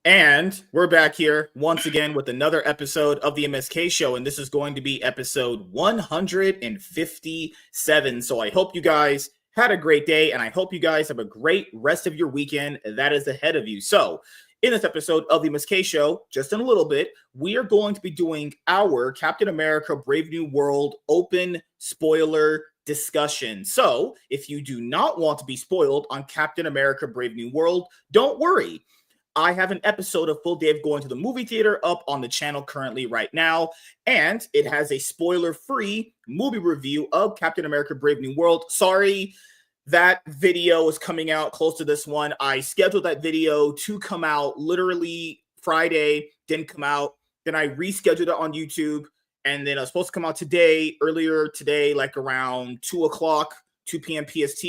And we're back here once again with another episode of the MSK show, and this is going to be episode 157. So I hope you guys had a great day, and I hope you guys have a great rest of your weekend that is ahead of you. So in this episode of the MSK show, just in a little bit, we are going to be doing our Captain America Brave New World open spoiler discussion. So if you do not want to be spoiled on Captain America Brave New World, don't worry. I have an episode of Full Day of Going to the Movie Theater up on the channel currently right now, and it has a spoiler-free movie review of Captain America Brave New World. Sorry, that video is coming out close to this one. I scheduled that video to come out literally Friday, didn't come out. Then I rescheduled it on YouTube, and then it was supposed to come out earlier today, like around 2 p.m. PST,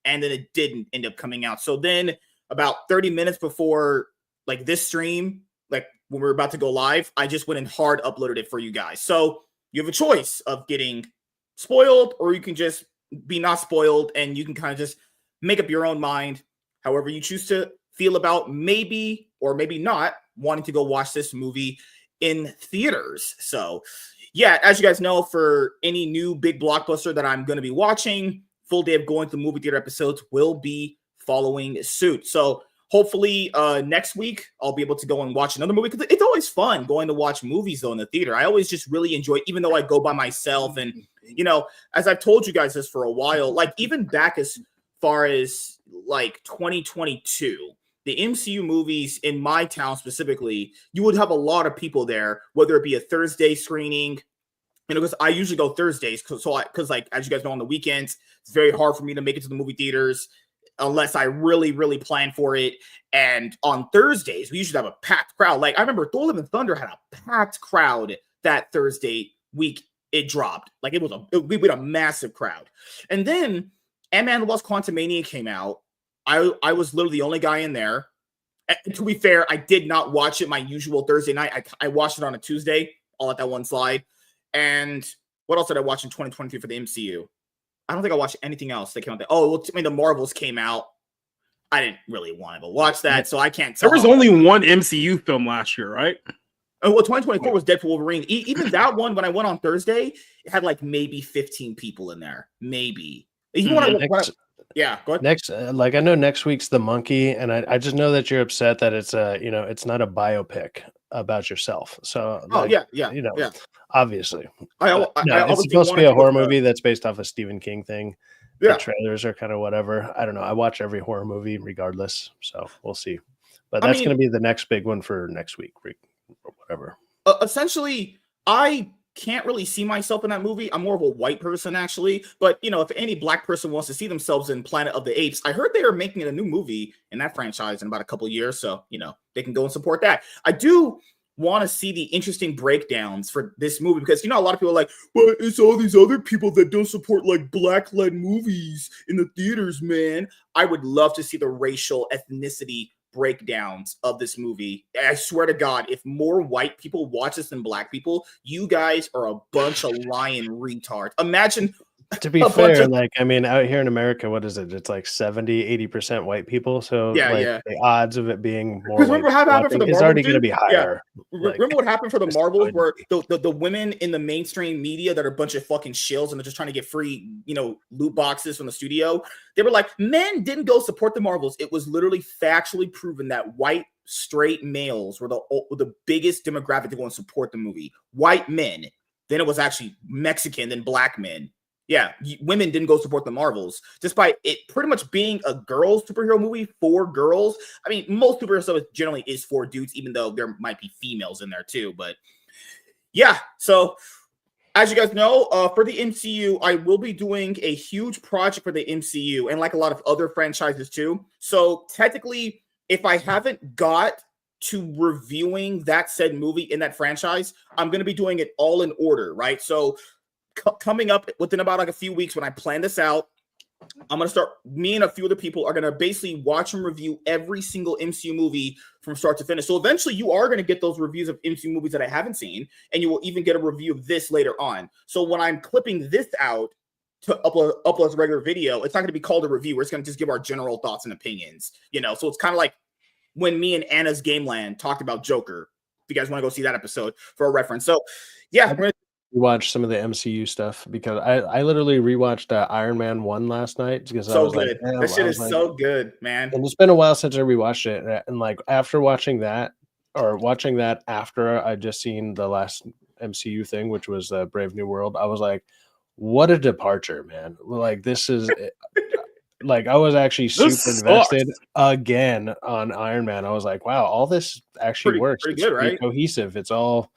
and then it didn't end up coming out. So then about 30 minutes before like this stream, like when we were about to go live, I just went and hard uploaded it for you guys. So you have a choice of getting spoiled, or you can just be not spoiled and you can kind of just make up your own mind however you choose to feel about maybe or maybe not wanting to go watch this movie in theaters. So yeah, as you guys know, for any new big blockbuster that I'm going to be watching, Full Day of Going to the Movie Theater episodes will be following suit. So hopefully next week I'll be able to go and watch another movie, because it's always fun going to watch movies though in the theater. I always just really enjoy, even though I go by myself, and you know, as I've told you guys this for a while, like even back as far as like 2022, the MCU movies in my town specifically, you would have a lot of people there, whether it be a Thursday screening, you know, because I usually go Thursdays, because like as you guys know, on the weekends it's very hard for me to make it to the movie theaters unless I really, really plan for it. And on Thursdays, we usually have a packed crowd. Like I remember Thor: Love and Thunder had a packed crowd that Thursday week it dropped. Like we had a massive crowd. And then Ant-Man and the Wasp: Quantumania came out. I was literally the only guy in there. And to be fair, I did not watch it my usual Thursday night. I watched it on a Tuesday. I'll let that one slide. And what else did I watch in 2023 for the MCU? I don't think I watched anything else that came out there. Oh, well, I mean, the Marvels came out. I didn't really want to go watch that, so I can't tell. There was only one MCU film last year, right? Oh, well, 2024 was Deadpool Wolverine. Even that one, when I went on Thursday, it had like maybe 15 people in there. Maybe. Even yeah, go ahead. Next, like I know next week's The Monkey, and I just know that you're upset that it's it's not a biopic about yourself. So obviously, it's supposed to be a horror movie that's based off a Stephen King thing. Yeah, the trailers are kind of whatever. I don't know. I watch every horror movie regardless, so we'll see. But that's going to be the next big one for next week, or whatever. Essentially, I can't really see myself in that movie. I'm more of a white person, actually. But, you know, if any black person wants to see themselves in Planet of the Apes, I heard they are making a new movie in that franchise in about a couple of years. So, you know, they can go and support that. I do want to see the interesting breakdowns for this movie, because, you know, a lot of people are like, well, it's all these other people that don't support like black-led movies in the theaters, man. I would love to see the racial ethnicity breakdowns of this movie. I swear to God, if more white people watch this than black people, you guys are a bunch of lying retards. Imagine. To be fair, like, I mean, out here in America, what is it? It's like 70-80% white people. So the odds of it being more remember what happened for the Marvel, already going to be higher. Yeah. Remember what happened for the Marvels, where the women in the mainstream media that are a bunch of fucking shills and they're just trying to get free, you know, loot boxes from the studio. They were like, men didn't go support the Marvels. It was literally factually proven that white straight males were the biggest demographic to go and support the movie. White men. Then it was actually Mexican, then black men. Yeah, women didn't go support the Marvels, despite it pretty much being a girls' superhero movie for girls. I mean, most superhero stuff generally is for dudes, even though there might be females in there too. But yeah, so as you guys know, for the MCU, I will be doing a huge project for the MCU, and like a lot of other franchises too. So technically, if I haven't got to reviewing that said movie in that franchise, I'm going to be doing it all in order, right? So coming up within about like a few weeks, when I plan this out, I'm going to start, me and a few other people are going to basically watch and review every single MCU movie from start to finish. So eventually you are going to get those reviews of MCU movies that I haven't seen, and you will even get a review of this later on. So when I'm clipping this out to upload as a regular video, it's not going to be called a review. It's going to just give our general thoughts and opinions, you know? So it's kind of like when me and Anna's Gameland talked about Joker. If you guys want to go see that episode for a reference. So, yeah. I'm going to watch some of the MCU stuff because I literally rewatched Iron Man 1 last night because I was good. Like, that shit is like, so good, man. And it's been a while since I rewatched it. And like after watching that after I just seen the last MCU thing, which was Brave New World, I was like, what a departure, man. Like this is like I was actually super invested again on Iron Man. I was like, wow, all this actually works. Pretty good, right? Cohesive. It's all,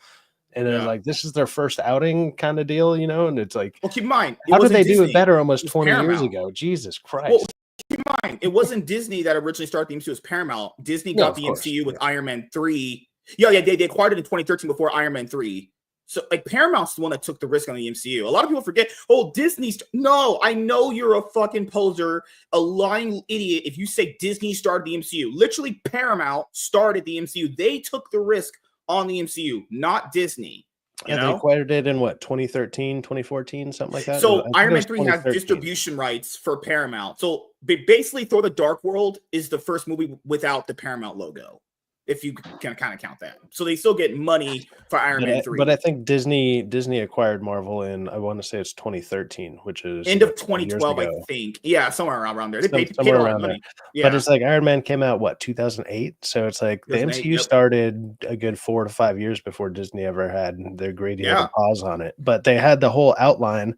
and then like this is their first outing kind of deal, you know. And it's like, well, keep in mind, how did they do it better almost 20 years ago? Jesus Christ! Well, keep in mind, it wasn't Disney that originally started the MCU. It was Paramount. Disney got the MCU with Iron Man 3. Yeah, they acquired it in 2013 before Iron Man 3. So, like, Paramount's the one that took the risk on the MCU. A lot of people forget, Disney's... No, I know you're a fucking poser, a lying idiot if you say Disney started the MCU. Literally, Paramount started the MCU. They took the risk on the MCU, not Disney. They acquired it in, 2013, 2014, something like that? So, Iron Man 3 has distribution rights for Paramount. So, basically, Thor the Dark World is the first movie without the Paramount logo, if you can kind of count that. So they still get money for Iron Man 3. But I think Disney acquired Marvel in, I want to say it's 2013, which is end of 2012, I think. Yeah, somewhere around there. They paid a lot of money. Yeah. But it's like Iron Man came out, 2008? So it's like the MCU started a good 4 to 5 years before Disney ever had their greedy little paws on it. But they had the whole outline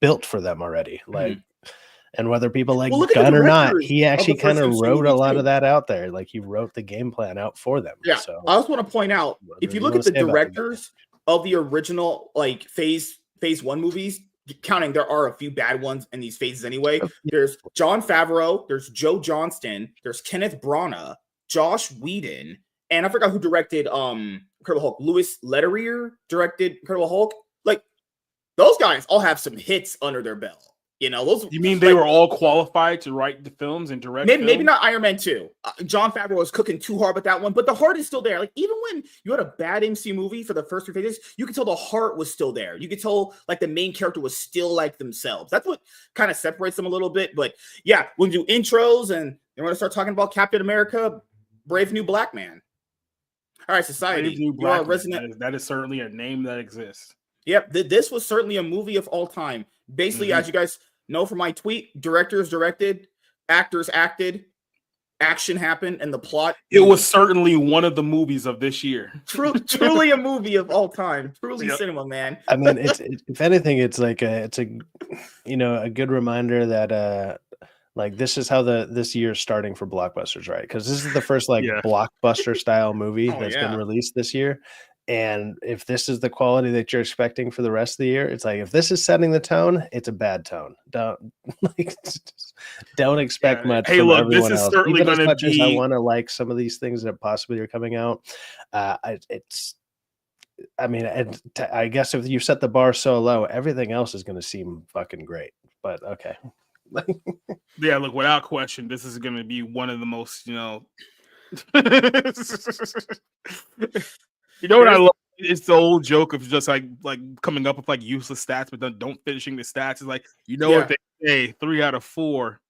built for them already. Like, and whether people like Gunn or not, he actually kind of wrote a lot of that out there. Like he wrote the game plan out for them. Yeah. So I also want to point out, if you look at the directors of the original like phase 1 movies, counting there are a few bad ones in these phases anyway. There's Jon Favreau, there's Joe Johnston, there's Kenneth Branagh, Josh Whedon, and I forgot who directed Incredible Hulk. Louis Leterrier directed Incredible Hulk. Like those guys all have some hits under their belt. You know, those. You mean they were all qualified to write the films and direct? Maybe not Iron Man 2. Jon Favreau was cooking too hard with that one, but the heart is still there. Like even when you had a bad MCU movie for the first 3 phases, you could tell the heart was still there. You could tell like the main character was still like themselves. That's what kind of separates them a little bit. But yeah, when we do intros and we're gonna start talking about Captain America, Brave New Black Man. All right, Society. Brave New Black Man. That is certainly a name that exists. Yep, this was certainly a movie of all time. Basically, as you guys know from my tweet, directors directed, actors acted, action happened, and the plot. It was certainly one of the movies of this year. Truly a movie of all time. Truly cinema, man. I mean, if anything, it's like a good reminder that like this is how this year's starting for blockbusters, right? Because this is the first blockbuster style movie that's been released this year. And if this is the quality that you're expecting for the rest of the year, it's like if this is setting the tone, it's a bad tone. Don't expect much. Hey, look, this is certainly going to be. As I want to like some of these things that possibly are coming out. I guess if you set the bar so low, everything else is going to seem fucking great. But okay. Yeah, look, without question, this is going to be one of the most, You know what I love? It's the old joke of just like coming up with like useless stats, but then don't finishing the stats. It's like, what they say, 3 out of 4.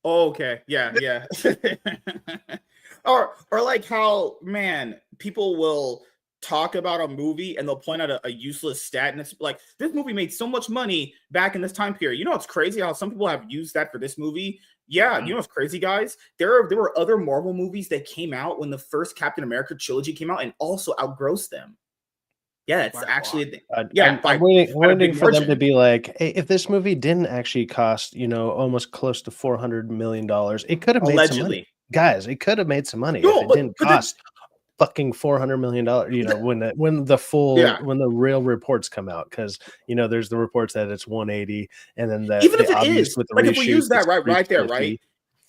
Okay. Yeah. or like how, man, people will talk about a movie and they'll point out a useless stat, and it's like, this movie made so much money back in this time period. You know, it's crazy how some people have used that for this movie. Yeah, you know what's crazy, guys? There were other Marvel movies that came out when the first Captain America trilogy came out and also outgrossed them. Yeah, it's actually a thing. I'm waiting for them to be like, hey, if this movie didn't actually cost, almost close to $400 million, it could have made some money. Guys, it could have made some money if it didn't cost fucking $400 million, when the real reports come out, because there's the reports that it's 180, and then even if it is with the like, if we use that right there, right?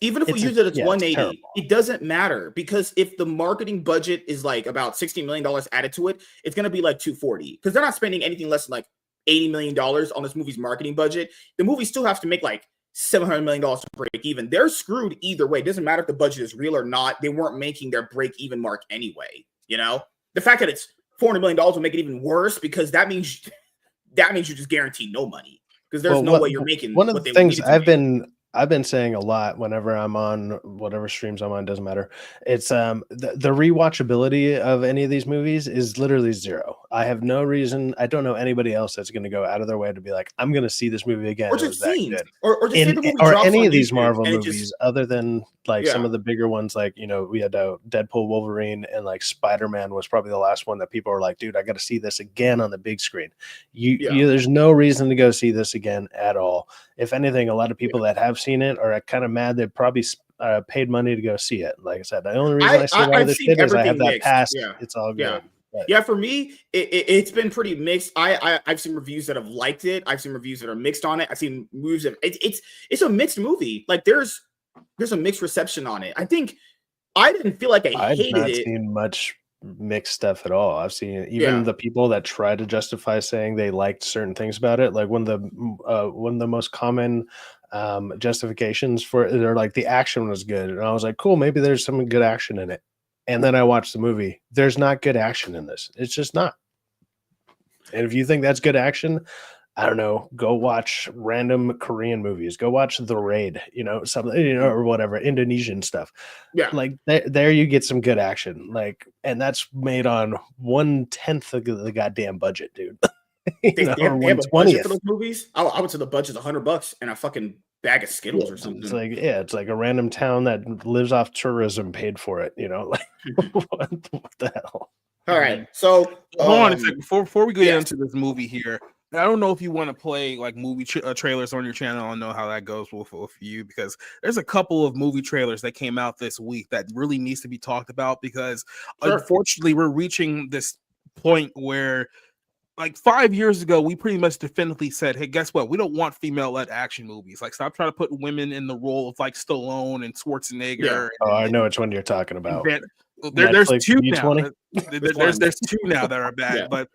Even if we use it, it's 180. It doesn't matter, because if the marketing budget is like about $60 million added to it, it's going to be like 240, because they're not spending anything less than like $80 million on this movie's marketing budget. The movie still has to make like $700 million to break even. They're screwed either way. It doesn't matter if the budget is real or not. They weren't making their break even mark anyway. The fact that it's $400 million will make it even worse, because that means you just guarantee no money, because there's no way you're making. One of the things I've been I've been saying a lot whenever I'm on whatever streams I'm on, doesn't matter. It's the rewatchability of any of these movies is literally zero. I have no reason. I don't know anybody else that's going to go out of their way to be like, I'm going to see this movie again. Or It was just that scenes, good. or just say the movie or drops any on of these YouTube Marvel and movies, other than like some of the bigger ones, like we had Deadpool, Wolverine, and like Spider-Man was probably the last one that people were like, dude, I got to see this again on the big screen. There's no reason to go see this again at all. If anything, a lot of people that have seen it are kind of mad they probably paid money to go see it. Like I said, the only reason I see a lot of this shit is I have that pass. It's all good. Yeah, for me, it's been pretty mixed. I've seen reviews that have liked it. I've seen reviews that are mixed on it. I've seen reviews of it's a mixed movie. Like there's a mixed reception on it. I think I didn't feel like I hated it. I've not seen much mixed stuff at all. I've seen even the people that try to justify saying they liked certain things about it. Like one of the most common justifications for it, they're like the action was good, and I was like, cool, maybe there's some good action in it. And then I watched the movie. There's not good action in this. It's just not. And if you think that's good action, I don't know, go watch random Korean movies. Go watch The Raid, something, or whatever, Indonesian stuff. Yeah. Like there you get some good action. Like, and that's made on 1/10 of the goddamn budget, dude. They have a budget for those movies. I would say the budget's $100 and a fucking bag of Skittles or something. It's like a random town that lives off tourism paid for it, like what the hell? All right. So hold on a second before we get into this movie here. I don't know if you want to play like movie trailers on your channel. I don't know how that goes with you, because there's a couple of movie trailers that came out this week that really needs to be talked about, because unfortunately we're reaching this point where, like 5 years ago, we pretty much definitively said, hey, guess what? We don't want female-led action movies. Like, stop trying to put women in the role of like Stallone and Schwarzenegger. I know which one you're talking about. There's two now. There's two now that are bad, but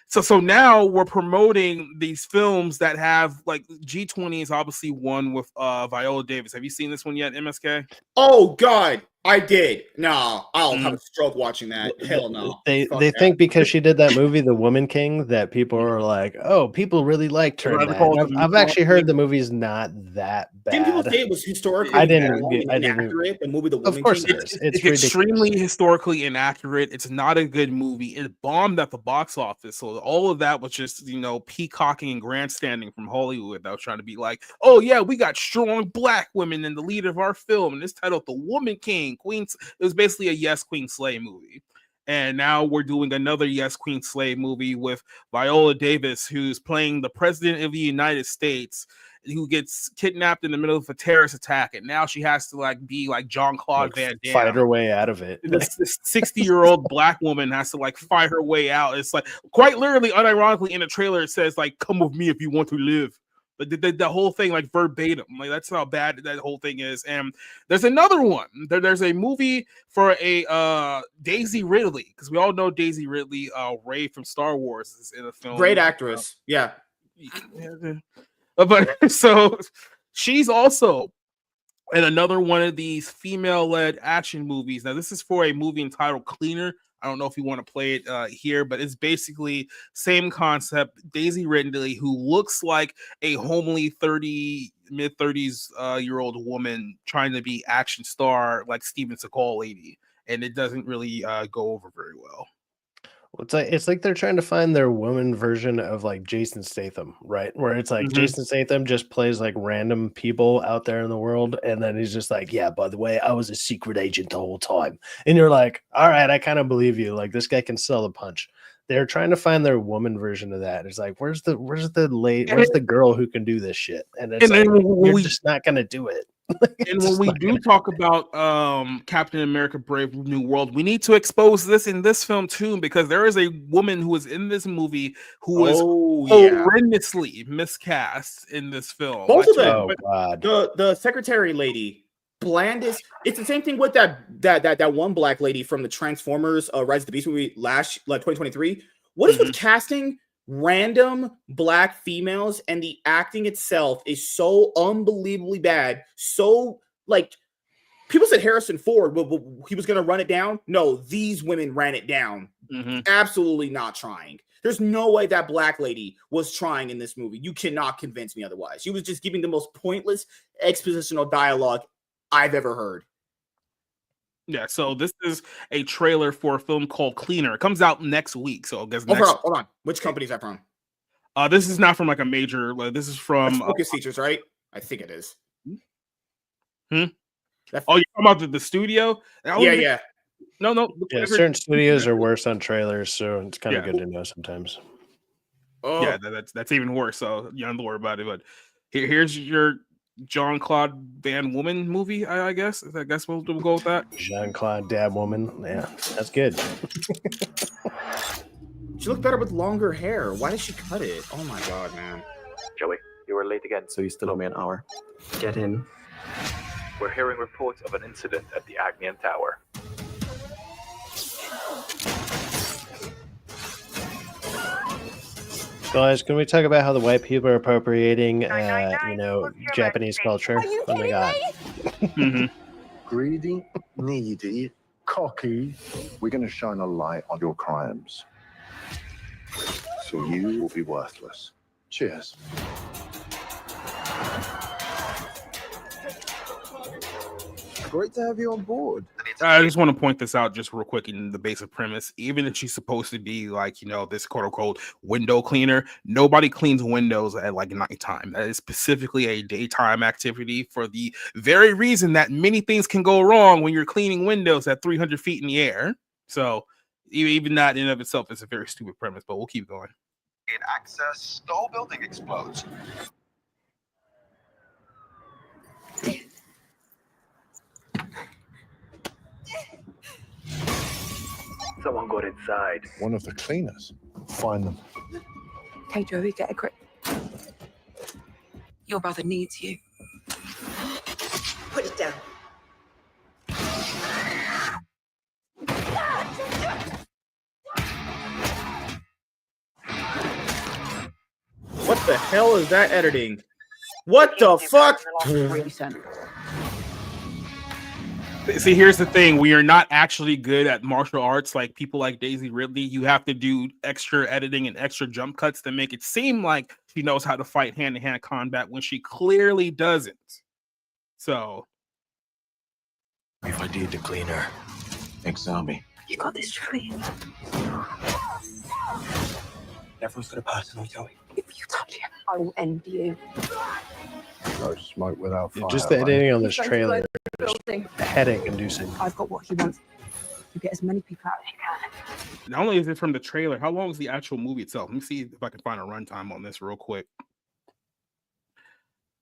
so now we're promoting these films that have, like, G20 is obviously one with Viola Davis. Have you seen this one yet, MSK? Oh God, I did. No, I'll have a stroke watching that. Hell no. They think because she did that movie, The Woman King, that people are like, oh, people really liked her. I've actually heard the movie's not that bad. Didn't people say it was historically inaccurate? The movie The Woman King? Of course it is. It's extremely historically inaccurate. It's not a good movie. It bombed at the box office. So all of that was just, peacocking and grandstanding from Hollywood. That was trying to be like, oh yeah, we got strong black women in the lead of our film, and it's titled The Woman King. It was basically a Yes Queen Slay movie. And now we're doing another Yes Queen Slay movie with Viola Davis, who's playing the president of the United States, who gets kidnapped in the middle of a terrorist attack, and now she has to be like Jean-Claude Van Damme, fight her way out of it. This 60-year-old black woman has to fight her way out. It's like, quite literally, unironically, in the trailer it says like, "Come with me if you want to live." But the whole thing, like, verbatim, like, that's how bad that whole thing is. And there's another one. There's a movie for a Daisy Ridley, because we all know Daisy Ridley, Rey from Star Wars, is in a film. Great actress, yeah. But so she's also in another one of these female-led action movies. Now, this is for a movie entitled Cleaner. I don't know if you want to play it here, but it's basically same concept. Daisy Ridley, who looks like a homely mid-30s year old woman trying to be action star like Steven Seagal lady, and it doesn't really go over very well. It's like they're trying to find their woman version of like Jason Statham, right? Where it's like Jason Statham just plays like random people out there in the world, and then he's just like, yeah, by the way, I was a secret agent the whole time. And you're like, all right, I kind of believe you. Like, this guy can sell the punch. They're trying to find their woman version of that. It's like, where's the girl who can do this shit? And it's we're just not gonna do it. And when we do talk about Captain America Brave New World, we need to expose this in this film too, because there is a woman who is in this movie who was horrendously miscast in this film. Both of them. The secretary lady, Blandis. It's the same thing with that one black lady from the Transformers Rise of the Beast movie last 2023. What is with casting random black females, and the acting itself is so unbelievably bad? So, like, people said Harrison Ford, he was going to run it down. No, these women ran it down. Absolutely not trying. There's no way that black lady was trying in this movie. You cannot convince me otherwise. She was just giving the most pointless expositional dialogue I've ever heard. Yeah, so this is a trailer for a film called Cleaner. It comes out next week. So I guess hold on. Which company is that from? This is not from like a major. This is from Focus Features, right? I think it is. Oh, you're talking about the studio? Yeah. No. Yeah, certain studios are worse on trailers, so it's kind of good to know sometimes. Oh. Yeah, that's even worse. So you don't worry about it. But here's your Jean-Claude Van Woman movie, I guess. I guess we'll go with that. Jean-Claude Dab Woman. Yeah, that's good. She looked better with longer hair. Why did she cut it? Oh my god, man. Joey, you were late again, so you still owe me an hour. Get in. We're hearing reports of an incident at the Agnian Tower. Guys, can we talk about how the white people are appropriating, Japanese culture? Oh my god. Greedy, needy, cocky. We're going to shine a light on your crimes. So you will be worthless. Cheers. Great to have you on board. I just want to point this out just real quick in the basic premise. Even if she's supposed to be like, this quote unquote window cleaner, nobody cleans windows at like nighttime. That is specifically a daytime activity for the very reason that many things can go wrong when you're cleaning windows at 300 feet in the air. So even that in and of itself is a very stupid premise, but we'll keep going. In access, the whole building explodes. Someone got inside. One of the cleaners. Find them. Okay, Joey, get a grip. Your brother needs you. Put it down. What the hell is that editing? What the fuck? See, here's the thing. We are not actually good at martial arts like people like Daisy Ridley. You have to do extra editing and extra jump cuts to make it seem like she knows how to fight hand-to-hand combat when she clearly doesn't. So. If I need to clean her, ex-zombie. You got this, Joey. Everyone's got a personal, Joey. If you touch him, I will end you. No smoke without fire. Just the editing on this He's trailer is building. headache inducing. I've got what he wants. You get as many people out as you can. Not only is it from the trailer, how long is the actual movie itself? Let me see if I can find a runtime on this real quick.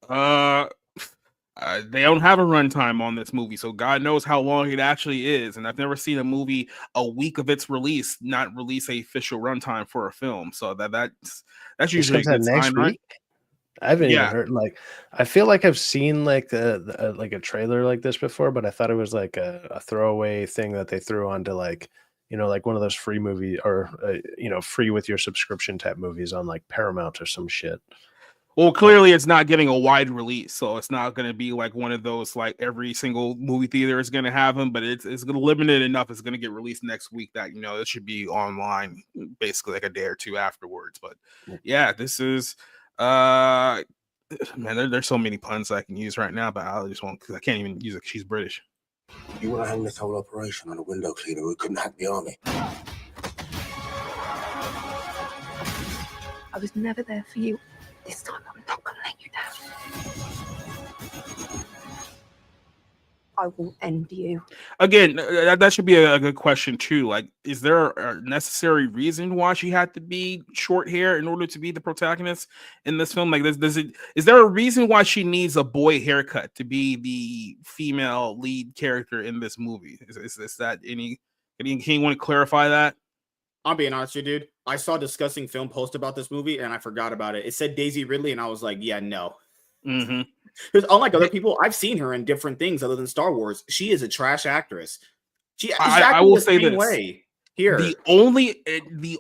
They don't have a runtime on this movie, so God knows how long it actually is. And I've never seen a movie a week of its release not release a official runtime for a film. So that's usually a good next sign, week. right? I haven't even heard. Like, I feel like I've seen like like a trailer like this before, but I thought it was like a throwaway thing that they threw onto like like one of those free movie or free with your subscription type movies on like Paramount or some shit. Well, clearly it's not getting a wide release, so it's not going to be like one of those like every single movie theater is going to have them, but it's going to limited enough. It's going to get released next week that it should be online basically like a day or two afterwards. But yeah, this is man, there's so many puns I can use right now, but I just won't because I can't even use it. She's British. You want to hang this whole operation on a window cleaner who couldn't hack the army? I was never there for you. This time I'm not going to let you down. I will end you. Again, that should be a good question too. Like, is there a necessary reason why she had to be short hair in order to be the protagonist in this film? Like, is there a reason why she needs a boy haircut to be the female lead character in this movie? Is that any? Can you want to clarify that? I'm being honest with you, dude. I saw a discussing film post about this movie and I forgot about it. It said Daisy Ridley, and I was like, yeah, no. Mm-hmm. Because unlike other people, I've seen her in different things other than Star Wars. She is a trash actress. I will say this. Way. Here, the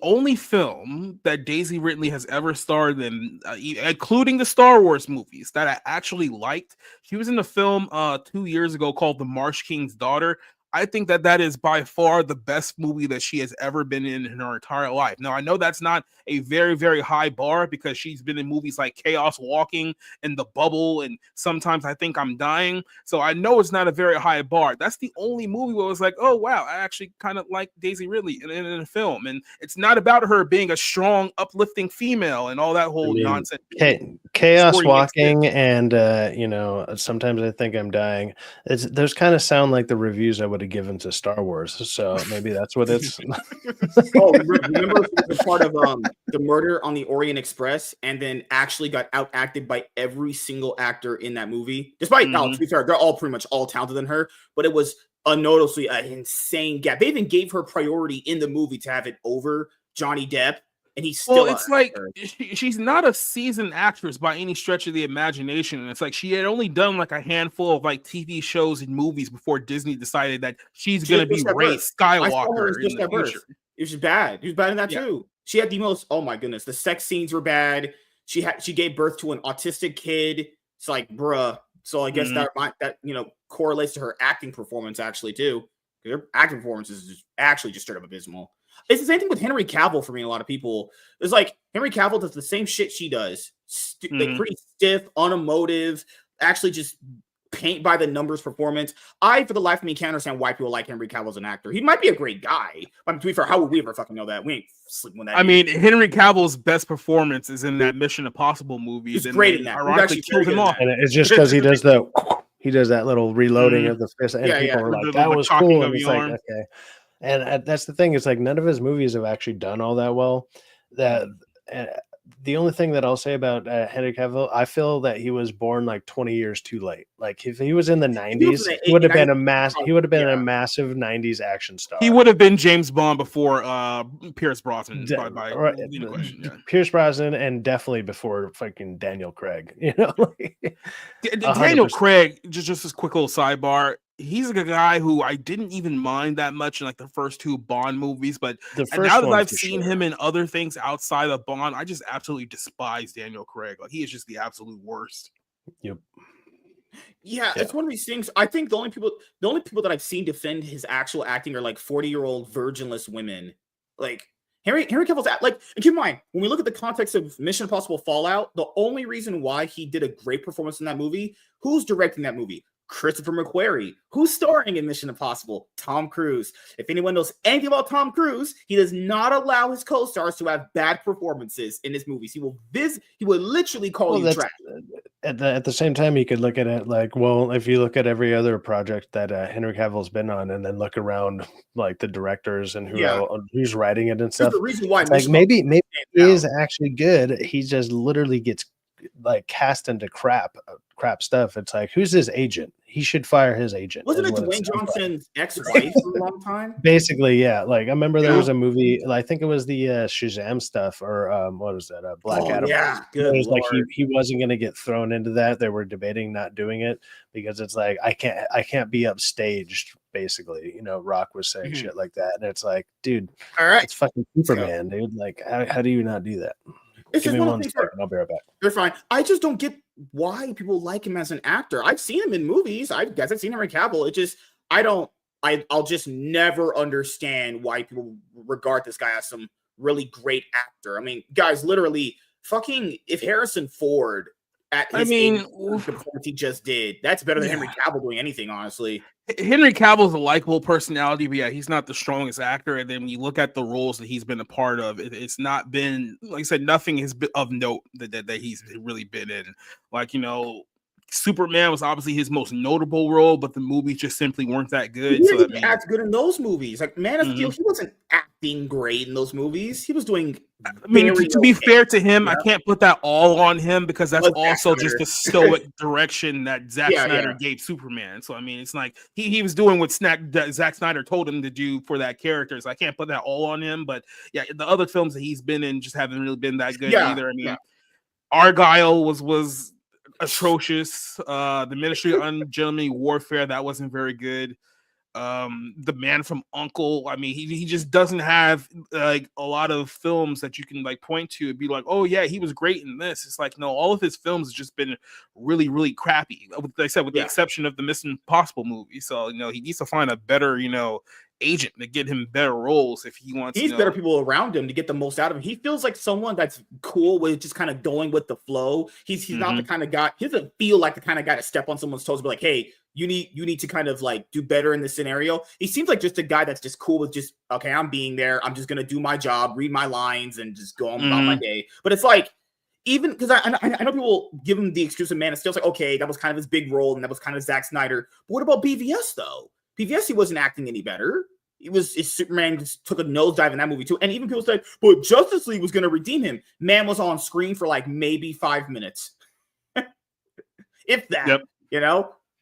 only film that Daisy Ridley has ever starred in, including the Star Wars movies, that I actually liked. She was in the film 2 years ago called The Marsh King's Daughter. I think that is by far the best movie that she has ever been in her entire life. Now, I know that's not a very, very high bar because she's been in movies like Chaos Walking and The Bubble, and Sometimes I Think I'm Dying. So I know it's not a very high bar. That's the only movie where it was like, oh, wow, I actually kind of like Daisy Ridley in a film. And it's not about her being a strong, uplifting female and all that whole nonsense. Chaos Walking and, Sometimes I Think I'm Dying. Those kind of sound like the reviews I would have given to Star Wars, so maybe that's what it's. Remember she was a part of the Murder on the Orient Express, and then actually got outacted by every single actor in that movie. Despite, to be fair, they're all pretty much all talented than her, but it was noticeably an insane gap. They even gave her priority in the movie to have it over Johnny Depp. And he's still. Well, it's like she's not a seasoned actress by any stretch of the imagination, and it's like she had only done like a handful of like TV shows and movies before Disney decided that she's going to be Rey Skywalker in the future. It was bad. He was bad in that too. She had the most. Oh my goodness, the sex scenes were bad. She gave birth to an autistic kid. It's like, bruh. So I guess that correlates to her acting performance actually too. Her acting performance is actually just straight up abysmal. It's the same thing with Henry Cavill for me. A lot of people, it's like Henry Cavill does the same shit she does. Like pretty stiff, unemotive, actually just paint by the numbers performance. For the life of me, can't understand why people like Henry Cavill as an actor. He might be a great guy, but to be fair, how would we ever fucking know that? We ain't sleeping with that. I mean, Henry Cavill's best performance is in that Mission Impossible movie. He's great in that. Ironically, killed him off. And it's just because he does that little reloading of the fist, and people are like, "That was cool." And it's like, okay. And that's the thing. It's like none of his movies have actually done all that well. The only thing that I'll say about Henry Cavill, I feel that he was born like 20 years too late. Like if he was in the 90s, he would have been a massive 90s action star. He would have been James Bond before Pierce Brosnan. Pierce Brosnan, and definitely before fucking Daniel Craig. Daniel Craig, just this quick little sidebar. He's a guy who I didn't even mind that much in like the first two Bond movies, but now that I've seen him in other things outside of Bond, I just absolutely despise Daniel Craig. Like he is just the absolute worst. Yep. Yeah, it's one of these things. I think the only people that I've seen defend his actual acting are like 40-year-old virginless women. Like Henry Cavill's like, and keep in mind, when we look at the context of Mission Impossible Fallout, the only reason why he did a great performance in that movie, who's directing that movie? Christopher McQuarrie. Who's starring in Mission Impossible? Tom Cruise. If anyone knows anything about Tom Cruise, he does not allow his co-stars to have bad performances in his movies. He will literally call you trash. At the same time, you could look at it like, well, if you look at every other project that Henry Cavill's been on, and then look around like the directors and who's writing it and stuff. The reason why like maybe he is actually good. He just literally gets like cast into crap stuff. It's like, who's his agent? He should fire his agent. Wasn't it Dwayne Johnson's ex-wife for a long time? Basically, yeah. Like I remember there was a movie, I think it was the Shazam stuff, or what was that? Black Adam. Yeah, good. It was like he wasn't going to get thrown into that. They were debating not doing it because it's like I can't be upstaged. Basically, Rock was saying shit like that, and it's like, dude, all right, it's fucking Superman, dude. Like, how do you not do that? It's Give me one second. I'll be right back. You're fine. I just don't get why people like him as an actor. I've seen him in movies. I guess I've seen Henry Cavill. It just, I'll just never understand why people regard this guy as some really great actor. I mean, guys, literally, fucking, if Harrison Ford at his the performance he just did, that's better than Henry Cavill doing anything, honestly. Henry Cavill's a likable personality, but he's not the strongest actor. And then when you look at the roles that he's been a part of, it's not been, like I said, nothing has been of note that he's really been in. Like, Superman was obviously his most notable role, but the movies just simply weren't that good. He didn't act good in those movies. Like Man of Steel, he wasn't acting great in those movies. He was doing. I mean, to be fair to him, I can't put that all on him because that's also just the stoic direction that Zack Snyder gave Superman. So I mean, it's like he was doing what Zack Snyder told him to do for that character. So I can't put that all on him. But yeah, the other films that he's been in just haven't really been that good either. I mean, Argyle was atrocious. The Ministry of Ungentlemanly Warfare, that wasn't very good. The Man from U.N.C.L.E. I mean, he just doesn't have like a lot of films that you can like point to and be like, oh yeah, he was great in this. It's like, no, all of his films have just been really, really crappy. Like I said, with the exception of the Mission Impossible movie. So, he needs to find a better, agent to get him better roles if he wants. He's better people around him to get the most out of him. He feels like someone that's cool with just kind of going with the flow. He's not the kind of guy. He doesn't feel like the kind of guy to step on someone's toes and be like, hey, you need to kind of like do better in this scenario. He seems like just a guy that's just cool with just, okay, I'm being there. I'm just gonna do my job, read my lines, and just go on about my day. But it's like, even because I know people give him the excuse of Man of Steel. It's like, okay, that was kind of his big role, and that was kind of Zack Snyder. But what about BVS though? BVS, he wasn't acting any better. Superman just took a nosedive in that movie too. And even people said, but Justice League was going to redeem him. Man was on screen for like maybe 5 minutes. If that, That's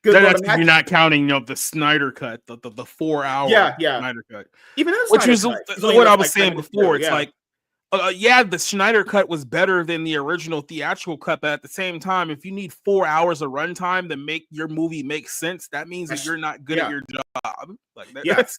if you're not counting, the Snyder cut, the 4 hour Snyder cut. Even which was what I was saying before. It's like, the Snyder cut was better than the original theatrical cut, but at the same time, if you need 4 hours of runtime to make your movie make sense, that means that you're not good at your job. Like that,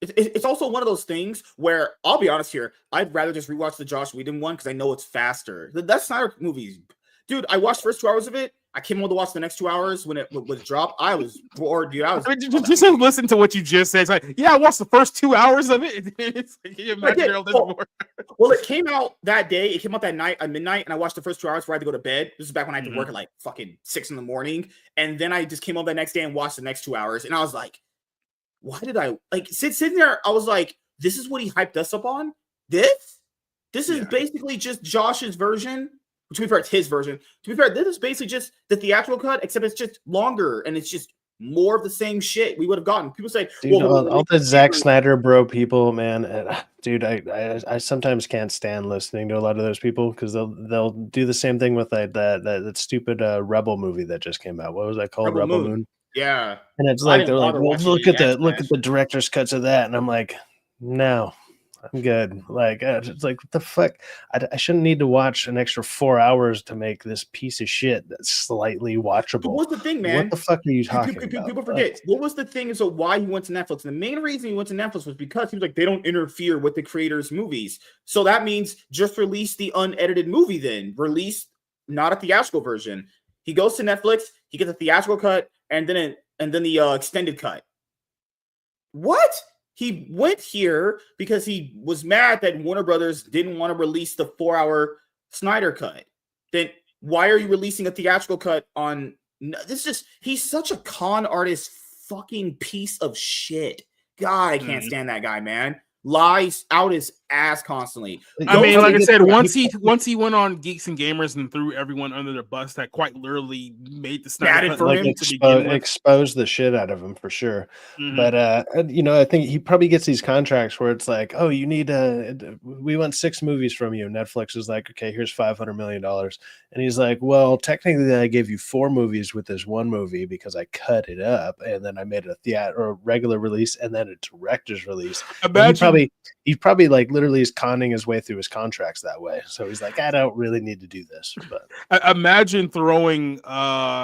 it's also one of those things where I'll be honest here, I'd rather just rewatch the Joss Whedon one because I know it's faster. That Snyder movie, dude, I watched the first 2 hours of it. I came on to watch the next 2 hours when it was dropped. I was bored, dude. Just listen to what you just said. It's like, I watched the first 2 hours of it. It's like, well, it came out that day. It came out that night at midnight, and I watched the first 2 hours before I had to go to bed. This is back when I had to work at like fucking 6 a.m. And then I just came on the next day and watched the next 2 hours. And I was like, why did I sitting there? I was like, this is what he hyped us up on. This is basically just Josh's version. To be fair, it's his version. To be fair, this is basically just the theatrical cut, except it's just longer and it's just more of the same shit we would have gotten. People say, dude, all the Zack Snyder bro people, man. Dude, I sometimes can't stand listening to a lot of those people because they'll do the same thing with that stupid Rebel movie that just came out. What was that called? Rebel Moon. Yeah. And it's like they're like, well, look at the director's cuts of that, and I'm like, no. I'm good. Like, it's like, what the fuck? I shouldn't need to watch an extra 4 hours to make this piece of shit that's slightly watchable. But what's the thing, man? What the fuck are you talking about? People forget. What was the thing is why he went to Netflix? And the main reason he went to Netflix was because he was like, they don't interfere with the creators' movies. So that means just release the unedited movie then. Release not a theatrical version. He goes to Netflix, he gets a theatrical cut, and then the extended cut. What? He went here because he was mad that Warner Brothers didn't want to release the 4 hour Snyder cut. Then why are you releasing a theatrical cut on this? He's such a con artist fucking piece of shit. God, I can't stand that guy, man. Lies out his ass constantly. I mean, like I said, once he went on Geeks and Gamers and threw everyone under the bus, that quite literally made the Snyder cut expose the shit out of him for sure. But I think he probably gets these contracts where it's like, oh, you need we want 6 movies from you. Netflix is like, okay, here's $500 million, and he's like, well, technically, I gave you 4 movies with this one movie because I cut it up and then I made it a theater or a regular release and then a director's release. He probably like literally is conning his way through his contracts that way. So he's like, I don't really need to do this. But imagine throwing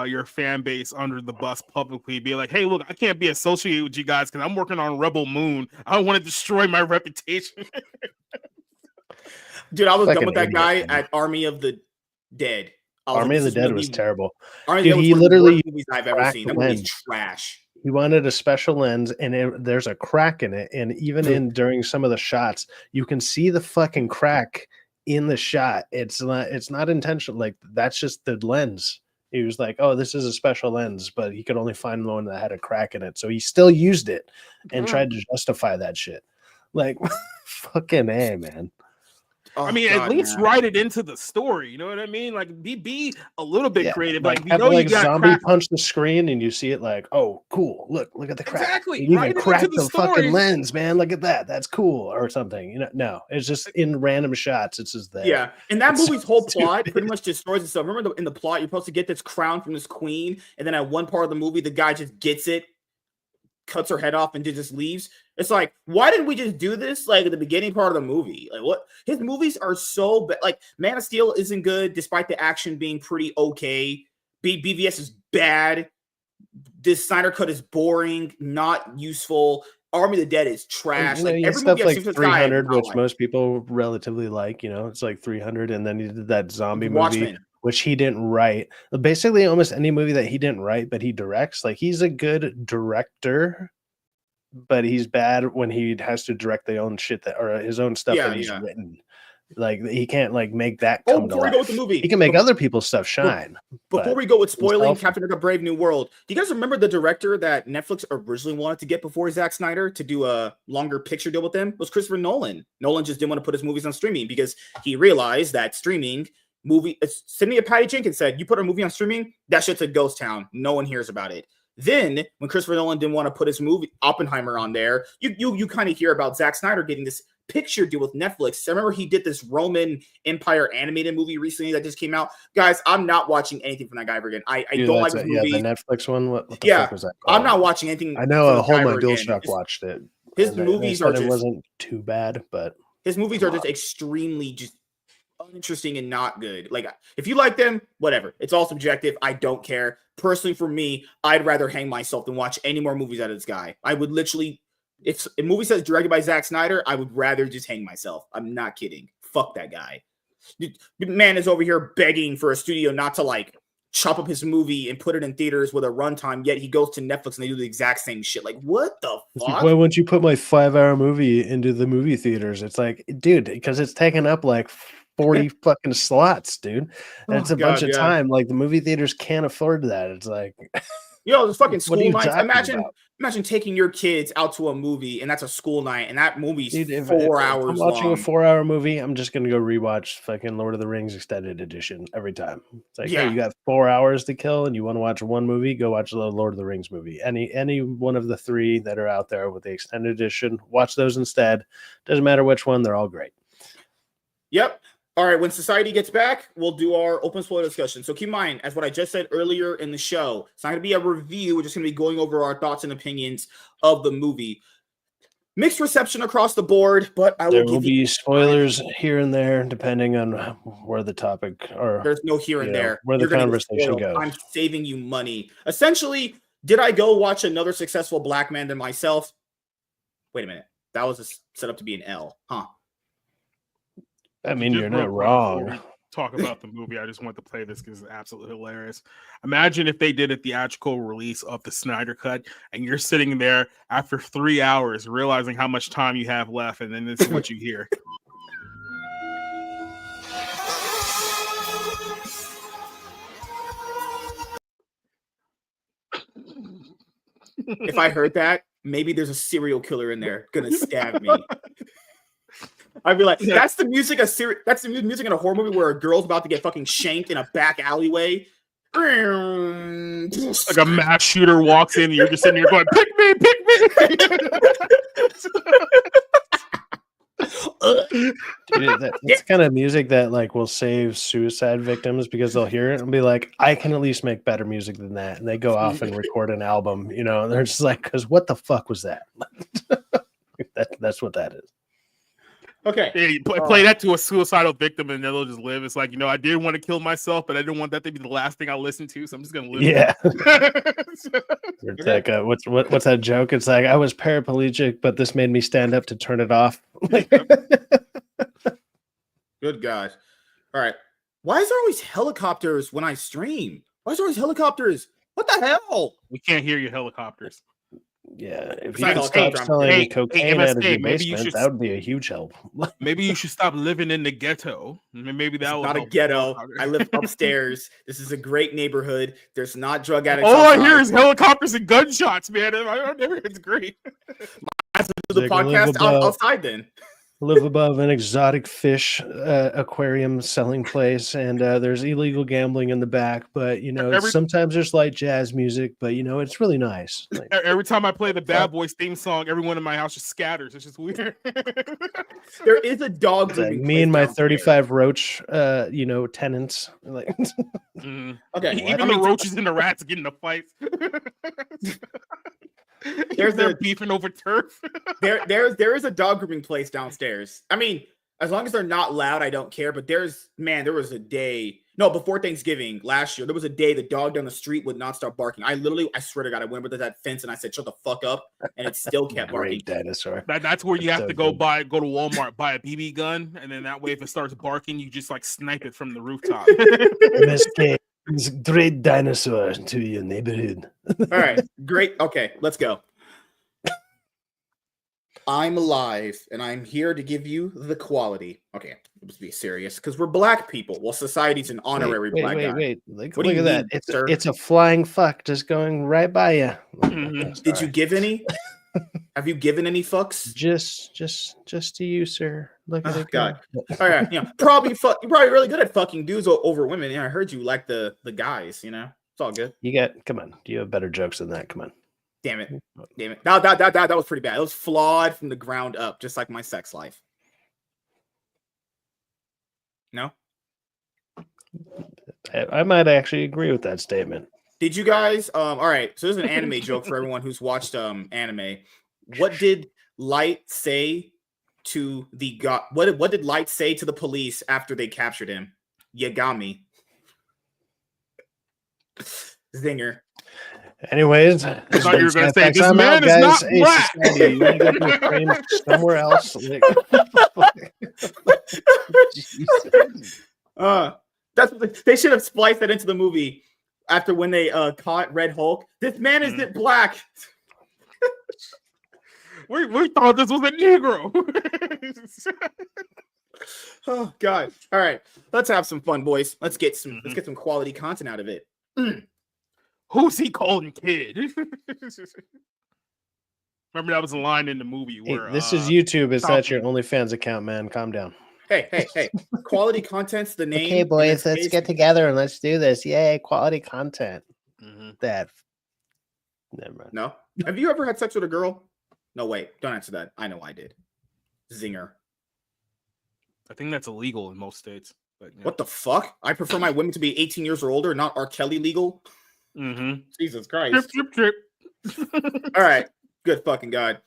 your fan base under the bus publicly, be like, hey, look, I can't be associated with you guys because I'm working on Rebel Moon. I don't want to destroy my reputation. Dude, I was done with that guy at Army of the Dead. Army of the Dead was terrible. Dude, he literally movies I've ever seen. That movie's trash. He wanted a special lens, and there's a crack in it. And even during some of the shots, you can see the fucking crack in the shot. It's not intentional. Like, that's just the lens. He was like, oh, this is a special lens, but he could only find one that had a crack in it. So he still used it and tried to justify that shit. Like, fucking A, man. I mean, at least write it into the story. You know what I mean? Like, be a little bit creative. Like, you got zombie punch the screen, and you see it like, oh, cool. Look at the crack. Exactly. You even crack the fucking lens, man. Look at that. That's cool, or something. No, it's just in random shots. It's just there. Yeah, and that movie's whole plot pretty much destroys itself. Remember in the plot, you're supposed to get this crown from this queen, and then at one part of the movie, the guy just gets it, cuts her head off, and just leaves. It's like, why didn't we just do this like at the beginning part of the movie? Like, what? His movies are so bad. Like, Man of Steel isn't good despite the action being pretty okay. BVS is bad. this Snyder Cut is boring, not useful. Army of the Dead is trash. Like every stuff movie like 300, which most people relatively like. It's like 300, and then he did that zombie movie, which he didn't write. Basically, almost any movie that he didn't write, but he directs. Like he's a good director, but he's bad when he has to direct the own shit or his own stuff that he's written. Like he can't make that come to life. Go with the movie, he can make other people's stuff shine. Before we go with spoiling Captain America: Brave New World, do you guys remember the director that Netflix originally wanted to get before Zack Snyder to do a longer picture deal with them? It was Christopher Nolan. Nolan just didn't want to put his movies on streaming because he realized that streaming movie. Sydney Patty Jenkins said, "You put a movie on streaming, that shit's a ghost town. No one hears about it." Then, when Christopher Nolan didn't want to put his movie Oppenheimer on there, you kind of hear about Zack Snyder getting this picture deal with Netflix. I remember he did this Roman Empire animated movie recently that just came out. Guys, I'm not watching anything from that guy ever again. I don't like his movie. Yeah, the Netflix one. What the fuck was that called? I'm not watching anything. I know Hold My Bill Shock watched it. His movies are just, it wasn't too bad, but his movies are just extremely just uninteresting and not good. Like if you like them, whatever. It's all subjective. I don't care. Personally, for me, I'd rather hang myself than watch any more movies out of this guy. I would literally. If a movie says directed by Zack Snyder, I would rather just hang myself. I'm not kidding. Fuck that guy. The man is over here begging for a studio not to chop up his movie and put it in theaters with a runtime, yet he goes to Netflix and they do the exact same shit. Like, what the fuck? Why wouldn't you put my 5-hour movie into the movie theaters? It's like, dude, because it's taking up 40 fucking slots, dude. And it's a bunch of time. Like the movie theaters can't afford that. It's like... There's fucking school nights. Imagine taking your kids out to a movie, and that's a school night, and that movie's 4 hours long. I'm watching a 4-hour movie, I'm just gonna go rewatch fucking Lord of the Rings extended edition every time. It's like, hey, you got 4 hours to kill, and you want to watch one movie? Go watch the Lord of the Rings movie. Any one of the 3 that are out there with the extended edition, watch those instead. Doesn't matter which one; they're all great. Yep. All right, when society gets back, we'll do our open spoiler discussion. So keep in mind, as what I just said earlier in the show, it's not going to be a review. We're just going to be going over our thoughts and opinions of the movie. Mixed reception across the board, but there will be spoilers here and there, depending on where the topic or there's no here and there where the conversation goes. I'm saving you money. Essentially, did I go watch another successful black man than myself? Wait a minute, that was set up to be an L, huh? I mean, you're not wrong. Talk about the movie. I just want to play this because it's absolutely hilarious. Imagine if they did a theatrical release of the Snyder Cut and you're sitting there after 3 hours realizing how much time you have left, and then this is what you hear. If I heard that, maybe there's a serial killer in there gonna stab me. I'd be like, that's the music in a horror movie where a girl's about to get fucking shanked in a back alleyway. Like a mass shooter walks in and you're just sitting here going, pick me, pick me. Dude, that's kind of music that will save suicide victims because they'll hear it and be like, I can at least make better music than that. And they go off and record an album, and they're just like, because what the fuck was that? That's what that is. Okay. Yeah, you play that to a suicidal victim and they'll just live. It's like, I did want to kill myself, but I didn't want that to be the last thing I listened to, so I'm just gonna live. Yeah. It's like what's that joke? It's like I was paraplegic, but this made me stand up to turn it off. Good God. All right. Why is there always helicopters when I stream? Why is there always helicopters? What the hell? We can't hear your helicopters. Yeah, if you could stop selling cocaine out of your basement, that would be a huge help. Maybe you should stop living in the ghetto. Maybe that was not a ghetto. I live upstairs. This is a great neighborhood. There's not drug addicts. All I hear is helicopters and gunshots, man. It's great. I have to do the podcast outside then. Live above an exotic fish aquarium selling place, and there's illegal gambling in the back, but sometimes there's light jazz music, but it's really nice. Every time I play the Bad Boys theme song, everyone in my house just scatters. It's just weird. There is a dog me and my 35 roach tenants Okay, even the roaches and the rats get into fights. They're beefing over turf. there is a dog grooming place downstairs. I mean, As long as they're not loud, I don't care. But there was a day, before Thanksgiving last year, there was a day the dog down the street would not start barking. I swear to God, I went over to that fence and I said, "Shut the fuck up," and it still kept barking. Dinosaur. That's where you have to go to Walmart, buy a BB gun, and then that way, if it starts barking, you just like snipe it from the rooftop. MSK is great dinosaur to your neighborhood. All right, great. Okay, let's go. I'm alive, and I'm here to give you the quality. Okay, let's be serious, because we're black people. Well, society's an honorary black guy. Wait. Look at that. It's a flying fuck just going right by you. Mm-hmm. Did you give any? Have you given any fucks? Just to you, sir. Look at it. God. All right, you're probably really good at fucking dudes over women. Yeah, I heard you like the guys. It's all good. Come on. Do you have better jokes than that? Come on. Damn it. That was pretty bad. It was flawed from the ground up, just like my sex life. No? I might actually agree with that statement. Did you guys all right, so this is an anime joke for everyone who's watched anime. What did Light say to the god? What did Light say to the police after they captured him? Yagami. Zinger. Anyways, I thought you were going to say this man is not black. You want to go frame somewhere else? That's what they should have spliced that into the movie after when they caught Red Hulk. This man isn't black. we thought this was a Negro. Oh God! All right, let's have some fun, boys. Let's get some quality content out of it. Who's he calling kid? Remember that was a line in the movie where this is YouTube. It's not your OnlyFans account, man. Calm down. Hey. Quality content's the name. Okay, boys, let's get together and let's do this. Yay, quality content. That. Never mind. No. Have you ever had sex with a girl? No, wait. Don't answer that. I know I did. Zinger. I think that's illegal in most states. But, yeah. What the fuck? I prefer my women to be 18 years or older, not R. Kelly legal. Jesus Christ. Trip. All right. Good fucking God.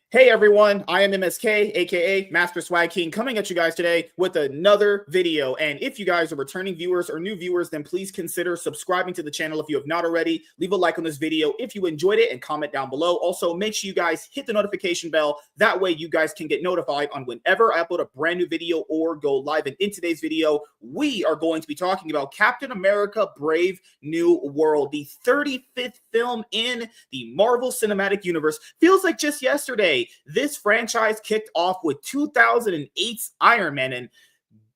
Hey everyone, I am MSK, aka Master Swag King, coming at you guys today with another video. And if you guys are returning viewers or new viewers, then please consider subscribing to the channel if you have not already. Leave a like on this video if you enjoyed it and comment down below. Also, make sure you guys hit the notification bell. That way you guys can get notified on whenever I upload a brand new video or go live. And in today's video, we are going to be talking about Captain America: Brave New World, the 35th film in the Marvel Cinematic Universe. Feels like just yesterday this franchise kicked off with 2008's Iron Man, and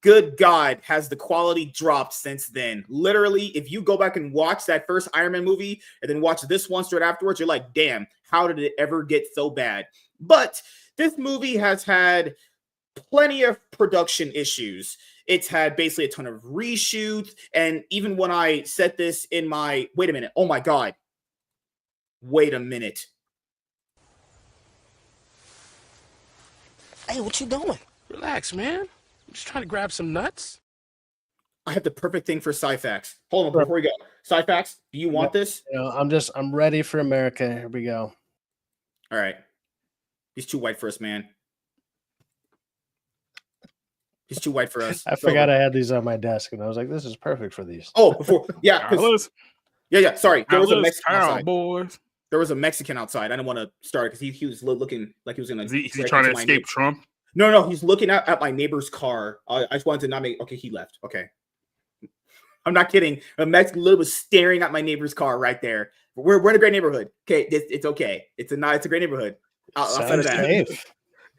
good God, has the quality dropped since then. Literally, if you go back and watch that first Iron Man movie and then watch this one straight afterwards, you're like, damn, how did it ever get so bad? But this movie has had plenty of production issues. It's had basically a ton of reshoots, and even when I set this in my, wait a minute, oh my God, wait a minute. Hey, what you doing? Relax, man. I'm just trying to grab some nuts. I have the perfect thing for Cyfax. Hold on, before we go. Cyfax, do you want this? I'm ready for America. Here we go. All right. He's too white for us, man. He's too white for us. I forgot I had these on my desk, and I was like, this is perfect for these. Oh, before, yeah. Sorry. There was a Mexican outside. Boys. There was a Mexican outside. I didn't want to start because he was looking like he was going to. Is he trying to escape Trump? No. He's looking at my neighbor's car. I just wanted to not make. Okay, he left. Okay. I'm not kidding. A Mexican was staring at my neighbor's car right there. We're in a great neighborhood. Okay, it's okay. It's a great neighborhood. Outside of that. Safe.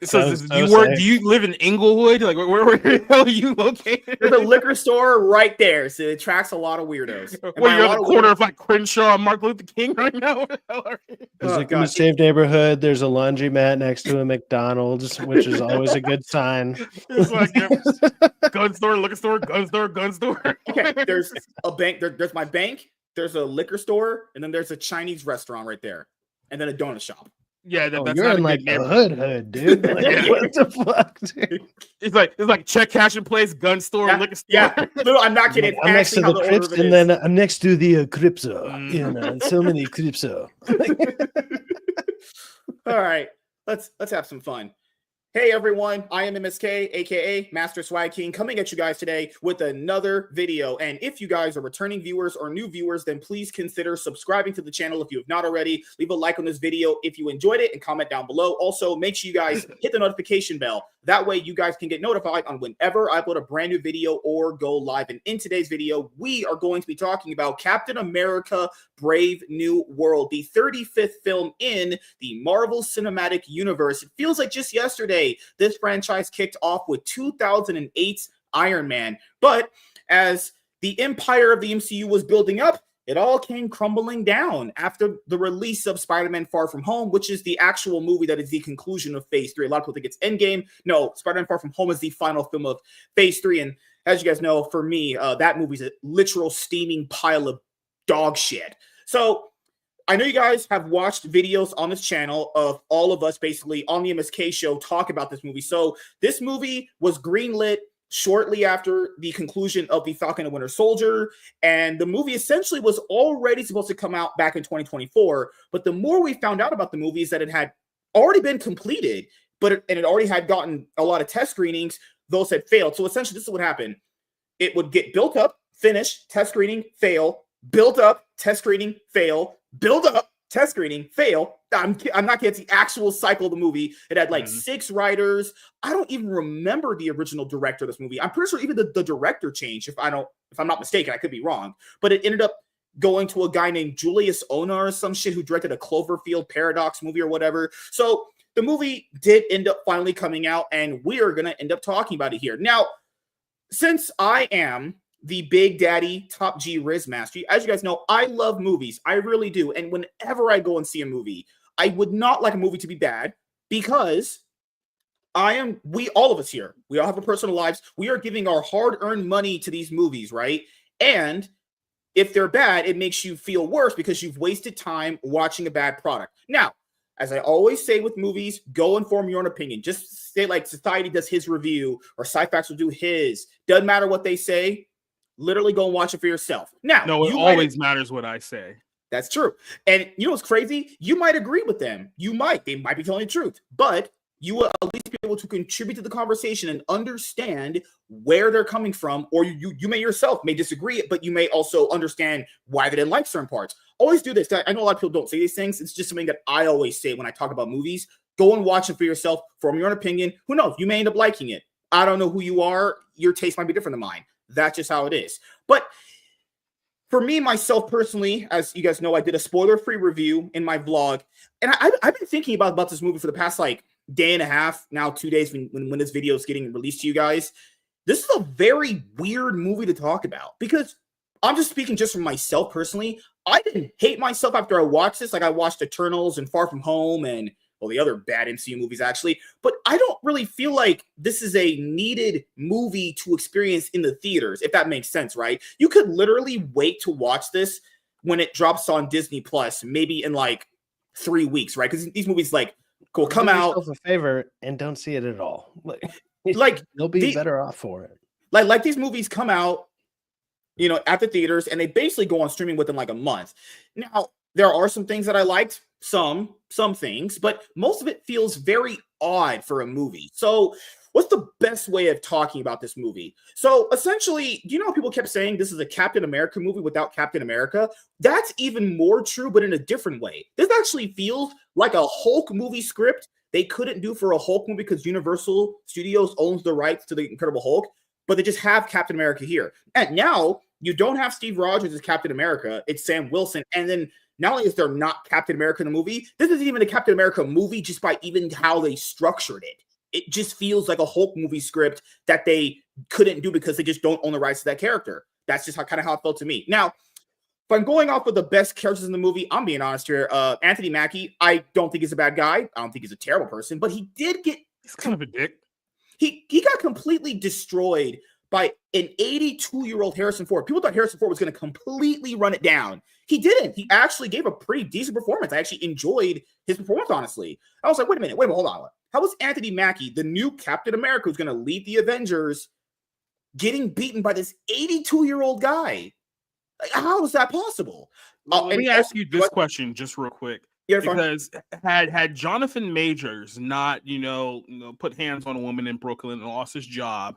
So do you live in Inglewood? Like where the hell are you located? There's a liquor store right there, so it attracts a lot of weirdos. Well, you're at the corner of like Crenshaw and Martin Luther King right now. There's a safe neighborhood. There's a laundromat next to a McDonald's, which is always a good sign. It's like gun store, liquor store, gun store, gun store. Okay, there's a bank. There's my bank. There's a liquor store, and then there's a Chinese restaurant right there, and then a donut shop. Yeah, that's you're not in like the hood, dude. Like, what the fuck, dude? It's like check cash in place, gun store, liquor store. Yeah, no, I'm not kidding. I'm next to the Crips, and then I'm next to the Crypto. So many Crypto. All right, let's have some fun. Hey everyone, I am MSK, aka Master Swag King, coming at you guys today with another video. And if you guys are returning viewers or new viewers, then please consider subscribing to the channel if you have not already. Leave a like on this video if you enjoyed it and comment down below. Also, make sure you guys hit the notification bell. That way you guys can get notified on whenever I upload a brand new video or go live. And in today's video, we are going to be talking about Captain America Brave New World, the 35th film in the Marvel Cinematic Universe. It feels like just yesterday this franchise kicked off with 2008's Iron Man. But as the empire of the MCU was building up, it all came crumbling down after the release of Spider-Man Far From Home, which is the actual movie that is the conclusion of Phase 3. A lot of people think it's Endgame. No, Spider-Man Far From Home is the final film of Phase 3. And as you guys know, for me, that movie's a literal steaming pile of dog shit. So I know you guys have watched videos on this channel of all of us basically on the MSK show talk about this movie. So this movie was greenlit shortly after the conclusion of The Falcon and Winter Soldier, and the movie essentially was already supposed to come out back in 2024. But the more we found out about the movie is that it had already been completed, but it already had gotten a lot of test screenings. Those had failed. So essentially, this is what happened. It would get built up, finish, test screening, fail, build up, test screening, fail, build up, test screening, fail. I'm not kidding. It's the actual cycle of the movie. It had like 6 writers. I don't even remember the original director of this movie. I'm pretty sure even the director changed, if I'm not mistaken. I could be wrong. But it ended up going to a guy named Julius Onah or some shit who directed a Cloverfield Paradox movie or whatever. So the movie did end up finally coming out, and we are going to end up talking about it here. Now, since I am the Big Daddy Top G Riz Master, as you guys know, I love movies. I really do. And whenever I go and see a movie, I would not like a movie to be bad, because all of us here, we all have our personal lives. We are giving our hard-earned money to these movies, right? And if they're bad, it makes you feel worse because you've wasted time watching a bad product. Now, as I always say with movies, go and form your own opinion. Just say like Society does his review or Sci-Fax will do his. Doesn't matter what they say. Literally go and watch it for yourself. Now, no, it always matters what I say. That's true. And you know what's crazy? You might agree with them. They might be telling the truth, but you will at least be able to contribute to the conversation and understand where they're coming from, or you may yourself may disagree, but you may also understand why they didn't like certain parts. Always do this. I know a lot of people don't say these things. It's just something that I always say when I talk about movies. Go and watch it for yourself, form your own opinion. Who knows? You may end up liking it. I don't know who you are. Your taste might be different than mine. That's just how it is. But for me, myself personally, as you guys know, I did a spoiler-free review in my vlog. And I've been thinking about this movie for the past like day and a half, now 2 days when this video is getting released to you guys. This is a very weird movie to talk about, because I'm just speaking just from myself personally. I didn't hate myself after I watched this. Like, I watched Eternals and Far From Home and, well, the other bad MCU movies, actually. But I don't really feel like this is a needed movie to experience in the theaters, if that makes sense, right? You could literally wait to watch this when it drops on Disney Plus, maybe in like 3 weeks, right? Because these movies like will come out. Do yourself a favor and don't see it at all. Like they'll be better off for it. Like these movies come out, you know, at the theaters, and they basically go on streaming within like a month. Now, there are some things that I liked, some things, but most of it feels very odd for a movie. So what's the best way of talking about this movie? So essentially, do you know how people kept saying this is a Captain America movie without Captain America? That's even more true, but in a different way. This actually feels like a Hulk movie script they couldn't do for a Hulk movie because Universal Studios owns the rights to the Incredible Hulk, but they just have Captain America here. And now you don't have Steve Rogers as Captain America. It's Sam Wilson. And then not only is there not Captain America in the movie, this isn't even a Captain America movie just by even how they structured it. It just feels like a Hulk movie script that they couldn't do because they just don't own the rights to that character. That's just kind of how it felt to me. Now, if I'm going off of the best characters in the movie, I'm being honest here. Anthony Mackie, I don't think he's a bad guy. I don't think he's a terrible person, but he did get... He's kind of a dick. He got completely destroyed by an 82-year-old Harrison Ford. People thought Harrison Ford was going to completely run it down. He didn't. He actually gave a pretty decent performance. I actually enjoyed his performance, honestly. I was like, wait a minute, hold on. How was Anthony Mackie, the new Captain America who's going to lead the Avengers, getting beaten by this 82-year-old guy? Like, how is that possible? Let me ask you this question just real quick. because had Jonathan Majors not, put hands on a woman in Brooklyn and lost his job,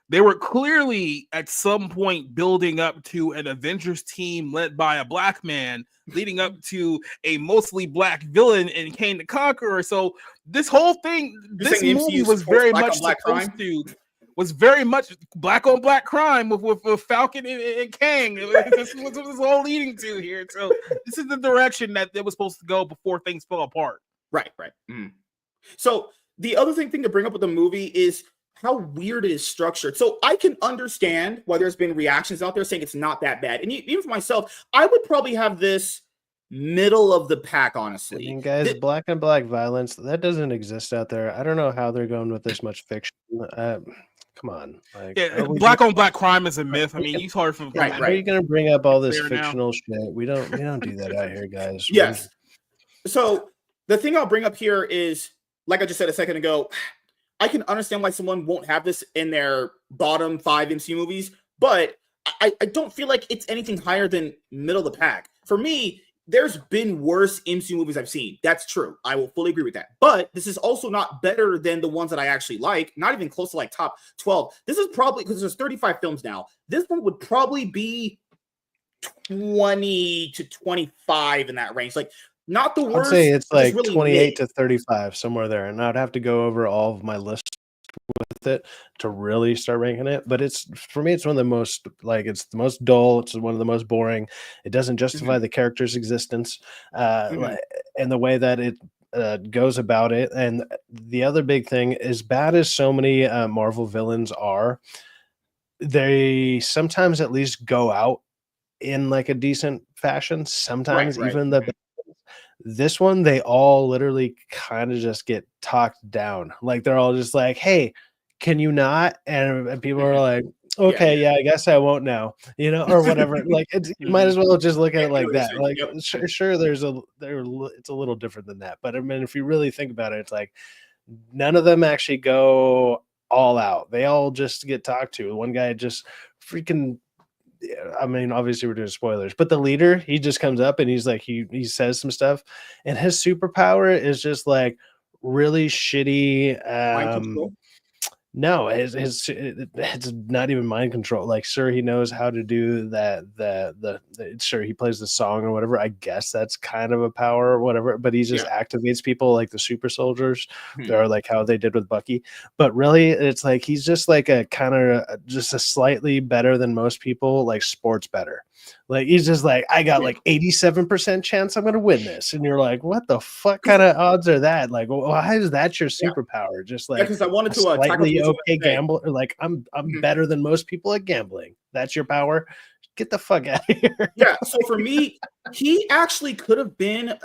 they were clearly at some point building up to an Avengers team led by a black man, leading up to a mostly black villain in Kane the Conqueror. So this whole thing, this movie was very much supposed to. Was very much black on black crime with Falcon and Kang. This is what it's all leading to here. So this is the direction that it was supposed to go before things fell apart. Right. Mm. So the other thing to bring up with the movie is how weird it is structured. So I can understand why there's been reactions out there saying it's not that bad. And even for myself, I would probably have this middle of the pack, honestly. I mean, guys, black on black violence, that doesn't exist out there. I don't know how they're going with this much fiction. Come on, black on black crime is a myth. I mean, you heard from right. Are you going to bring up all this fictional shit? We don't do that out here, guys. Yes. So the thing I'll bring up here is, like I just said a second ago, I can understand why someone won't have this in their bottom 5 MCU movies, but I don't feel like it's anything higher than middle of the pack. For me, there's been worse MCU movies I've seen. That's true. I will fully agree with that. But this is also not better than the ones that I actually like. Not even close to like top 12. This is probably, because there's 35 films now, this one would probably be 20 to 25 in that range. Like, not the worst. I'd say it's like really 28 to 35, somewhere there. And I'd have to go over all of my list with it to really start ranking it. But it's, for me, it's one of the most, it's the most dull. It's one of the most boring. It doesn't justify the character's existence and the way that it goes about it. And the other big thing, as bad as so many Marvel villains are, they sometimes at least go out in like a decent fashion. Sometimes even the this one, they all literally kind of just get talked down. Like, they're all just like, hey, can you not? And people are like, okay, yeah, I guess I won't now, or whatever. Like, you might as well just look at it like that. Like, sure, it's a little different than that. But I mean, if you really think about it, it's like none of them actually go all out. They all just get talked to. One guy just freaking, I mean, obviously we're doing spoilers, but the leader, he just comes up and he's like, he says some stuff, and his superpower is just like really shitty. No, it's not even mind control. Like, sure, he knows how to do that. Sure, he plays the song or whatever. I guess that's kind of a power or whatever. But he just activates people like the super soldiers, or like how they did with Bucky. But really, it's like he's just like a kind of just a slightly better than most people, like sports better. Like, he's just like, I got like 87% chance I'm gonna win this, and you're like, what the fuck kind of odds are that? Like, why is that your superpower? Just like, because I wanted to slightly okay gambler. Like, I'm better than most people at gambling. That's your power. Get the fuck out of here. Yeah. So for me, he actually could have been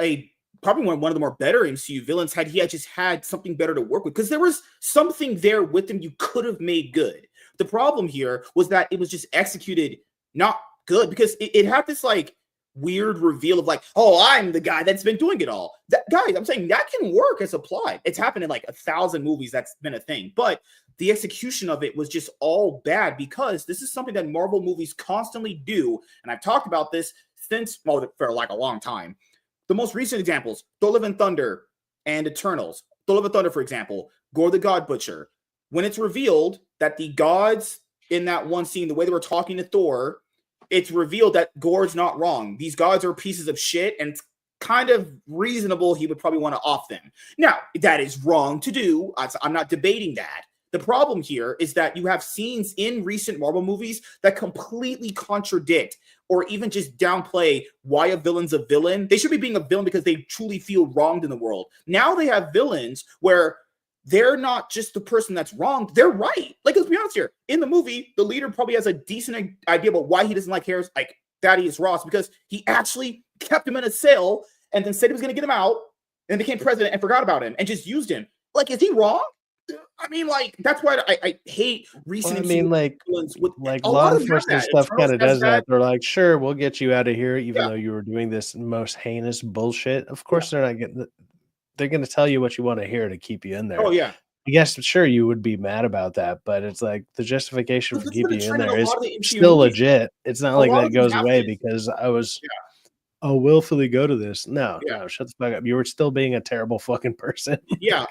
probably one of the more better MCU villains had he had just had something better to work with, because there was something there with him you could have made good. The problem here was that it was just executed not good, because it had this like weird reveal of like, oh, I'm the guy that's been doing it all. Guys, I'm saying that can work as a plot. It's happened in like 1,000 movies. That's been a thing, but the execution of it was just all bad, because this is something that Marvel movies constantly do. And I've talked about this for like a long time. The most recent examples, Thor: Love and Thunder and Eternals. Thor: Love and Thunder, for example, Gore the God Butcher. When it's revealed that the gods in that one scene, the way they were talking to Thor, it's revealed that Gore's not wrong. These gods are pieces of shit, and it's kind of reasonable he would probably want to off them. Now, that is wrong to do. I'm not debating that. The problem here is that you have scenes in recent Marvel movies that completely contradict or even just downplay why a villain's a villain. They should be being a villain because they truly feel wronged in the world. Now they have villains where they're not just the person that's wrong, they're right. Like, let's be honest here. In the movie, the leader probably has a decent idea about why he doesn't like Harris, like Thaddeus Ross, because he actually kept him in a cell and then said he was going to get him out and became president and forgot about him and just used him. Like, is he wrong? I mean, like, that's why I hate recent. Well, I mean, like law enforcement stuff kind of does that. They're like, sure, we'll get you out of here, even though you were doing this most heinous bullshit. Of course, they're not getting. They're going to tell you what you want to hear to keep you in there. Oh, yeah. I guess, sure, you would be mad about that, but it's like the justification for keeping you in there is still legit. It's not like that goes away because I was willfully go to this. No, shut the fuck up. You were still being a terrible fucking person. Yeah,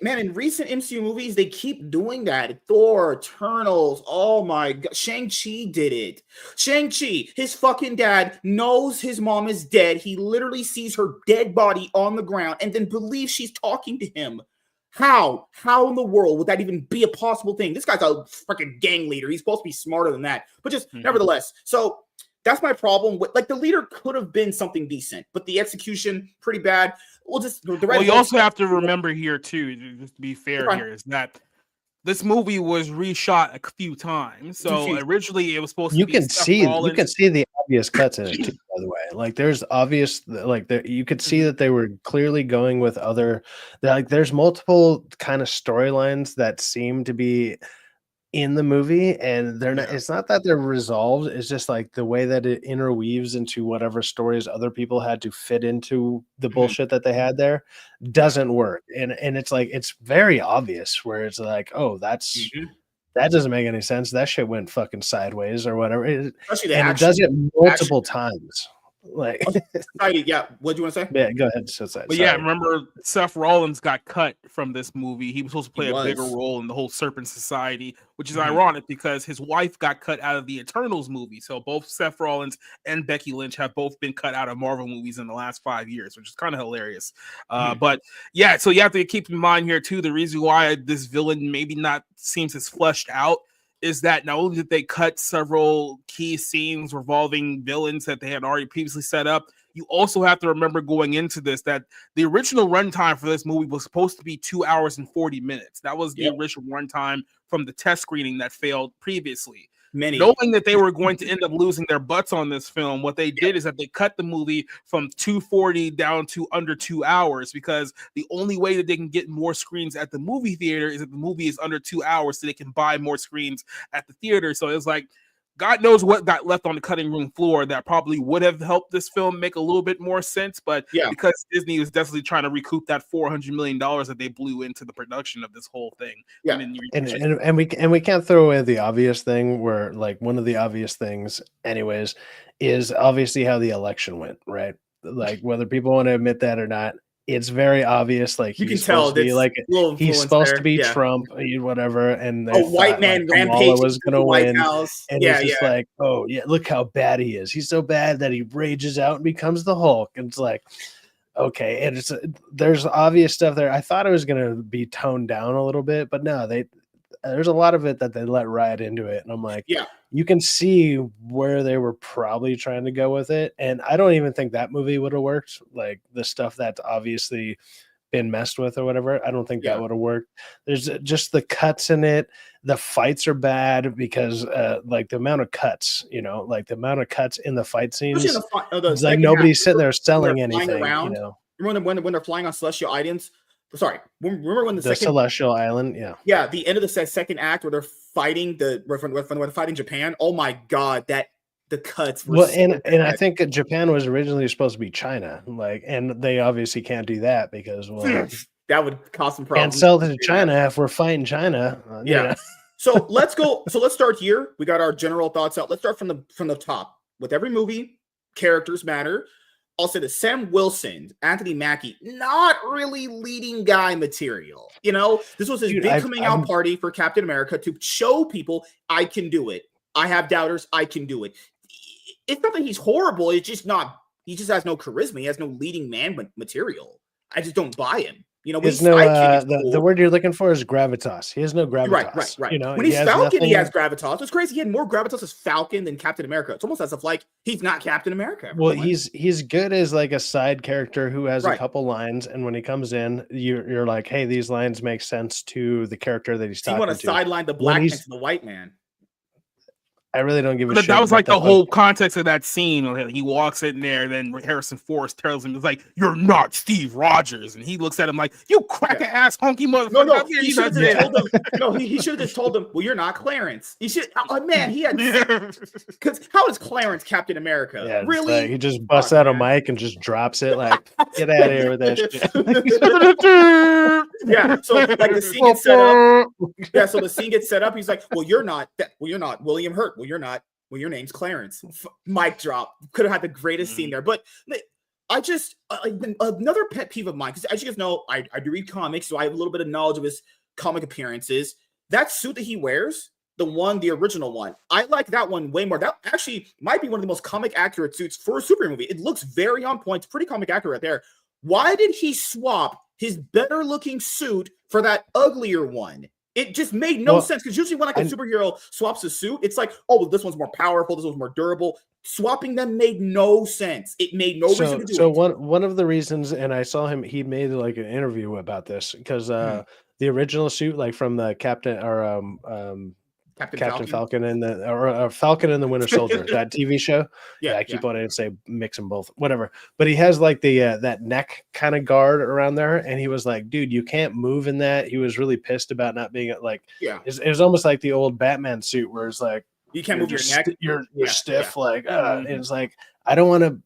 man, in recent MCU movies, they keep doing that. Thor, Eternals, oh my god, Shang-Chi did it. Shang-Chi, his fucking dad knows his mom is dead. He literally sees her dead body on the ground and then believes she's talking to him. How in the world would that even be a possible thing? This guy's a freaking gang leader. He's supposed to be smarter than that. But just nevertheless, so that's my problem with, like, the leader could have been something decent, but the execution pretty bad. We'll just you also have to remember here too, just to be fair here, is that this movie was reshot a few times. So originally it was supposed to be you can see the obvious cuts in it too, by the way. Like there's obvious, like you could see that they were clearly going with other, like there's multiple kind of storylines that seem to be in the movie, and they're not, it's not that they're resolved, it's just like the way that it interweaves into whatever stories other people had to fit into the bullshit that they had there doesn't work. And it's like, it's very obvious where it's like, oh, that doesn't make any sense. That shit went fucking sideways or whatever. It does it multiple times. Like, yeah, what do you want to say? Yeah, go ahead. But yeah, remember Seth Rollins got cut from this movie. He was supposed to play a bigger role in the whole Serpent Society, which is ironic because his wife got cut out of the Eternals movie. So both Seth Rollins and Becky Lynch have both been cut out of Marvel movies in the last 5 years, which is kind of hilarious. But yeah, so you have to keep in mind here too, the reason why this villain maybe not seems as fleshed out is that not only did they cut several key scenes revolving villains that they had already previously set up, you also have to remember going into this that the original runtime for this movie was supposed to be 2 hours and 40 minutes. That was the original runtime from the test screening that failed previously. Knowing that they were going to end up losing their butts on this film, what they did is that they cut the movie from 240 down to under 2 hours, because the only way that they can get more screens at the movie theater is that the movie is under 2 hours so they can buy more screens at the theater. So it's like, God knows what got left on the cutting room floor that probably would have helped this film make a little bit more sense. But because Disney was definitely trying to recoup that $400 million that they blew into the production of this whole thing. Yeah. And we can't throw away the obvious thing where, like, one of the obvious things anyways is obviously how the election went, right? Like, whether people want to admit that or not, it's very obvious. Like, you can tell he's supposed to be Trump, whatever, and a white man rampage was going to win. House. And it's just like, oh yeah, look how bad he is. He's so bad that he rages out and becomes the Hulk. And it's like, okay, and there's obvious stuff there. I thought it was going to be toned down a little bit, but no, there's a lot of it that they let ride into it, and I'm like, you can see where they were probably trying to go with it, and I don't even think that movie would have worked. Like the stuff that's obviously been messed with or whatever, I don't think that would have worked. There's just the cuts in it. The fights are bad because like the amount of cuts, like the amount of cuts in the fight scenes, it's like nobody's sitting there selling anything. Remember when they're flying on celestial items? Sorry, remember when the Celestial Island? Yeah, the end of the second act where they're fighting when they're fighting Japan. Oh my god, the cuts were and I think Japan was originally supposed to be China, like, and they obviously can't do that because that would cause some problems. Can't sell to China if we're fighting China. So let's go. So let's start here. We got our general thoughts out. Let's start from the top. With every movie, characters matter. I'll say that Sam Wilson, Anthony Mackie, not really leading guy material. This was his big coming out party for Captain America to show people I can do it. I have doubters. I can do it. It's not that he's horrible. It's just not. He just has no charisma. He has no leading man material. I just don't buy him. There's no the word you're looking for is gravitas. He has no gravitas. Right. When he's Falcon, he has gravitas. It's crazy. He had more gravitas as Falcon than Captain America. It's almost as if like he's not Captain America. Well, he's good as like a side character who has a couple lines, and when he comes in, you're like, hey, these lines make sense to the character that he's talking to. You want to sideline the black man to the white man. I really don't give a shit. That was like the whole context of that scene. He walks in there, then Harrison Ford tells him, "It's like you're not Steve Rogers," and he looks at him like, "You cracker ass honky motherfucker." No, he should have just told him. No, he should have just told him, "Well, you're not Clarence." He should. Oh man, he had because how is Clarence Captain America? Yeah, really? Like he just busts out a mic and just drops it. Like, get out of here with that shit. Yeah. So like the scene gets set up. Yeah. So the scene gets set up. He's like, "Well, you're not. Well, you're not William Hurt. Well, you're not Well, your name's Clarence. Mic drop. Could have had the greatest scene there. But I just, another pet peeve of mine, because as you guys know, I do read comics, so I have a little bit of knowledge of his comic appearances. That suit that he wears, the original one, I like that one way more. That actually might be one of the most comic accurate suits for a superhero movie. It looks very on point. It's pretty comic accurate there. Why did he swap his better looking suit for that uglier one? It just made no sense, because usually when like a superhero swaps a suit, it's like, oh, well, this one's more powerful, this one's more durable. Swapping them made no sense. It made no reason to do it. So one of the reasons, and I saw him, he made like an interview about this, because the original suit, like from the Captain Falcon and the Falcon and the Winter Soldier, that TV show. Yeah, I keep wanting to say mix them both, whatever. But he has like the that neck kind of guard around there, and he was like, "Dude, you can't move in that." He was really pissed about not being like. It was almost like the old Batman suit, where it's like you can't move your neck. You're stiff, like. And it's like, I don't want to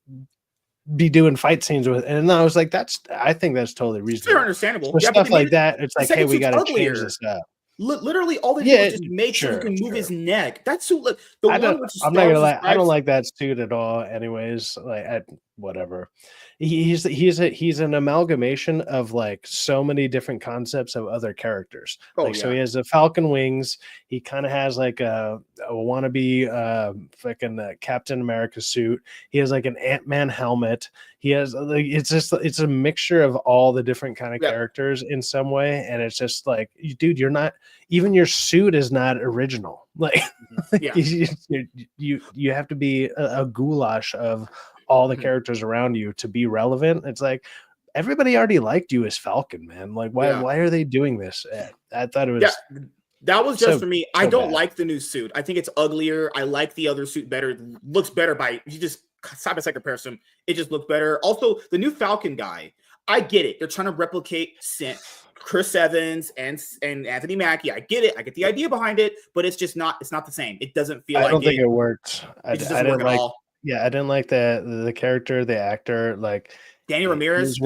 be doing fight scenes with, and I was like, I think that's totally reasonable. Fair, understandable. For stuff like that, it's like, hey, we got to change this up. Literally, all they do is just make sure he can move his neck. That's so. Like, I'm not gonna lie. I don't like that suit at all. Anyways, like whatever. He's an amalgamation of like so many different concepts of other characters. So he has the Falcon wings. He kind of has like a wannabe fucking Captain America suit. He has like an Ant-Man helmet. He has like it's a mixture of all the different kind of characters in some way, and it's just like, dude, you're not, even your suit is not original. Like you have to be a goulash of all the characters around you to be relevant. It's like, everybody already liked you as Falcon, man. Like, why are they doing this? I thought it was that was just for me. I don't like the new suit. I think it's uglier. I like the other suit better. It looks better by you just side by side comparison. It just looks better. Also, the new Falcon guy, I get it. They're trying to replicate Chris Evans and Anthony Mackie. I get it. I get the idea behind it, but it's just not. It's not the same. It doesn't feel. I don't think it worked. I didn't like. Yeah, I didn't like the character, the actor, like Danny Ramirez.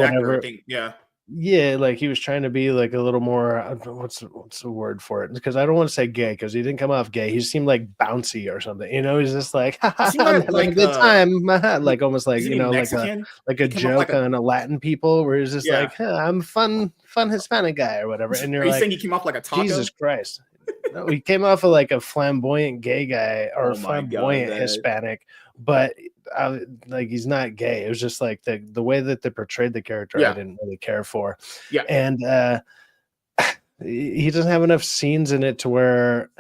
Yeah, like he was trying to be like a little more. What's the word for it? Because I don't want to say gay, because he didn't come off gay. He seemed like bouncy or something. You know, he's just like, I'm having a good time, like almost like, you know, like a joke on a Latin people, where he's just like, I'm fun Hispanic guy or whatever. And you're like, saying he came off like a taco? Jesus Christ. No, he came off of like a flamboyant gay guy or flamboyant Hispanic, but like he's not gay. It was just like the way that they portrayed the character, I didn't really care for. And he doesn't have enough scenes in it to where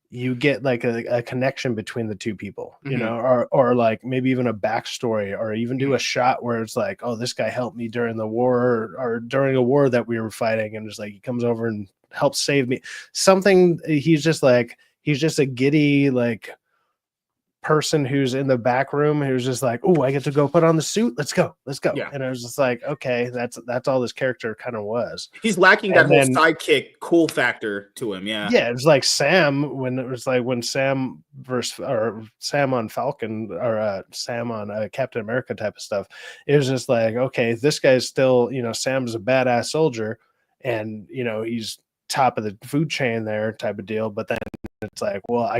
you get like a connection between the two people, you know, or like maybe even a backstory, or even do a shot where it's like, oh, this guy helped me during the war, or during a war that we were fighting, and just like he comes over and helps save me. Something. He's just a giddy like person who's in the back room who's just like, oh, I get to go put on the suit. Let's go. And I was just like, okay, that's all this character kind of was. He's lacking that whole sidekick cool factor to him. Yeah, it's like Sam, when Sam on Falcon, or Sam on Captain America type of stuff. It was just like, okay, this guy's still, you know, Sam's a badass soldier, and you know, he's top of the food chain there type of deal. But then it's like, well,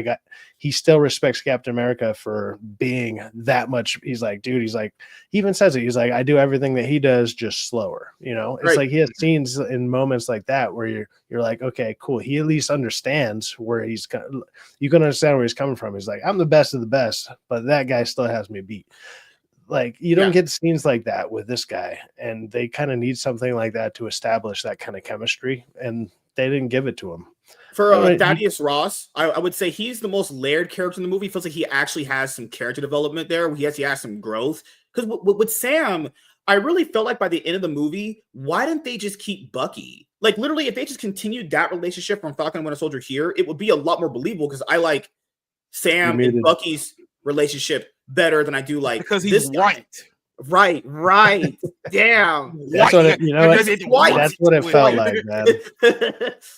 he still respects Captain America for being that much. He's like, dude, he even says it. He's like, I do everything that he does, just slower. You know, it's like he has scenes in moments like that where you're like, okay, cool. He at least understands where you can understand where he's coming from. He's like, I'm the best of the best, but that guy still has me beat. Like, you don't get scenes like that with this guy, and they kind of need something like that to establish that kind of chemistry, and they didn't give it to him. For Thaddeus Ross, I would say he's the most layered character in the movie. Feels like he actually has some character development there. He has some growth. Because with Sam, I really felt like by the end of the movie, why didn't they just keep Bucky? Like, literally, if they just continued that relationship from Falcon and Winter Soldier here, it would be a lot more believable, because I like Sam and Bucky's relationship better than I do like, because he's white. Right. Damn. That's what it, you know. That's what it felt like, man.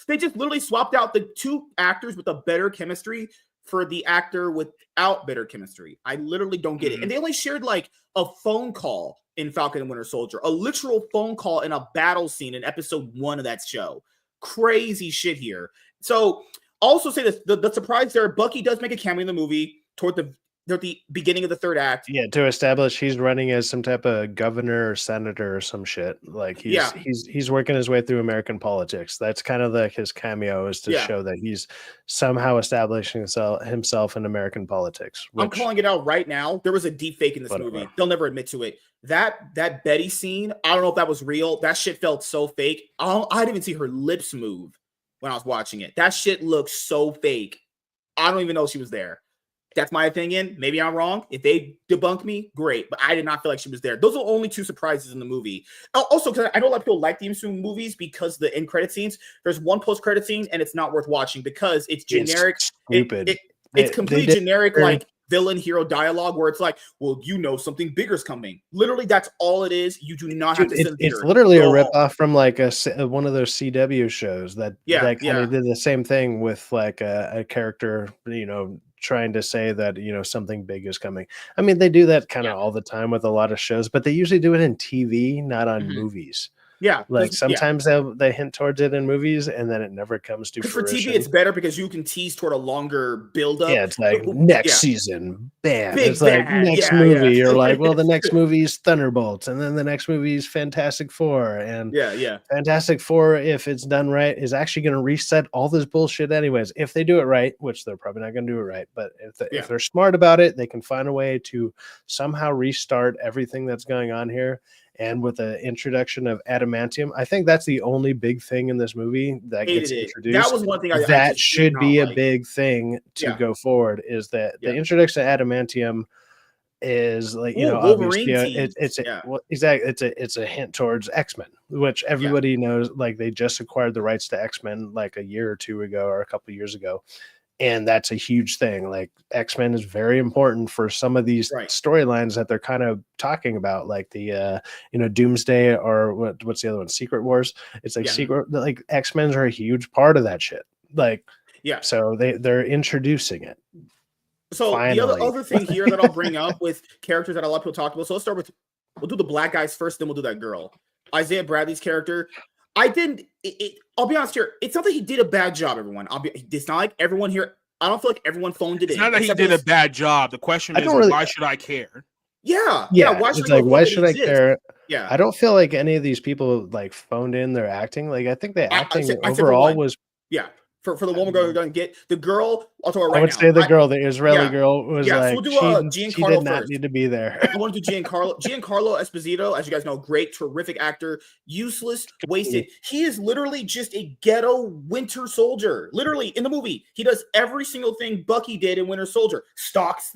They just literally swapped out the two actors with a better chemistry for the actor without better chemistry. I literally don't get it. And they only shared like a phone call in Falcon and Winter Soldier, a literal phone call in a battle scene in episode 1 of that show. Crazy shit here. So also say this: the surprise there, Bucky does make a cameo in the movie. toward the beginning of the third act. Yeah, to establish he's running as some type of governor or senator or some shit. Like he's working his way through American politics. That's kind of like his cameo, is to show that he's somehow establishing himself in American politics. I'm calling it out right now. There was a deep fake in this movie. They'll never admit to it. That Betty scene, I don't know if that was real. That shit felt so fake. I didn't even see her lips move when I was watching it. That shit looked so fake. I don't even know she was there. That's my opinion. Maybe I'm wrong. If they debunk me, great. But I did not feel like she was there. Those are only 2 surprises in the movie. Also, because I know a lot of people like the MCU movies because the end credit scenes. There's one post credit scene, and it's not worth watching because it's generic. It's stupid. It's completely generic, like villain hero dialogue, where it's like, well, something bigger's coming. Literally, that's all it is. You do not have to sit It's literally a ripoff from like one of those CW shows that kind of did the same thing with like a character, trying to say that something big is coming. I mean, they do that kind of all the time with a lot of shows, but they usually do it in TV, not on movies. Yeah, like sometimes they hint towards it in movies, and then it never comes to fruition. For TV, it's better because you can tease toward a longer build-up. Yeah, it's like next season, bam. It's like next movie. You're like, well, the next movie is Thunderbolts, and then the next movie is Fantastic Four, and Fantastic Four, if it's done right, is actually going to reset all this bullshit anyways. If they do it right, which they're probably not going to do it right, but if they're smart about it, they can find a way to somehow restart everything that's going on here. And with the introduction of adamantium, I think that's the only big thing in this movie that gets introduced. That was one thing that should be a big thing to go forward. Is that the introduction of adamantium is like obviously it's a hint towards X-Men, which everybody knows. Like they just acquired the rights to X-Men like a year or two ago, or a couple of years ago. And that's a huge thing. Like X-Men is very important for some of these storylines that they're kind of talking about, like the Doomsday, or what's the other one? Secret Wars. It's like secret. Like X-Men are a huge part of that shit. Like so they're introducing it. So the other thing here that I'll bring up with characters that a lot of people talked about. So let's start with, we'll do the black guys first, then we'll do that girl. Isaiah Bradley's character. I'll be honest here. It's not that he did a bad job, everyone. It's not like everyone here. I don't feel like everyone phoned it in. It's not that he did a bad job. The question is, why should I care? Yeah. Why should I care? Yeah. I don't feel like any of these people like phoned in their acting. Like I think the acting overall was For the woman going to get the girl, I'll tell her right now. I would say the girl, the Israeli girl, was like, so we'll do she did not need to be there. I want to do Giancarlo Esposito, as you guys know, great, terrific actor, useless, wasted. He is literally just a ghetto Winter Soldier. Literally in the movie, he does every single thing Bucky did in Winter Soldier. Stalks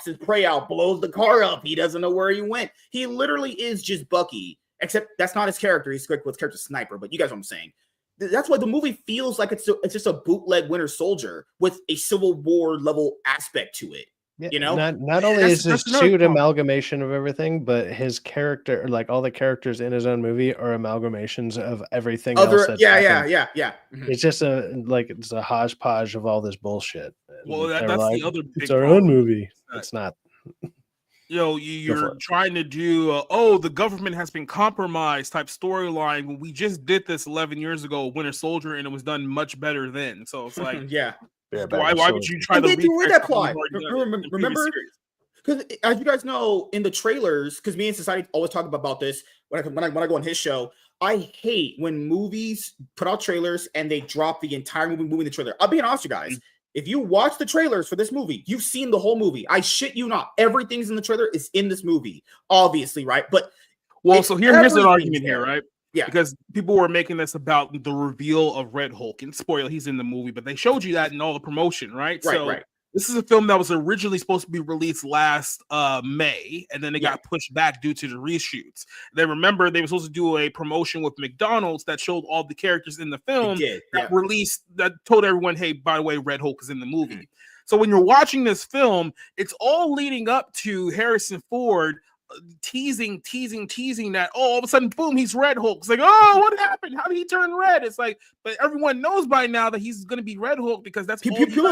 his prey out, blows the car up. He doesn't know where he went. He literally is just Bucky, except that's not his character. He's like what's character Sniper, but you guys know what I'm saying. That's why the movie feels like it's just a bootleg Winter Soldier with a Civil War level aspect to it. Not only is this suit amalgamation of everything, but his character, like all the characters in his own movie, are amalgamations of everything else. Mm-hmm. It's just it's a hodgepodge of all this bullshit. Well, that's the other big it's our own movie. It's not. You're trying to do the government has been compromised type storyline when we just did this 11 years ago, Winter Soldier, and it was done much better then. So it's like, why would you try to read that plot? Remember, because as you guys know in the trailers, because me and Society always talk about this when I go on his show. I hate when movies put out trailers and they drop the entire movie in the trailer. I'll be honest, you guys. If you watch the trailers for this movie, you've seen the whole movie. I shit you not. Everything's in the trailer is in this movie, obviously, right? But so here's an argument here, right? Yeah, because people were making this about the reveal of Red Hulk, and spoiler, he's in the movie, but they showed you that in all the promotion, right? Right. This is a film that was originally supposed to be released last May, and then it got pushed back due to the reshoots. Then remember, they were supposed to do a promotion with McDonald's that showed all the characters in the film that told everyone, hey, by the way, Red Hulk is in the movie. Mm-hmm. So when you're watching this film, it's all leading up to Harrison Ford teasing that all of a sudden, boom, he's Red Hulk. It's like, oh, what happened? How did he turn red? It's like, but everyone knows by now that he's going to be Red Hulk because that's all people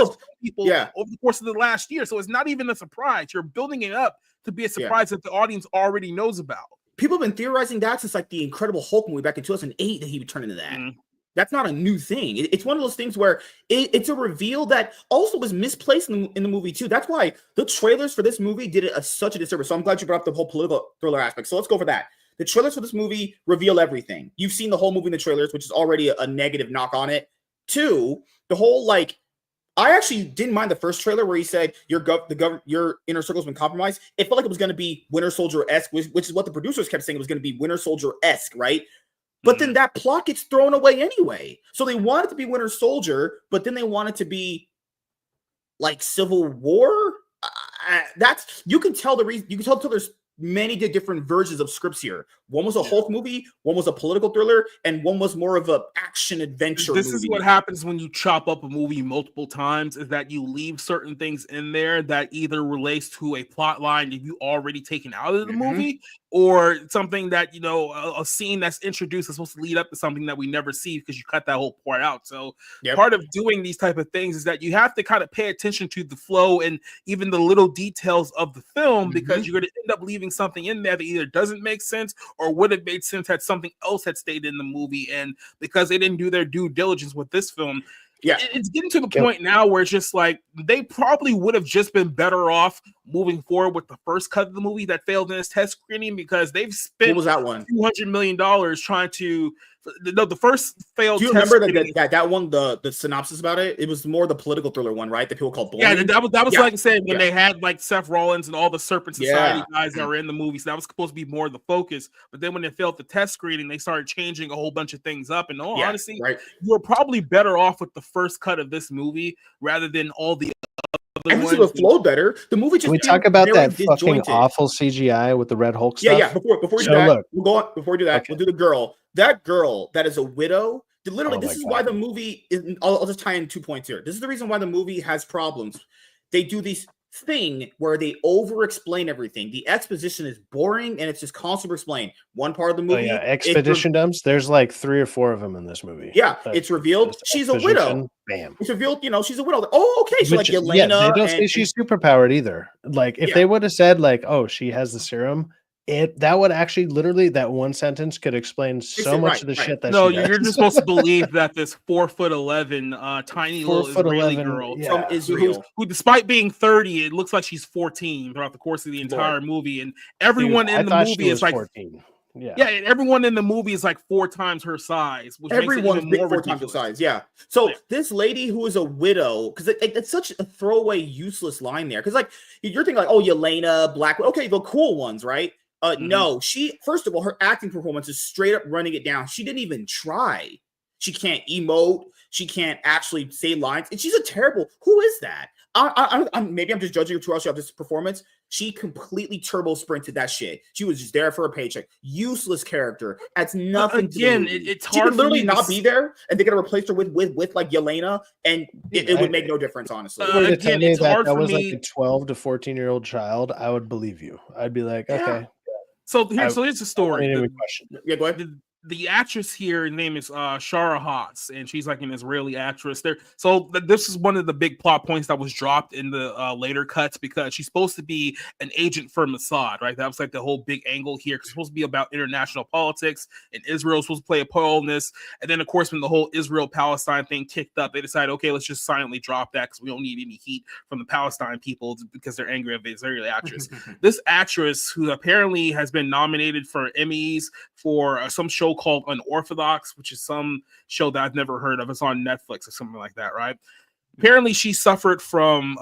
over the course of the last year. So it's not even a surprise. You're building it up to be a surprise that the audience already knows about. People have been theorizing that since like the Incredible Hulk movie back in 2008 that he would turn into that. Mm-hmm. That's not a new thing. It's one of those things where it's a reveal that also was misplaced in the movie too. That's why the trailers for this movie did it such a disservice. So I'm glad you brought up the whole political thriller aspect. So let's go for that. The trailers for this movie reveal everything. You've seen the whole movie in the trailers, which is already a negative knock on it. Two, the whole like, I actually didn't mind the first trailer where he said your inner circle's been compromised. It felt like it was going to be Winter Soldier-esque, which is what the producers kept saying it was going to be Winter Soldier-esque, right? But then that plot gets thrown away anyway. So they want it to be Winter Soldier, but then they want it to be like Civil War. That's you can tell the reason. You can tell there's many different versions of scripts here. One was a Hulk movie, one was a political thriller, and one was more of an action adventure this movie. Is what happens when you chop up a movie multiple times, is that you leave certain things in there that either relates to a plot line that you already taken out of the movie, or something that, you know, a scene that's introduced is supposed to lead up to something that we never see because you cut that whole part out. So part of doing these type of things is that you have to kind of pay attention to the flow and even the little details of the film, because you're going to end up leaving something in there that either doesn't make sense or would have made sense had something else had stayed in the movie. And because they didn't do their due diligence with this film, it's getting to the point now where it's just like they probably would have just been better off moving forward with the first cut of the movie that failed in its test screening, because they've spent what was that one? $200 million trying to. No, the first failed. Do you remember that one? The synopsis about it. It was more the political thriller one, right? That people called Boring. Yeah, that was like I said, when they had like Seth Rollins and all the Serpent Society guys that were in the movie. So that was supposed to be more of the focus. But then when they failed the test screening, they started changing a whole bunch of things up. And honestly, you're probably better off with the first cut of this movie rather than all the other ones. It would flow better. The movie just. Can we talk about that fucking awful CGI with the Red Hulk stuff? Yeah. Before we do that, we'll go on. Before we do that, we'll do the girl. That girl that is a widow. Literally, this is why the movie is. I'll just tie in 2 points here. This is the reason why the movie has problems. They do this thing where they over-explain everything. The exposition is boring and it's just constantly explained. One part of the movie, expedition dumps. There's like 3 or 4 of them in this movie. Yeah, it's revealed she's a widow. Bam. It's revealed, she's a widow. Oh, okay. So like Yelena. They don't say she's superpowered either. Like if they would have said like, oh, she has the serum. That would actually literally that one sentence could explain so much of the shit that she does. You're just supposed to believe that this 4'11" tiny little Israeli girl from Israel, who despite being 30, it looks like she's 14 throughout the course of the entire movie, and everyone in the movie is like 14. Yeah, everyone in the movie is like 4 times her size. Which everyone's big 4 times her size. Yeah. So this lady who is a widow, because it's such a throwaway, useless line there. Because like you're thinking like, oh, Yelena, Black, okay, the cool ones, right? No, she, first of all, her acting performance is straight up running it down. She didn't even try. She can't emote. She can't actually say lines. And she's a terrible, who is that? Maybe I'm just judging her too much off this performance. She completely turbo sprinted that shit. She was just there for a paycheck. Useless character. That's nothing. Again, it's hard. She could literally not be there, and they're gonna replace her with like Yelena, and it would make no difference, honestly. Again, it's hard that for was me. like a 12 to 14-year-old child. I would believe you. I'd be like, okay. So here's the story. Yeah, go ahead. The actress here, her name is Shara Haas, and she's like an Israeli actress. So this is one of the big plot points that was dropped in the later cuts, because she's supposed to be an agent for Mossad, right? That was like the whole big angle here. It's supposed to be about international politics, and Israel was supposed to play a role in this. And then, of course, when the whole Israel-Palestine thing kicked up, they decided, okay, let's just silently drop that because we don't need any heat from the Palestine people because they're angry at the Israeli actress. This actress, who apparently has been nominated for Emmys for some show called Unorthodox, which is some show that I've never heard of. It's on Netflix or something like that, right? Apparently she suffered from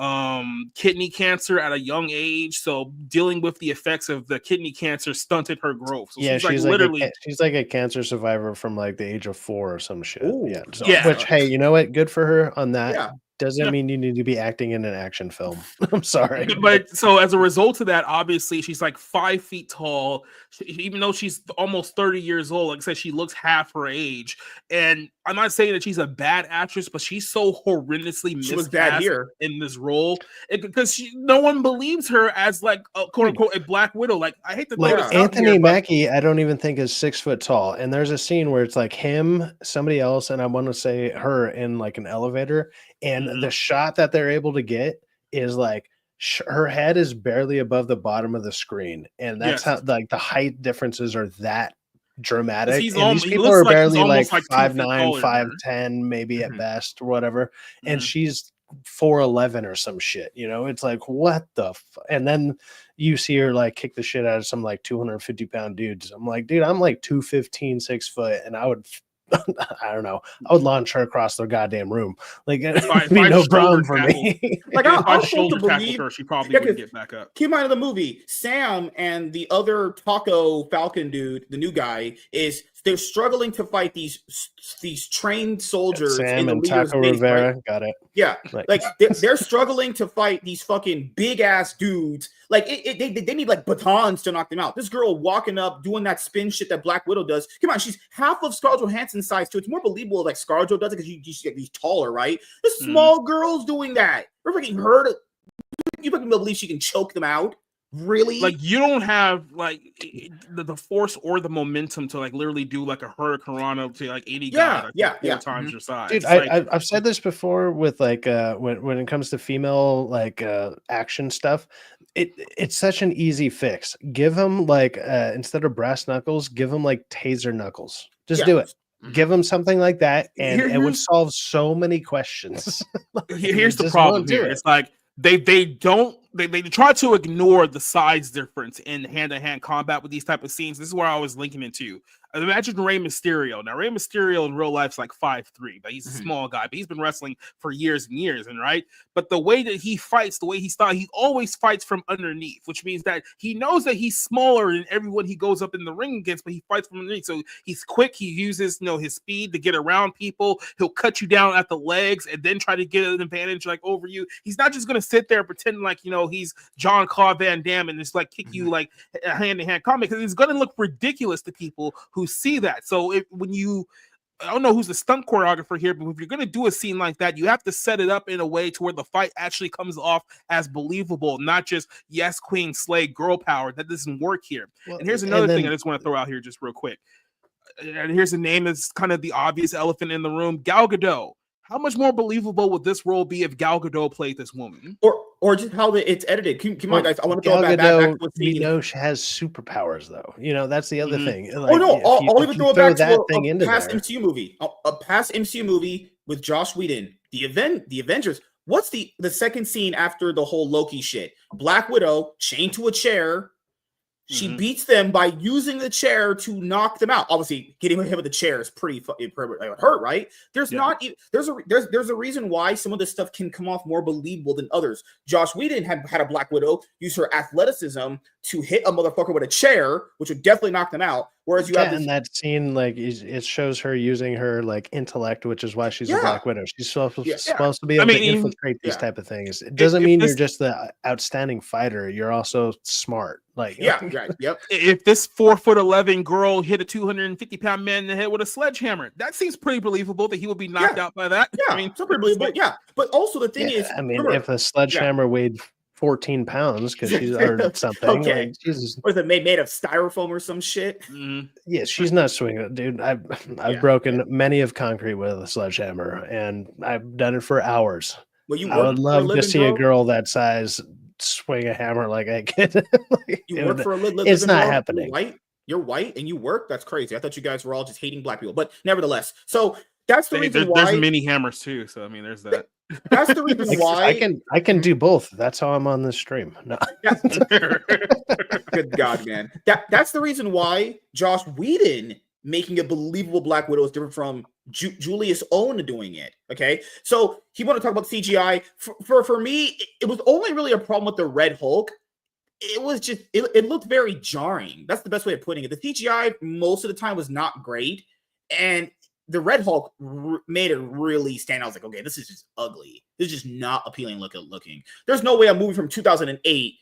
kidney cancer at a young age, so dealing with the effects of the kidney cancer stunted her growth. So she's like a cancer survivor from like the age of 4 or some shit. Ooh. Which, hey, you know what, good for her on that. Doesn't mean you need to be acting in an action film. I'm sorry. But so as a result of that, obviously she's like 5 feet tall. Even though she's almost 30 years old, like I said, she looks half her age. And I'm not saying that she's a bad actress, but she's so horrendously miscast in this role because no one believes her as like a quote unquote a Black Widow. Like I hate to like Anthony Mackie, I don't even think is 6 foot tall. And there's a scene where it's like him, somebody else, and I want to say her in like an elevator. And the shot that they're able to get is like her head is barely above the bottom of the screen, and that's how like the height differences are that dramatic. He's And these he people looks are like he's barely like almost like 2 feet 5'9", taller than her. 5'10", maybe at best, or whatever. And Mhm. she's 4'11" or some shit. You know, it's like, what the and then you see her like kick the shit out of some like 250-pound dudes. I'm like, dude, I'm like 215, 6 foot, and I would I don't know. I would launch her across the goddamn room. Like it'd be no problem for me. Like if I I'm supposed to shoulder tackled believe her, she probably wouldn't get back up. Keep in mind of the movie, Sam and the other Taco Falcon dude, the new guy, they're struggling to fight these trained soldiers Sam in the and leader's Taco base, Rivera, right? got it. Yeah, like they're struggling to fight these fucking big ass dudes. Like they need like batons to knock them out. This girl walking up doing that spin shit that Black Widow does. Come on, she's half of Scarlett Johansson's size too. It's more believable like Scarlett does it because she's taller, right? This small girl's doing that. We're fucking hurt. You fucking believe she can choke them out? Really? Like you don't have like the force or the momentum to like literally do like a hurricanrana to like 80 guys four times your size. Dude, I've said this before with like when it comes to female like action stuff, it's such an easy fix. Give them like instead of brass knuckles, give them like taser knuckles. Just do it. Give them something like that, and it would solve so many questions. Here's the problem here. It's like they try to ignore the size difference in hand-to-hand combat with these type of scenes. This is where I was linking it to. Imagine Rey Mysterio. Now, Rey Mysterio in real life is like 5'3", but he's a small guy, but he's been wrestling for years and years, and right? But the way that he fights, the way he always fights from underneath, which means that he knows that he's smaller than everyone he goes up in the ring against, but he fights from underneath. So he's quick. He uses his speed to get around people. He'll cut you down at the legs and then try to get an advantage like over you. He's not just gonna sit there pretending like he's John Claude Van Damme and just like kick you like a hand-to-hand combat, because it's gonna look ridiculous to people who see that. So I don't know who's the stunt choreographer here, but if you're going to do a scene like that, you have to set it up in a way to where the fight actually comes off as believable, not just yes, queen, slay, girl power. That doesn't work here. Well, and here's another thing I just want to throw out here just real quick. And here's a name that's kind of the obvious elephant in the room, Gal Gadot. How much more believable would this role be if Gal Gadot played this woman? Or just how it's edited. Come on, guys. I want to go back to she has superpowers, though. That's the other thing. Like, I'll even throw it back to a past MCU movie. A past MCU movie with Joss Whedon. The Avengers. What's the second scene after the whole Loki shit? Black Widow chained to a chair. She beats them by using the chair to knock them out. Obviously, getting hit with the chair is pretty hurt, right? There's a reason why some of this stuff can come off more believable than others. Joss Whedon had a Black Widow use her athleticism to hit a motherfucker with a chair, which would definitely knock them out. Whereas you have in that scene, like it shows her using her like intellect, which is why she's a Black Widow. She's supposed to be able to infiltrate these type of things. It doesn't mean you're just the outstanding fighter. You're also smart. Like If this 4'11" girl hit a 250-pound man in the head with a sledgehammer, that seems pretty believable that he would be knocked out by that. Yeah, I mean, so pretty believable. Yeah, but also the thing is, if a sledgehammer weighed 14 pounds because she's or something. Okay. Like, Jesus. Or is it made of styrofoam or some shit? Yeah, she's not swinging, dude. I've broken many of concrete with a sledgehammer, and I've done it for hours. Well, I would love to see a girl that size swing a hammer like I could. You work for a living. It's not happening. You're white and you work. That's crazy. I thought you guys were all just hating Black people, but nevertheless. So that's the reason why there's mini hammers too. So I mean, there's that. That's the reason why I can do both. That's how I'm on this stream. No. Good God, man. That's the reason why Joss Whedon making a believable Black Widow is different from Julius Owen doing it. Okay, so he want to talk about CGI. For me, it was only really a problem with the Red Hulk. It was just it looked very jarring. That's the best way of putting it. The CGI most of the time was not great, and the Red Hulk made it really stand out. I was like, okay, this is just ugly. This is just not appealing looking. There's no way a movie from 2008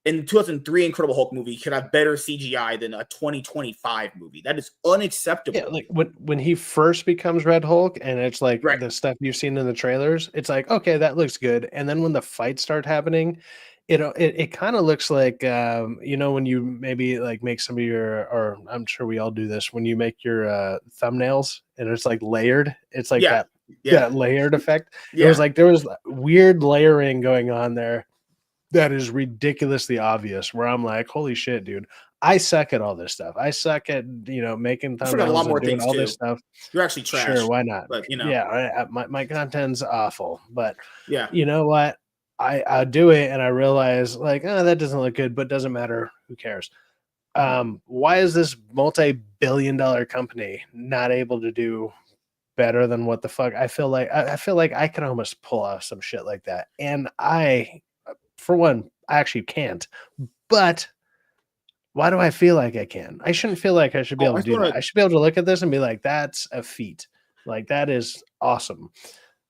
and 2003 Incredible Hulk movie could have better CGI than a 2025 movie. That is unacceptable. Yeah, like when he first becomes Red Hulk and it's like the stuff you've seen in the trailers, it's like, okay, that looks good. And then when the fights start happening, it kind of looks like when you maybe like make some of your, or I'm sure we all do this, when you make your thumbnails and it's like layered, it's like that layered effect. It was like there was weird layering going on there that is ridiculously obvious, where I'm like, holy shit, dude, I suck at all this stuff. I suck at making thumbnails and doing all this stuff. You're actually trash. Sure, why not? But yeah, my content's awful. But yeah, you know what? I do it and I realize like, that doesn't look good, but doesn't matter. Who cares? Why is this multi-billion-dollar company not able to do better than what the fuck? I feel like I can almost pull off some shit like that, and for one, I actually can't. But why do I feel like I can? I shouldn't feel like I should be able to do that. I should be able to look at this and be like, that's a feat. Like, that is awesome.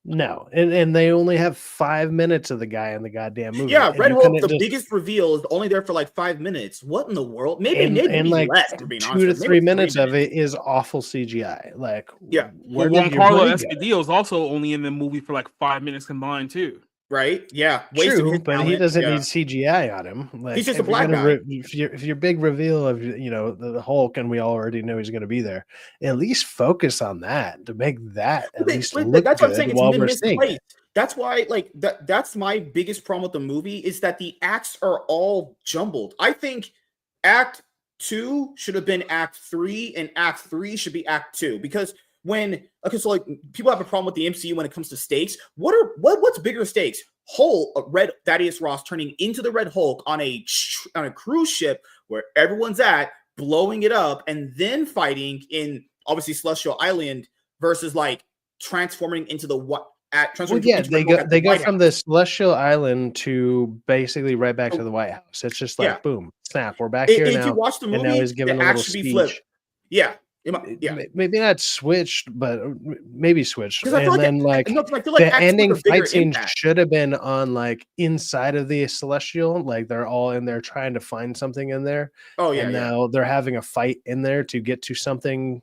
No, and they only have 5 minutes of the guy in the goddamn movie. Yeah, Red Hulk, the biggest reveal, is only there for like 5 minutes. What in the world? Maybe like less, to be 2 to 3 minutes of it is awful CGI. Like, yeah, Giancarlo Esposito is also only in the movie for like 5 minutes combined too. Right? Yeah. True, but he doesn't need CGI on him. Like, he's just a black guy. If your big reveal of the Hulk, and we already know he's going to be there, at least focus on that to make that at least look that's good what I'm saying. while we're seeing. That's why, like, that's my biggest problem with the movie is that the acts are all jumbled. I think Act 2 should have been Act 3, and Act 3 should be Act 2, because so like people have a problem with the MCU when it comes to stakes. What's bigger stakes? Red Thaddeus Ross turning into the Red Hulk on a cruise ship where everyone's at, blowing it up, and then fighting in obviously Celestial Island versus like transforming into the what? They go from the Celestial Island to basically right back to the White House. It's just like boom, snap, we're back here now. If you watch the movie, and now he's giving a little speech. Yeah. Maybe not switched, but maybe switched. And then the ending fight scene should have been on like inside of the Celestial. Like they're all in there trying to find something in there. Oh yeah. And now they're having a fight in there to get to something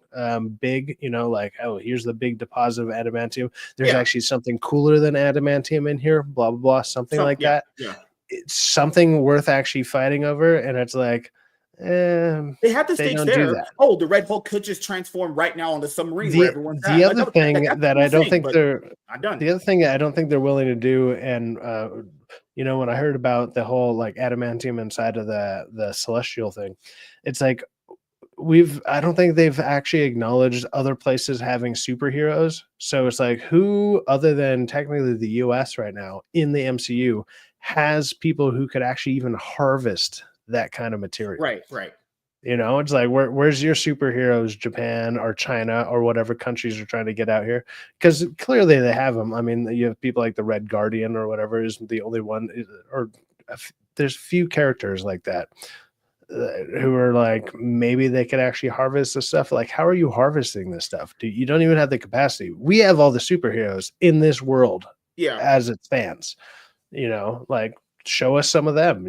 big. Like, oh, here's the big deposit of adamantium. There's actually something cooler than adamantium in here. Blah blah blah. Something like that. Yeah. It's something worth actually fighting over, and it's like. They have the stakes there. The Red Hulk could just transform right now on the submarine where everyone's at. The other thing that I don't think they're done. The other thing I don't think they're willing to do, and when I heard about the whole like adamantium inside of the Celestial thing, it's like I don't think they've actually acknowledged other places having superheroes. So it's like, who other than technically the US right now in the MCU has people who could actually even harvest that kind of material? Right. It's like, where's your superheroes? Japan or China or whatever countries are trying to get out here, because clearly they have them. I mean, you have people like the Red Guardian or whatever is the only one, or there's few characters like that who are like, maybe they could actually harvest the stuff. Like, how are you harvesting this stuff? You don't even have the capacity. We have all the superheroes in this world as it stands, like, show us some of them,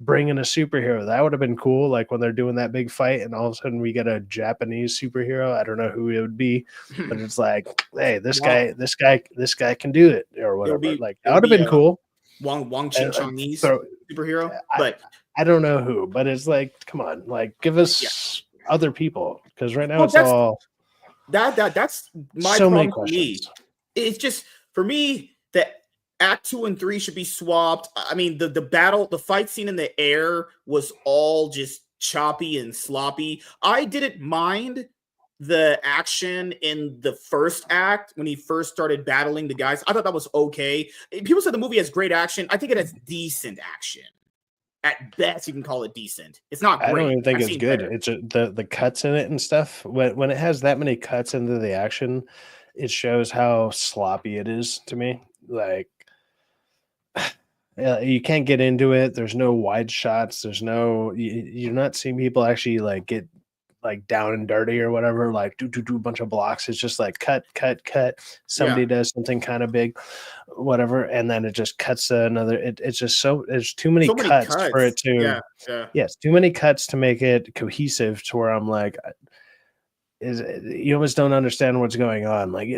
bring in a superhero. That would have been cool. Like when they're doing that big fight and all of a sudden we get a Japanese superhero. I don't know who it would be, but it's like, hey, this guy can do it or whatever. That would have been cool. Wang Qin Chinese superhero, but I don't know who, but it's like, come on, like give us other people, because right now that's my so problem for me. It's just, for me, that Act 2 and 3 should be swapped. I mean, the fight scene in the air was all just choppy and sloppy. I didn't mind the action in the first act when he first started battling the guys. I thought that was okay. People said the movie has great action. I think it has decent action. At best, you can call it decent. It's not great. I don't even think it's good. Better. It's the cuts in it and stuff. When it has that many cuts into the action, it shows how sloppy it is to me. Like, you can't get into it. There's no wide shots. There's no, you're not seeing people actually like get like down and dirty or whatever, like do a bunch of blocks. It's just like cut. Somebody does something kind of big, whatever, and then it just cuts to another. It's just there's too many cuts for it to. It's too many cuts to make it cohesive to where I'm like, you almost don't understand what's going on. Like,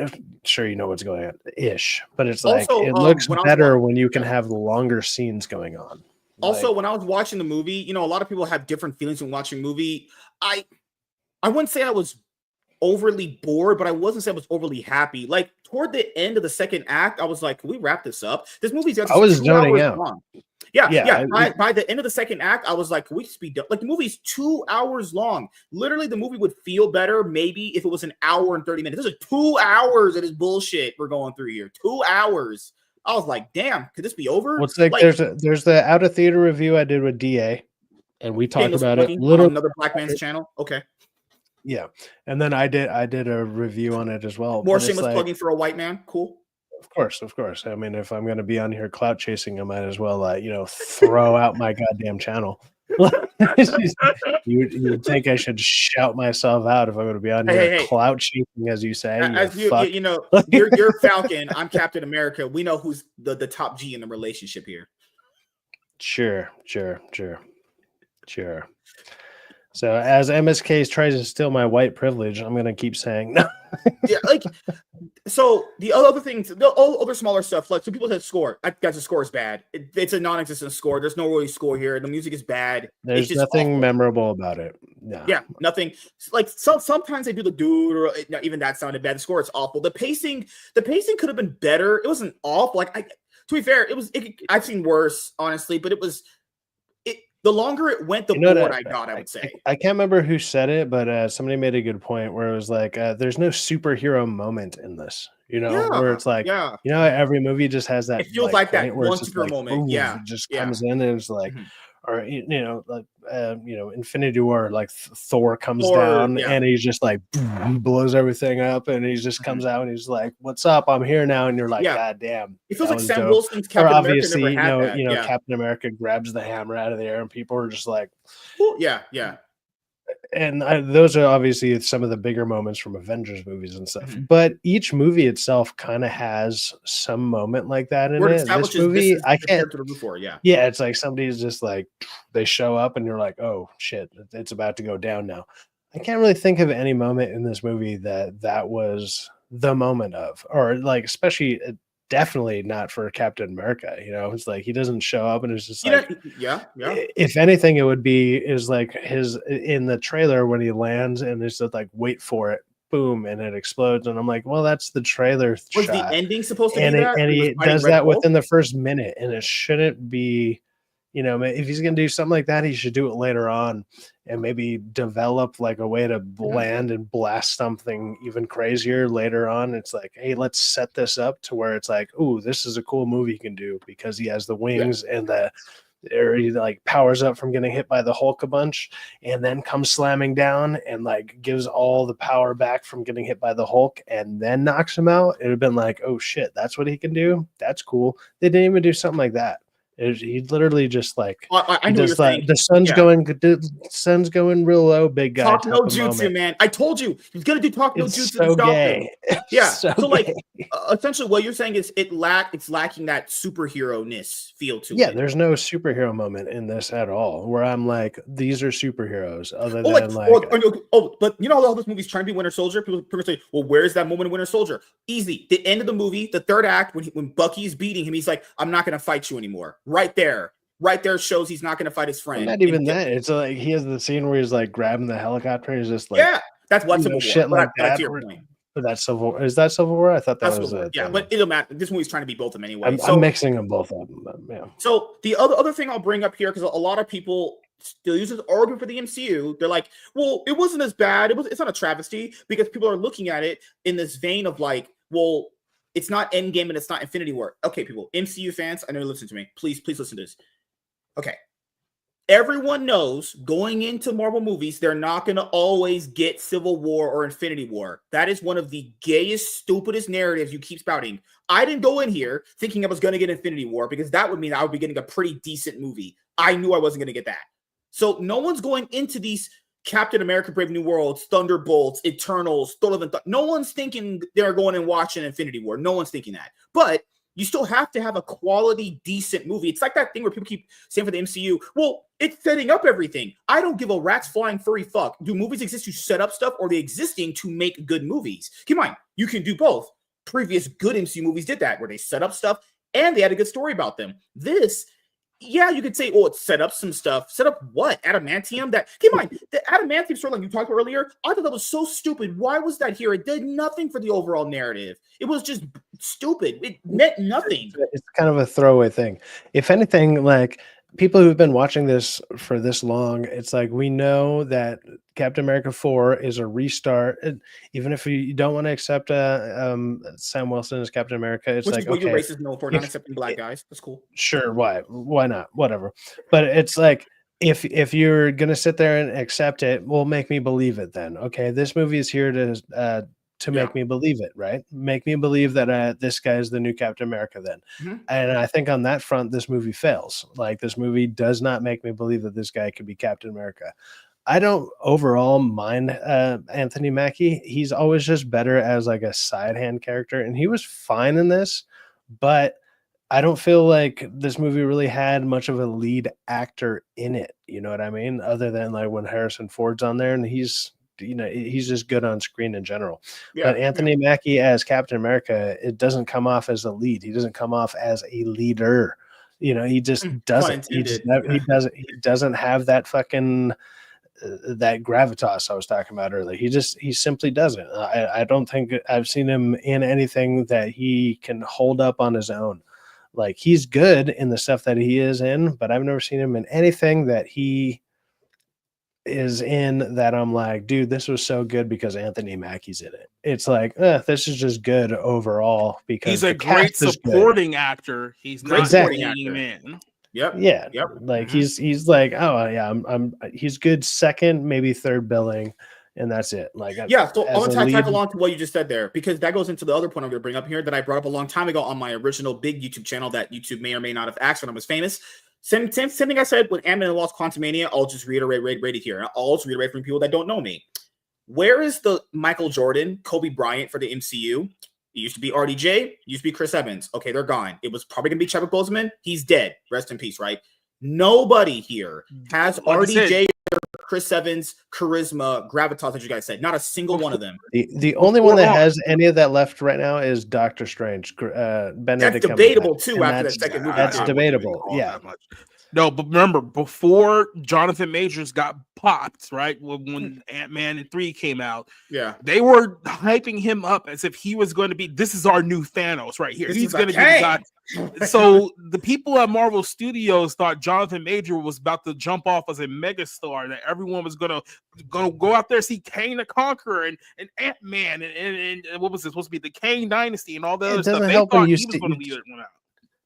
sure, you know what's going on ish, but it's like, also, it looks better when you can have the longer scenes going on. Also, like, when I was watching the movie, a lot of people have different feelings when watching a movie. I wouldn't say I was overly bored, but I wasn't saying I was overly happy. Like toward the end of the second act, I was like, can we wrap this up? This movie's I was zoning out. Long. Yeah. By the end of the second act, I was like, can we just be done? Like the movie's 2 hours long. Literally, the movie would feel better maybe if it was an hour and 30 minutes. This is 2 hours of this bullshit we're going through here. 2 hours. I was like, damn, could this be over? Well, it's like there's the out of theater review I did with DA, and we talked about it on another black man's channel. Okay. Yeah, and then I did a review on it as well. More shameless plugging for a white man. Cool. Of course. I mean, if I'm going to be on here clout chasing, I might as well, throw out my goddamn channel. You would think I should shout myself out if I'm going to be on here clout chasing, as you say. As you know, you're Falcon. I'm Captain America. We know who's the top G in the relationship here. Sure. So as MSK tries to steal my white privilege, I'm going to keep saying no. Yeah, so the other things, the other smaller stuff, like so people said score. I guess the score is bad. It's a non-existent score. There's no really score here. The music is bad. There's just nothing memorable about it. No. Yeah, nothing. Like sometimes they do the dude, or even that sounded bad. The score is awful. The pacing could have been better. It wasn't awful. To be fair, I've seen worse, honestly, but it was. The longer it went, the more I got, I would say. I can't remember who said it, but somebody made a good point where it was like, there's no superhero moment in this, where it's like, every movie just has that. It feels like that one superhero moment. Yeah. It just comes in and it's like, or, Infinity War, like Thor comes down and he's just like, blows everything up and he just comes out and he's like, what's up? I'm here now. And you're like, God damn. It feels like Sam Wilson's Captain America never had that. Captain America grabs the hammer out of the air and people are just like, yeah. And those are obviously some of the bigger moments from Avengers movies and stuff. But each movie itself kind of has some moment like that in it. This movie, I can't. Yeah, it's like somebody's just like they show up and you're like, oh shit, it's about to go down now. I can't really think of any moment in this movie that was the moment of, or like especially. Definitely not for Captain America. It's like he doesn't show up and it's just like, yeah. If anything, it would be like his in the trailer when he lands and it's just like, wait for it, boom, and it explodes. And I'm like, well, that's the trailer was shot. The ending supposed to be that? And he does that within the first minute, and it shouldn't be. If he's going to do something like that, he should do it later on and maybe develop like a way to land and blast something even crazier later on. It's like, hey, let's set this up to where it's like, ooh, this is a cool movie he can do because he has the wings and he like powers up from getting hit by the Hulk a bunch and then comes slamming down and like gives all the power back from getting hit by the Hulk and then knocks him out. It would have been like, oh shit, that's what he can do. That's cool. They didn't even do something like that. He literally just like I know like the sun's going real low, big guy. Talk no jutsu, man. I told you he's gonna do talk no jutsu. So gay. Yeah. So like essentially what you're saying is it's lacking that superhero-ness feel to it. Yeah, there's no superhero moment in this at all where I'm like, these are superheroes other than but you know how this movie's trying to be Winter Soldier? People say, well, where's that moment in Winter Soldier? Easy. The end of the movie, the third act, when Bucky is beating him, he's like, I'm not gonna fight you anymore. Right there shows he's not going to fight his friend. Not even that. It's like he has the scene where he's like grabbing the helicopter. He's just like, yeah, that's what Civil War. Shit like that. To your point. But that's Civil. Is that Civil War? I thought that was it. Yeah, but it'll matter. This movie's trying to be both of them anyway. I'm mixing them both up. But yeah. So the other thing I'll bring up here, because a lot of people still use this argument for the MCU. They're like, well, it wasn't as bad. It's not a travesty because people are looking at it in this vein of like, well, it's not Endgame and it's not Infinity War. Okay, people, MCU fans, I know you listen to me. Please listen to this. Okay. Everyone knows going into Marvel movies, they're not going to always get Civil War or Infinity War. That is one of the gayest, stupidest narratives you keep spouting. I didn't go in here thinking I was going to get Infinity War because that would mean I would be getting a pretty decent movie. I knew I wasn't going to get that. So no one's going into these Captain America, Brave New Worlds, Thunderbolts, Eternals, Thor Love and Thunder. No one's thinking they're going and watching Infinity War. No one's thinking that. But you still have to have a quality, decent movie. It's like that thing where people keep saying for the MCU, well, it's setting up everything. I don't give a rat's flying furry fuck. Do movies exist to set up stuff or are they existing to make good movies? Keep in mind, you can do both. Previous good MCU movies did that, where they set up stuff and they had a good story about them. This Yeah, you could say, oh, it set up some stuff. Set up what? Adamantium? That keep in mind, the adamantium storyline you talked about earlier, I thought that was so stupid. Why was that here? It did nothing for the overall narrative. It was just stupid. It meant nothing. It's kind of a throwaway thing. If anything, like people who've been watching this for this long, it's like we know that Captain America 4 is a restart. Even if you don't want to accept Sam Wilson as Captain America, it's which like, is what okay, you're racist known for, not accepting black guys. That's cool. Sure, why not? Whatever. But it's like if you're gonna sit there and accept it, well, make me believe it then. Okay, this movie is here to make me believe it, right? Make me believe that this guy is the new Captain America then. And I think on that front, this movie fails. Like this movie does not make me believe that this guy could be Captain America. I don't overall mind Anthony Mackie. He's always just better as like a side hand character, and he was fine in this, but I don't feel like this movie really had much of a lead actor in it. You know what I mean? Other than like when Harrison Ford's on there, and he's just good on screen in general. But Anthony Mackie as Captain America, it doesn't come off as a lead. He doesn't come off as a leader. He just doesn't. He doesn't have that fucking that gravitas I was talking about earlier. He simply doesn't. I don't think I've seen him in anything that he can hold up on his own. Like he's good in the stuff that he is in, but I've never seen him in anything that he is in that I'm like, dude, this was so good because Anthony Mackie's in it. It's like, this is just good overall because he's a great supporting actor. He's not a leading man. Yep. Yeah. Yep. Like he's like, oh yeah, he's good second, maybe third billing. And that's it. Like, yeah. So I'm gonna tag along to what you just said there, because that goes into the other point I'm gonna bring up here that I brought up a long time ago on my original big YouTube channel that YouTube may or may not have axed when I was famous. Same thing I said with Ant-Man and the Lost Quantumania. I'll just reiterate it here. I'll also reiterate from people that don't know me. Where is the Michael Jordan, Kobe Bryant for the MCU? It used to be RDJ. It used to be Chris Evans. Okay, they're gone. It was probably gonna be Chadwick Boseman. He's dead. Rest in peace. Right? Nobody here has RDJ. Chris Evans, charisma, gravitas, as you guys said. Not a single one of them. The only one that has any of that left right now is Doctor Strange. Benedict that's debatable too. After that second movie, that's debatable. Yeah. No, but remember, before Jonathan Majors got popped, right, when Ant-Man 3 came out, they were hyping him up as if he was going to be, this is our new Thanos right here. He's going to be the guy. So the people at Marvel Studios thought Jonathan Major was about to jump off as a megastar, that everyone was gonna go out there see Kang the Conqueror and Ant-Man and what was it supposed to be, the Kang Dynasty and all the other stuff. They thought he was going to lead it out.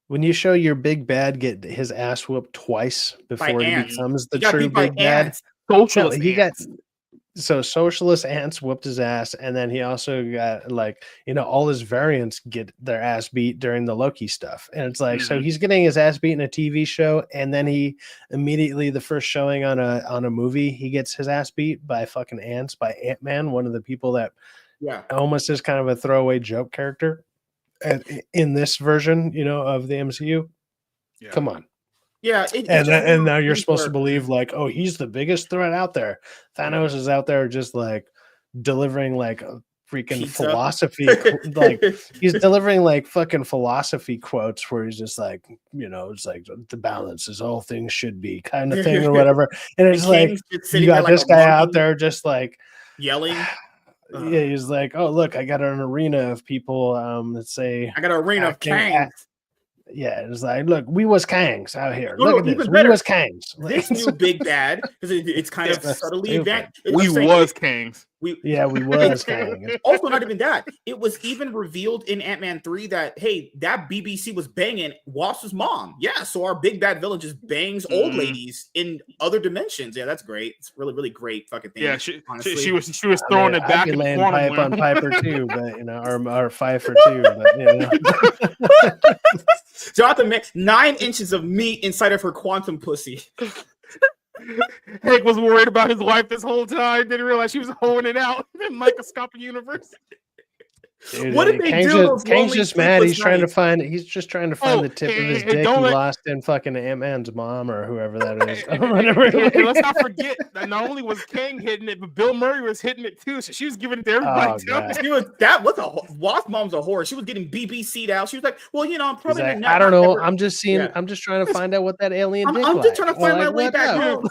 When you show your big bad get his ass whooped twice before he becomes the true big bad, socialist ants whooped his ass, and then he also got all his variants get their ass beat during the Loki stuff, and it's like so he's getting his ass beat in a TV show, and then he immediately the first showing on a movie he gets his ass beat by fucking ants, by Ant-Man, one of the people that almost is kind of a throwaway joke character in this version, of the MCU. Come on. Yeah, and now you're supposed to believe like, oh, he's the biggest threat out there. Thanos is out there just like delivering like a freaking philosophy, like he's delivering like fucking philosophy quotes where he's just like, it's like the balance is all things should be kind of thing or whatever. And it's like you got this guy out there just like yelling. Yeah, he's like, oh look, I got an arena of people that say I got an arena of Kangs. Yeah, it's like, look, we was Kangs out here. Look at this. We was Kangs. This new big bad, because it's kind of subtly advanced. We was Kangs. We was Kangs. Also, not even that. It was even revealed in Ant-Man 3 that, hey, that BBC was banging Wasp's mom. Yeah, so our big bad villain just bangs old ladies in other dimensions. Yeah, that's great. It's really, really great fucking thing. Yeah, she was throwing it back in the corner. Pipe on Piper too, but or Pfeiffer too, but Jonathan, 9 inches of meat inside of her quantum pussy. Hank was worried about his wife this whole time. Didn't realize she was holding it out in microscopic universe. Dude, what did they do? Kang's just mad. He's just trying to find the tip of his dick he lost in fucking Ant-Man's mom or whoever that is. And let's not forget that not only was Kang hitting it, but Bill Murray was hitting it too. So she was giving it to everybody too. Wasp Mom's a whore. She was getting BBC'd out. She was like, well, you know, I'm probably I don't know. I'm just trying to find out what that alien dick I'm just trying to find my way back home.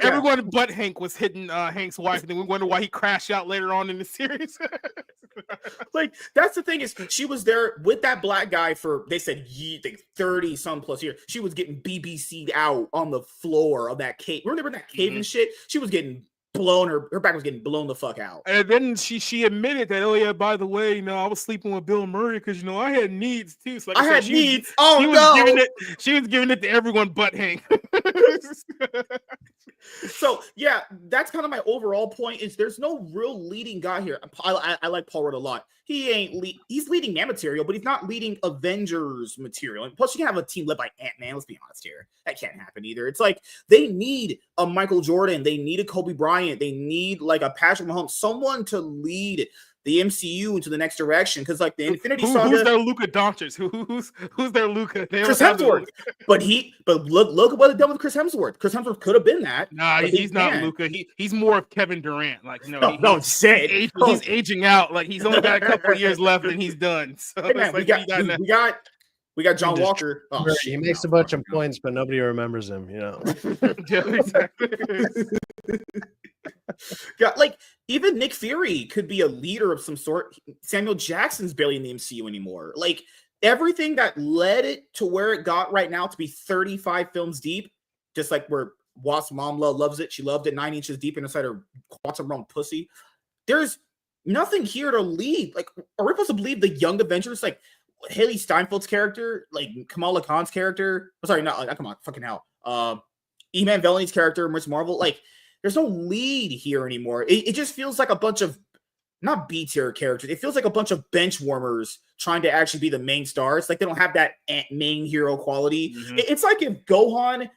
Everyone but Hank was hitting Hank's wife, and then we wonder why he crashed out later on in the series. Like, that's the thing, is she was there with that black guy for, they said 30 some plus years. She was getting BBC'd out on the floor of that cave. Remember that cave and shit? She was getting blown, her back was getting blown the fuck out. And then she admitted that, oh yeah, by the way, I was sleeping with Bill Murray because I had needs too. So like I had needs. She was giving it to everyone but Hank. So yeah, that's kind of my overall point, is there's no real leading guy here. I like Paul Rudd a lot. He's leading man material, but he's not leading Avengers material. And plus, you can have a team led by Ant-Man. Let's be honest here. That can't happen either. It's like they need a Michael Jordan. They need a Kobe Bryant. They need like a Patrick Mahomes, someone to lead the MCU into the next direction. Because like the Infinity Saga, who's their Luka Doncic? Who's their Luka? Chris Hemsworth. But look at what they've done with Chris Hemsworth. Chris Hemsworth could have been that. Nah, he's not Luka. He's more of Kevin Durant. Like he's aging out. Like he's only got a couple of years left and he's done. So hey, man, we got John Walker. Oh, he makes a bunch of points, but nobody remembers him. Yeah, exactly. Like even Nick Fury could be a leader of some sort. Samuel Jackson's barely in the MCU anymore. Like everything that led it to where it got right now to be 35 films deep, just like where Wasp Mom loves it. She loved it 9 inches deep inside her quantum realm pussy. There's nothing here to lead. Like, are we supposed to believe the Young Avengers, like Haley Steinfeld's character, like Kamala Khan's character? Oh, sorry, not come on, fucking hell. Iman Vellani's character, Miss Marvel, like. There's no lead here anymore. It just feels like a bunch of, not B-tier characters. It feels like a bunch of bench warmers trying to actually be the main stars. Like they don't have that main hero quality. Mm-hmm. It's like if Gohan,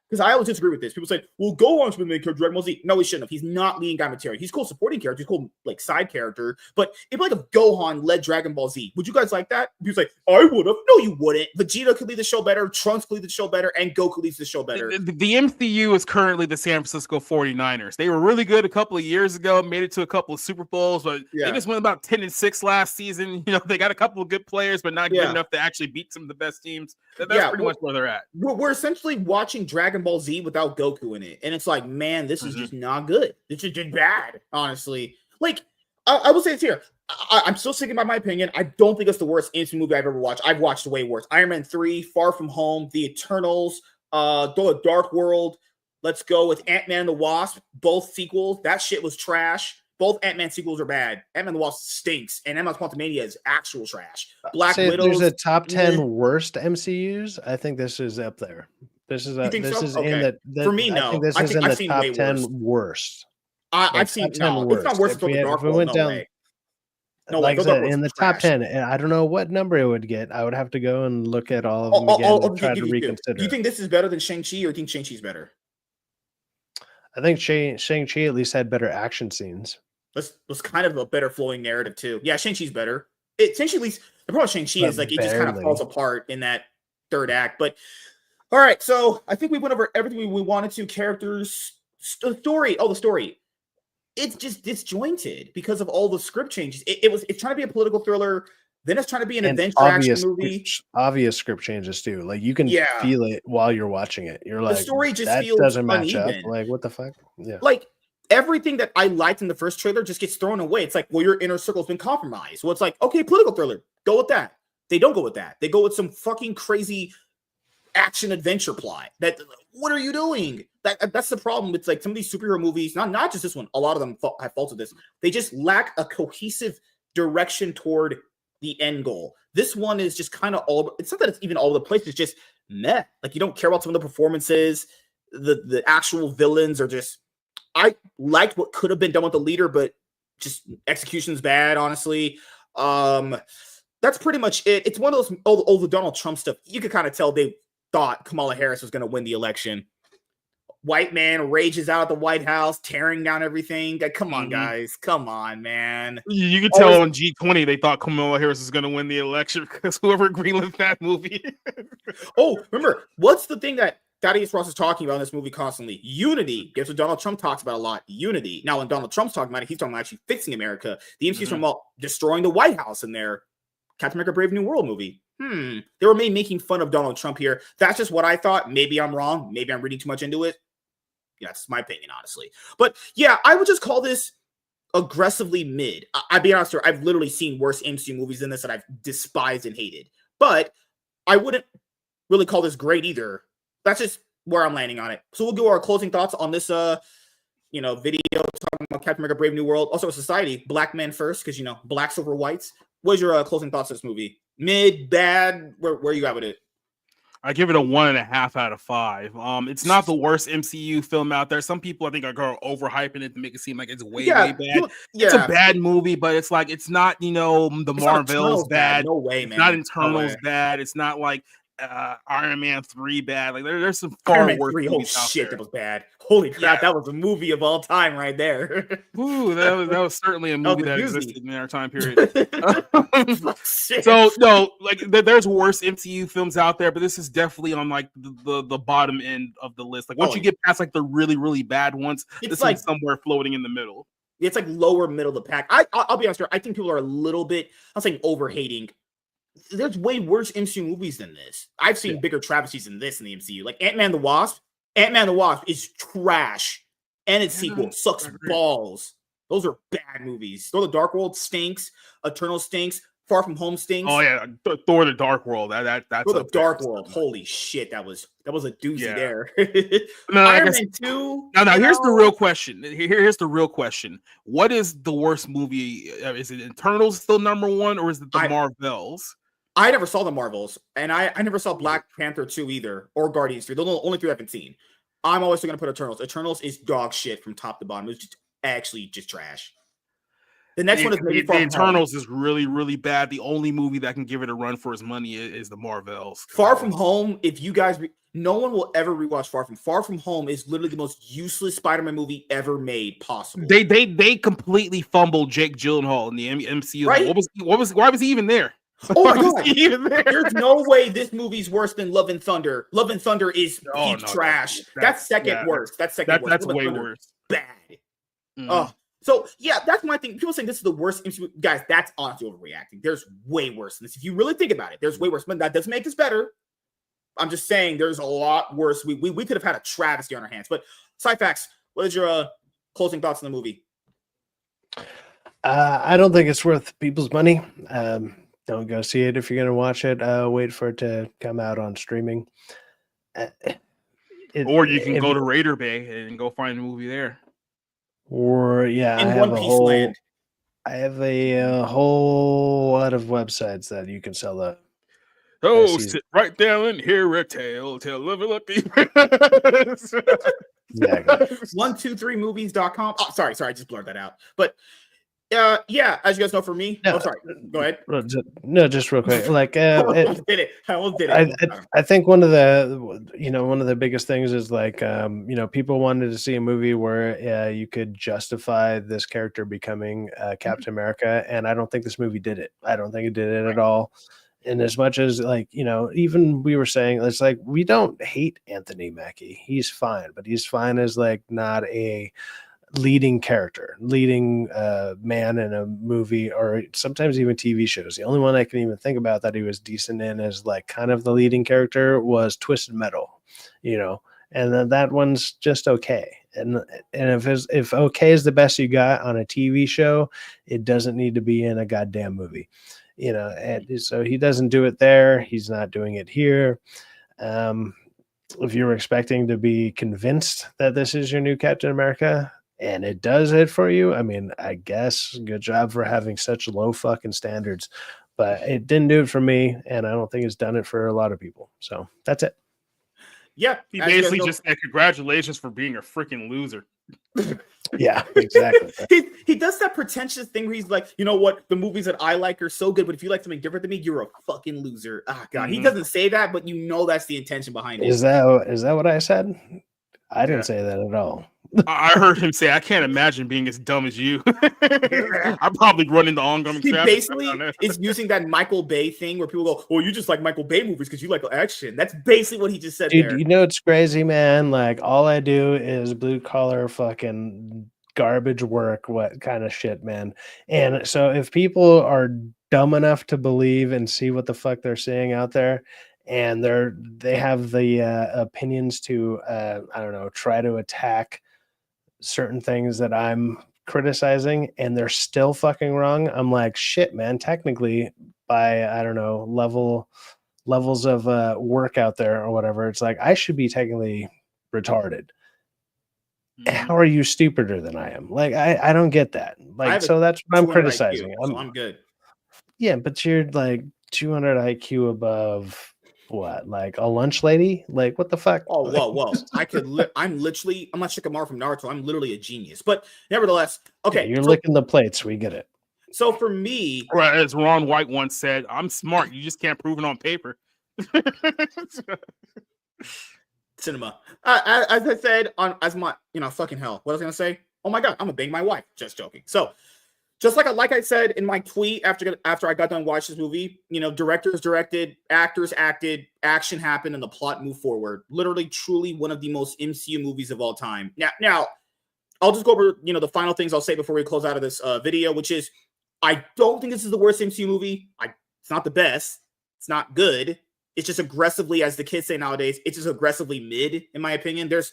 because I always disagree with this. People say, well, Gohan should be the main character, Dragon Ball Z. No, he shouldn't have. He's not leading guy material. He's cool supporting character. He's cool like side character. But it'd be like if Gohan led Dragon Ball Z. Would you guys like that? People say, I would have. No, you wouldn't. Vegeta could lead the show better. Trunks could lead the show better. And Goku leads the show better. The MCU is currently the San Francisco 49ers. They were really good a couple of years ago, made it to a couple of Super Bowls, but they just went about 10-6 last season. They got a couple of good players, but not good enough to actually beat some of the best teams. That's pretty much where they're at. We're essentially watching Dragon Ball Z without Goku in it. And it's like, man, this is just not good. This is just bad, honestly. Like, I will say it's here. I'm still sticking by my opinion. I don't think it's the worst MCU movie I've ever watched. I've watched way worse. Iron Man 3, Far From Home, The Eternals, The Dark World. Let's go with Ant-Man and the Wasp. Both sequels. That shit was trash. Both Ant-Man sequels are bad. Ant-Man and the Wasp stinks. And Ant-Man Quantumania is actual trash. Black Widow. There's a top 10 worst MCUs. I think this is up there. This is in the for me. No, I think this is in the top 10 worst. I've seen no. It's not worse than the Dark World. No way. No, like I said, in the top 10, and I don't know what number it would get. I would have to go and look at all of them again and try to reconsider. Do you think this is better than Shang-Chi, or do you think Shang-Chi's better? I think Shang-Chi at least had better action scenes. Was kind of a better flowing narrative too. Yeah, Shang-Chi's better. Shang-Chi, at least the problem with Shang-Chi is like it just kind of falls apart in that third act. But all right, so I think we went over everything we wanted to. Characters, story. Oh, the story. It's just disjointed because of all the script changes. It's trying to be a political thriller. Then it's trying to be an adventure action movie. Obvious script changes too. Like you can feel it while you're watching it. You're like, the story just that feels doesn't match uneven. up. Like what the fuck? Yeah. Like everything that I liked in the first trailer just gets thrown away. It's like, well, your inner circle's been compromised. Well, it's like, okay, political thriller. Go with that. They don't go with that. They go with some fucking crazy action adventure plot. What are you doing? That's the problem. It's like some of these superhero movies, not just this one. A lot of them have faulted this. They just lack a cohesive direction toward the end goal. This one is just kind of all. It's not that it's even all over the place. It's just meh. Like you don't care about some of the performances. The actual villains are just. I liked what could have been done with the leader, but just execution's bad. Honestly, that's pretty much it. It's one of those all the Donald Trump stuff. You could kind of tell they thought Kamala Harris was going to win the election. white man rages out at the White House, tearing down everything. Like, come on, guys. Come on, man. You can tell on G20 they thought Kamala Harris was going to win the election because whoever greenlit that movie. Oh, remember, what's the thing that Thaddeus Ross is talking about in this movie constantly? Unity. Guess what Donald Trump talks about a lot? Unity. Now, when Donald Trump's talking about it, he's talking about actually fixing America. The MCU's talking about destroying the White House in their Captain America Brave New World movie. They were making fun of Donald Trump here. That's just what I thought. Maybe I'm wrong. Maybe I'm reading too much into it. Yeah, that's my opinion, honestly. But yeah, I would just call this aggressively mid. I'll be honest here, I've literally seen worse MCU movies than this that I've despised and hated. But I wouldn't really call this great either. That's just where I'm landing on it. So we'll give our closing thoughts on this video talking about Captain America Brave New World. Also Society, black men first, because blacks over whites. What's your closing thoughts on this movie? Mid, bad? Where you at with it? I give it a 1.5 out of 5. It's not the worst MCU film out there. Some people I think are overhyping it to make it seem like it's way bad. It's a bad movie, but it's like it's not the Marvels bad. No way, man. It's not Eternals bad. It's not like Iron Man 3 bad. Like there's some far worse movies out there. That was bad. Holy crap, that was a movie of all time right there. Ooh, that was certainly a movie that existed in our time period. So no, like there's worse MCU films out there, but this is definitely on like the bottom end of the list. Like once you get past like the really, really bad ones, this like somewhere floating in the middle. It's like lower middle of the pack. I'll be honest here, I think people are a little bit, I'm saying over-hating. There's way worse MCU movies than this. I've seen bigger travesties than this in the MCU. Like Ant-Man the Wasp. Ant-Man the Wasp is trash. And its sequel sucks balls. Those are bad movies. Thor the Dark World stinks. Eternal stinks. Far From Home stinks. Oh yeah, Thor the Dark World. That's Thor the Dark World. Holy shit, that was a doozy there. Iron Man 2. Now here's the real question. Here's the real question. What is the worst movie? Is it Eternals still number one, or is it the Marvels? I never saw the Marvels, and I never saw Black Panther 2 either, or Guardians 3. Those are the only 3 I haven't seen. I'm always still going to put Eternals. Eternals is dog shit from top to bottom. It's just actually just trash. The next one is maybe Far From Home. Eternals is really, really bad. The only movie that can give it a run for its money is the Marvels. Far From Home, if you guys... no one will ever rewatch Far From Home is literally the most useless Spider-Man movie ever made possible. They completely fumbled Jake Gyllenhaal in the MCU. Right? Why was he even there? Oh my god! There's no way this movie's worse than Love and Thunder. Love and Thunder is trash. That's second worst. That's second worst. That's way worse. Bad. So yeah, that's my thing. People saying this is the worst MCU. Guys, that's honestly overreacting. There's way worse than this. If you really think about it, there's way worse. But that doesn't make this better. I'm just saying there's a lot worse. We could have had a travesty on our hands. But Cyfax, what is your closing thoughts on the movie? I don't think it's worth people's money. Don't go see it if you're going to watch it. Wait for it to come out on streaming. Or you can go to Raider Bay and go find a movie there. Or I have a whole lot of websites that you can sell that. Oh, sit right down and hear a tale of a lucky. Exactly. 123movies.com. Oh, sorry, I just blurred that out. But as you guys know, for me, sorry, go ahead. No, just real quick. Like, I almost did it. I think one of the biggest things is like, people wanted to see a movie where you could justify this character becoming Captain America, and I don't think this movie did it. I don't think it did it at all. And as much as even we were saying, it's like, we don't hate Anthony Mackie. He's fine, but he's fine as like not a leading man in a movie or sometimes even TV shows. The only one I can even think about that he was decent in as like kind of the leading character was Twisted Metal, and then that one's just okay. And if okay is the best you got on a TV show, it doesn't need to be in a goddamn movie. And so he doesn't do it there. He's not doing it here. If you're expecting to be convinced that this is your new Captain America and it does it for you, I mean, I guess good job for having such low fucking standards, but it didn't do it for me. And I don't think it's done it for a lot of people. So that's it. Yeah. He basically just said, congratulations for being a freaking loser. Yeah, exactly. he does that pretentious thing where he's like, you know what, the movies that I like are so good, but if you like something different than me, you're a fucking loser. Ah, God, He doesn't say that, but that's the intention behind it. Is that what I said? I didn't say that at all. I heard him say, "I can't imagine being as dumb as you." I'm probably running the oncoming He traffic. basically is using that Michael Bay thing where people go, "Well, you just like Michael Bay movies because you like action." That's basically what he just said. Dude, there. you know it's crazy, man. Like all I do is blue collar fucking garbage work, what kind of shit, man. And so if people are dumb enough to believe and see what the fuck they're seeing out there, and they have the opinions to I don't know, try to attack certain things that I'm criticizing, and they're still fucking wrong, I'm like, shit, man. Technically, by I don't know, levels of work out there or whatever, it's like I should be technically retarded. How are you stupider than I am? Like I don't get that. Like so that's what I'm criticizing. IQ, so I'm good. Yeah, but you're like 200 IQ above what? Like a lunch lady? Like what the fuck? Oh, whoa. I'm not Shikamaru from Naruto. I'm literally a genius. But nevertheless, okay. Yeah, you're licking the plates. We get it. So for me, right, as Ron White once said, I'm smart. You just can't prove it on paper. Cinema. As I said, as my, fucking hell. What was I gonna say? Oh my god, I'm gonna bang my wife. Just joking. So, just like I said in my tweet after I got done watching this movie, directors directed, actors acted, action happened, and the plot moved forward. Literally, truly one of the most MCU movies of all time. Now, I'll just go over the final things I'll say before we close out of this video, which is I don't think this is the worst MCU movie. It's not the best. It's not good. It's just aggressively, as the kids say nowadays, it's just aggressively mid, in my opinion. There's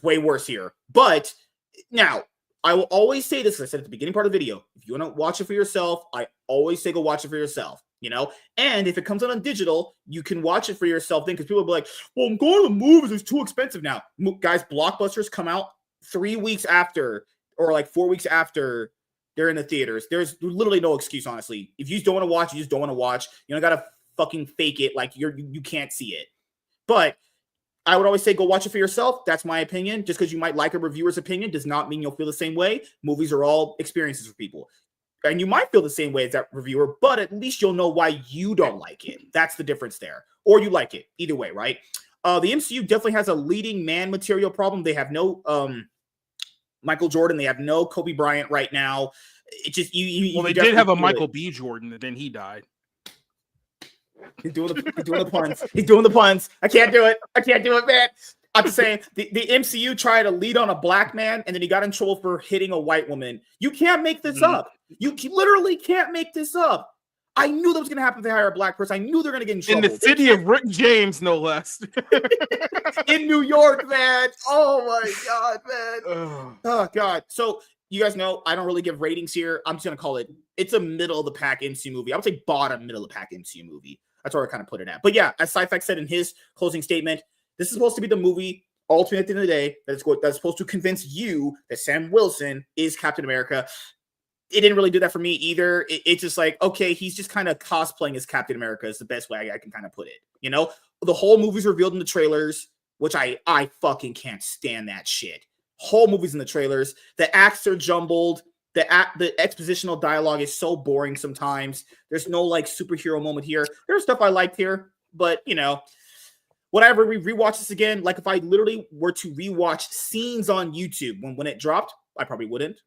way worse here. But now, I will always say this, as I said at the beginning part of the video, if you want to watch it for yourself, I always say go watch it for yourself, And if it comes out on digital, you can watch it for yourself then, because people will be like, well, I'm going to the movies, it's too expensive now. Guys, blockbusters come out 3 weeks after, or like 4 weeks after they're in the theaters. There's literally no excuse, honestly. If you just don't want to watch, you just don't want to watch. You don't got to fucking fake it like you can't see it. But I would always say go watch it for yourself. That's my opinion. Just because you might like a reviewer's opinion does not mean you'll feel the same way. Movies are all experiences for people. And you might feel the same way as that reviewer, but at least you'll know why you don't like it. That's the difference there. Or you like it. Either way, right? The MCU definitely has a leading man material problem. They have no Michael Jordan. They have no Kobe Bryant right now. It just they did have a Michael B. Jordan, and then he died. He's doing the puns. He's doing the puns. I can't do it, man. I'm just saying the MCU tried to lead on a black man, and then he got in trouble for hitting a white woman. You can't make this up. You literally can't make this up. I knew that was going to happen if they hire a black person. I knew they're going to get in trouble. In the city of Rick James, no less. In New York, man. Oh, my God, man. Oh, God. So you guys know I don't really give ratings here. I'm just going to call it, it's a middle-of-the-pack MCU movie. I would say bottom middle-of-the-pack MCU movie. That's where I kind of put it at. But yeah, as Sci-Fax said in his closing statement, this is supposed to be the movie, ultimately at the end of the day, that's supposed to convince you that Sam Wilson is Captain America. It didn't really do that for me either. It's just like, okay, he's just kind of cosplaying as Captain America is the best way I can kind of put it. The whole movie's revealed in the trailers, which I fucking can't stand that shit. Whole movie's in the trailers. The acts are jumbled. The expositional dialogue is so boring sometimes. There's no like superhero moment here. There's stuff I liked here, but whatever, we rewatch this again. Like if I literally were to rewatch scenes on YouTube when it dropped, I probably wouldn't.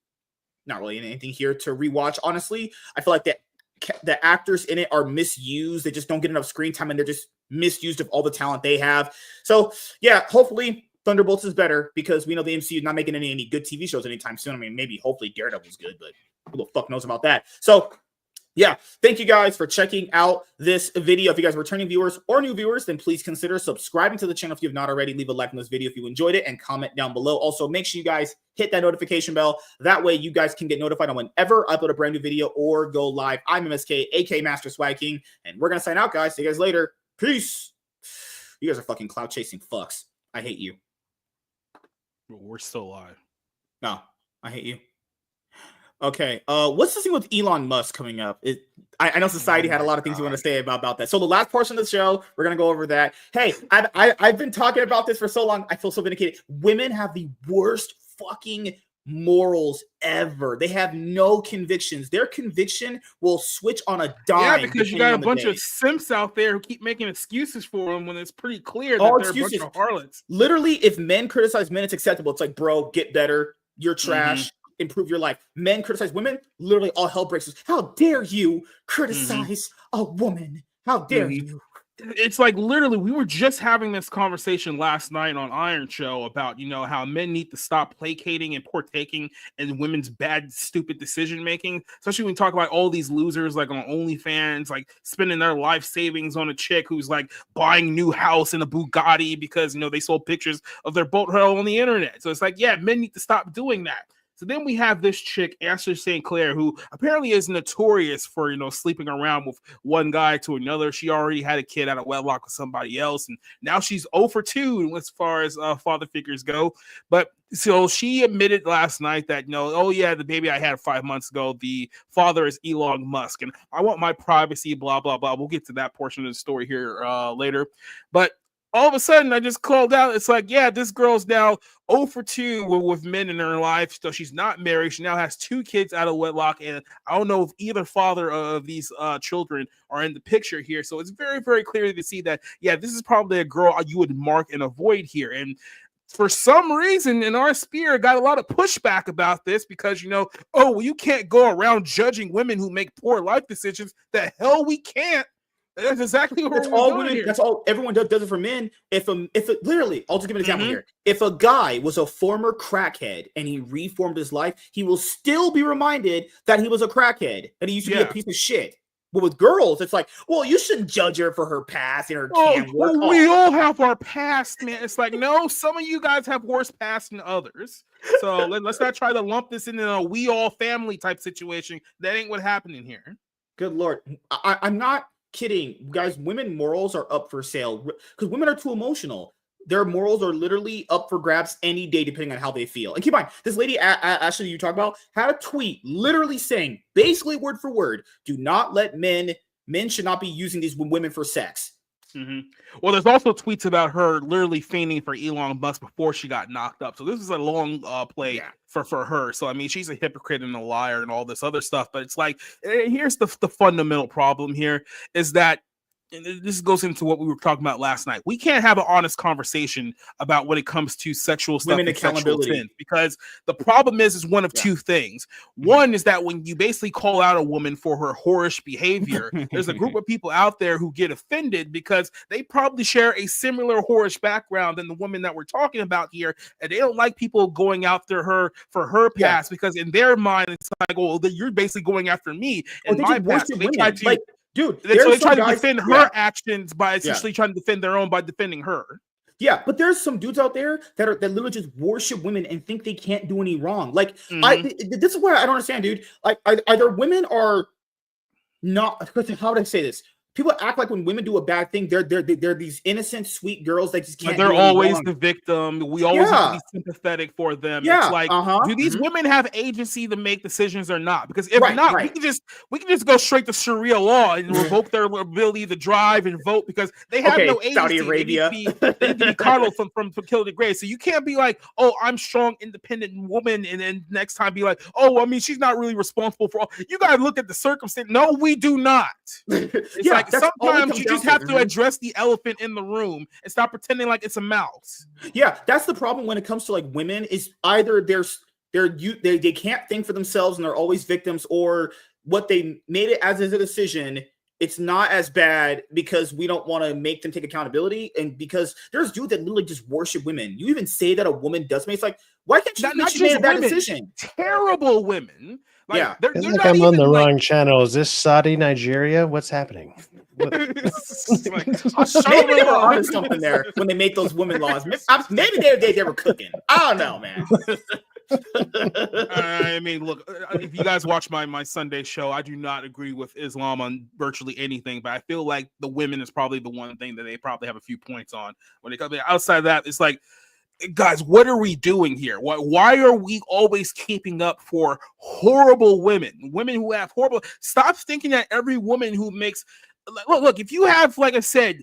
Not really anything here to rewatch. Honestly, I feel like the actors in it are misused. They just don't get enough screen time, and they're just misused of all the talent they have. So yeah, hopefully Thunderbolts is better, because we know the MCU is not making any good TV shows anytime soon. I mean, maybe hopefully Daredevil's good, but who the fuck knows about that? So yeah, thank you guys for checking out this video. If you guys are returning viewers or new viewers, then please consider subscribing to the channel if you have not already. Leave a like on this video if you enjoyed it, and comment down below. Also, make sure you guys hit that notification bell. That way you guys can get notified on whenever I upload a brand new video or go live. I'm MSK, aka Master Swag King, and we're going to sign out, guys. See you guys later. Peace. You guys are fucking cloud chasing fucks. I hate you. We're still alive. No, I hate you. Okay, what's this thing with Elon Musk coming up? I know society had a lot of things you want to say about that. So the last portion of the show, we're gonna go over that. Hey, I've been talking about this for so long. I feel so vindicated. Women have the worst fucking morals ever. They have no convictions. Their conviction will switch on a dime. Yeah, because you got a bunch of simps out there who keep making excuses for them when it's pretty clear that they're a bunch of harlots. Literally, if men criticize men, it's acceptable. It's like, bro, get better. You're trash. Improve your life. Men criticize women. Literally, all hell breaks loose. How dare you criticize a woman? How dare you? It's like literally we were just having this conversation last night on Iron Show about, you know, how men need to stop placating and partaking in women's bad, stupid decision making, especially when we talk about all these losers like on OnlyFans, like spending their life savings on a chick who's like buying new house in a Bugatti because, you know, they sold pictures of their boat hull on the internet. So it's like, yeah, men need to stop doing that. So then we have this chick, Ashley St. Clair, who apparently is notorious for, you know, sleeping around with one guy to another. She already had a kid out of wedlock with somebody else, and now she's 0 for 2 as far as father figures go. But so she admitted last night that, you know, oh yeah, the baby I had 5 months ago, the father is Elon Musk, and I want my privacy, blah, blah, blah. We'll get to that portion of the story here later. But all of a sudden, I just called out. It's like, yeah, this girl's now 0 for 2 with men in her life. So she's not married. She now has 2 kids out of wedlock. And I don't know if either father of these children are in the picture here. So it's very, very clear to see that, yeah, this is probably a girl you would mark and avoid here. And for some reason, in our sphere, got a lot of pushback about this because, you know, oh, well, you can't go around judging women who make poor life decisions. The hell we can't. That's exactly what that's all women. Here. That's all everyone does it for men. If it literally, I'll just give an example here. If a guy was a former crackhead and he reformed his life, he will still be reminded that he was a crackhead and he used to be a piece of shit. But with girls, it's like, well, you shouldn't judge her for her past and her can work. We all have our past, man. It's like, no, some of you guys have worse past than others. So let's not try to lump this into a we all family type situation. That ain't what happened in here. Good Lord, I'm not kidding, guys. Women morals are up for sale because women are too emotional. Their morals are literally up for grabs any day, depending on how they feel. And keep in mind, this lady Ashley you talk about had a tweet literally saying, basically word for word, do not let men should not be using these women for sex. Well, there's also tweets about her literally feigning for Elon Musk before she got knocked up. So this is a long play for her. So I mean, she's a hypocrite and a liar and all this other stuff. But it's like, here's the fundamental problem here is that, and this goes into what we were talking about last night. We can't have an honest conversation about when it comes to sexual stuff and sexual sin, because the problem is one of two things. One is that when you basically call out a woman for her whorish behavior, there's a group of people out there who get offended because they probably share a similar whorish background than the woman that we're talking about here, and they don't like people going after her for her past because in their mind it's like, well, you're basically going after me and my past. They try to dude, so they try to defend her actions by essentially trying to defend their own by defending her. Yeah, but there's some dudes out there that literally just worship women and think they can't do any wrong. Like, this is where I don't understand, dude. Like, either women are not. How would I say this? People act like when women do a bad thing, they're these innocent, sweet girls that just can't. They're always the victim. We always have to be sympathetic for them. It's like, do these women have agency to make decisions or not? Because if not, we can just go straight to Sharia law and revoke their ability to drive and vote because they have no agency. Saudi Arabia, they need to be coddled from kill to grave. So you can't be like, oh, I'm strong, independent woman, and then next time be like, oh, I mean, she's not really responsible for all. You gotta look at the circumstance. No, we do not. It's like sometimes you just have to address the elephant in the room and stop pretending like it's a mouse. Yeah, that's the problem when it comes to like women is either they can't think for themselves and they're always victims, or what they made it as a decision. It's not as bad because we don't want to make them take accountability, and because there's dudes that literally just worship women. You even say that a woman does me. It's like, why can't you not just that decision? Terrible women. Like, they're like I'm on the wrong channel. Is this Saudi Nigeria? What's happening? Maybe they were onto something there when they made those women laws. Maybe they were cooking. I don't know, man. I mean, look, if you guys watch my Sunday show, I do not agree with Islam on virtually anything, but I feel like the women is probably the one thing that they probably have a few points on when it comes. Outside of that, it's like, guys, what are we doing here? Why are we always keeping up for horrible women who have horrible? Stop thinking that every woman who makes look. If you have, like I said,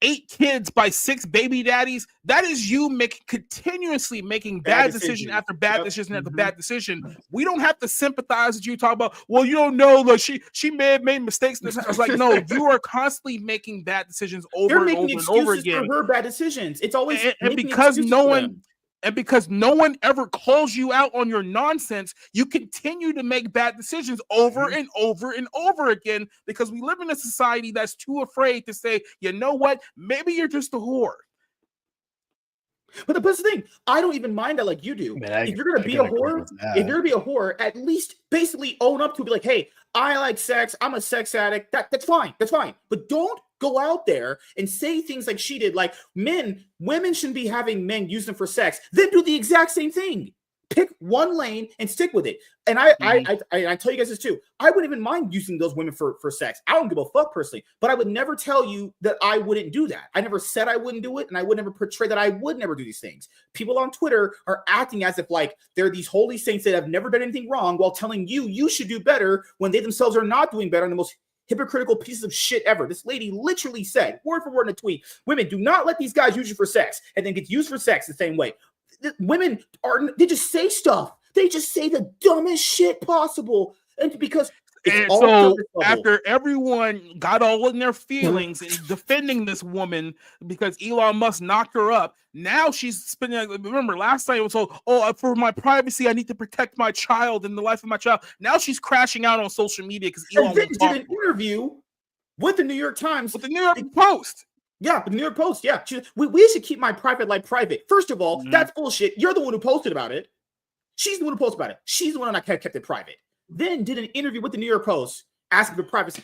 8 kids by 6 baby daddies, that is you continuously making bad decision after bad decision after bad decision. We don't have to sympathize with you. Talk about, well, you don't know, like she may have made mistakes. I was like, no, you are constantly making bad decisions over and over and over again. For her bad decisions. It's always and because no one ever calls you out on your nonsense, you continue to make bad decisions over and over and over again, because we live in a society that's too afraid to say, you know what, maybe you're just a whore. But the best thing, I don't even mind that like you do. If you're gonna be a whore, at least basically own up to it, be like, hey, I like sex, I'm a sex addict. That's fine. But don't go out there and say things like she did, like women shouldn't be having men use them for sex. Then do the exact same thing. Pick one lane and stick with it. And I tell you guys this too. I wouldn't even mind using those women for sex. I don't give a fuck personally, but I would never tell you that I wouldn't do that. I never said I wouldn't do it, and I would never portray that I would never do these things. People on Twitter are acting as if like they're these holy saints that have never done anything wrong, while telling you should do better when they themselves are not doing better, and the most hypocritical pieces of shit ever. This lady literally said, word for word in a tweet, women, do not let these guys use you for sex, and then get used for sex the same way. Women they just say stuff. They just say the dumbest shit possible. And because and so after everyone got all in their feelings and defending this woman because Elon Musk knocked her up, now she's spending. Remember, last time it was for my privacy, I need to protect my child and the life of my child. Now she's crashing out on social media because Elon did an interview with the New York Times, with the New York Post. Yeah, the New York Post. Yeah, we should keep my private life private. First of all, that's bullshit. You're the one who posted about it. She's the one who posted about it. She's the one that kept it private. Then did an interview with the New York Post asking for privacy.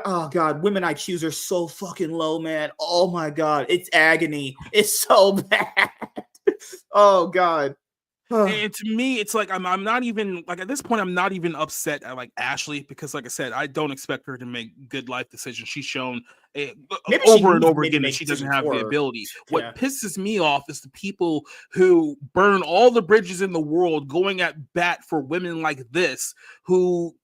Oh God, women IQs are so fucking low, man. Oh my God, it's agony. It's so bad. Oh God. And to me, it's like I'm not even like at this point, I'm not even upset at like Ashley, because like I said, I don't expect her to make good life decisions. She's shown over and over again that she doesn't have the ability. What pisses me off is the people who burn all the bridges in the world going at bat for women like this, who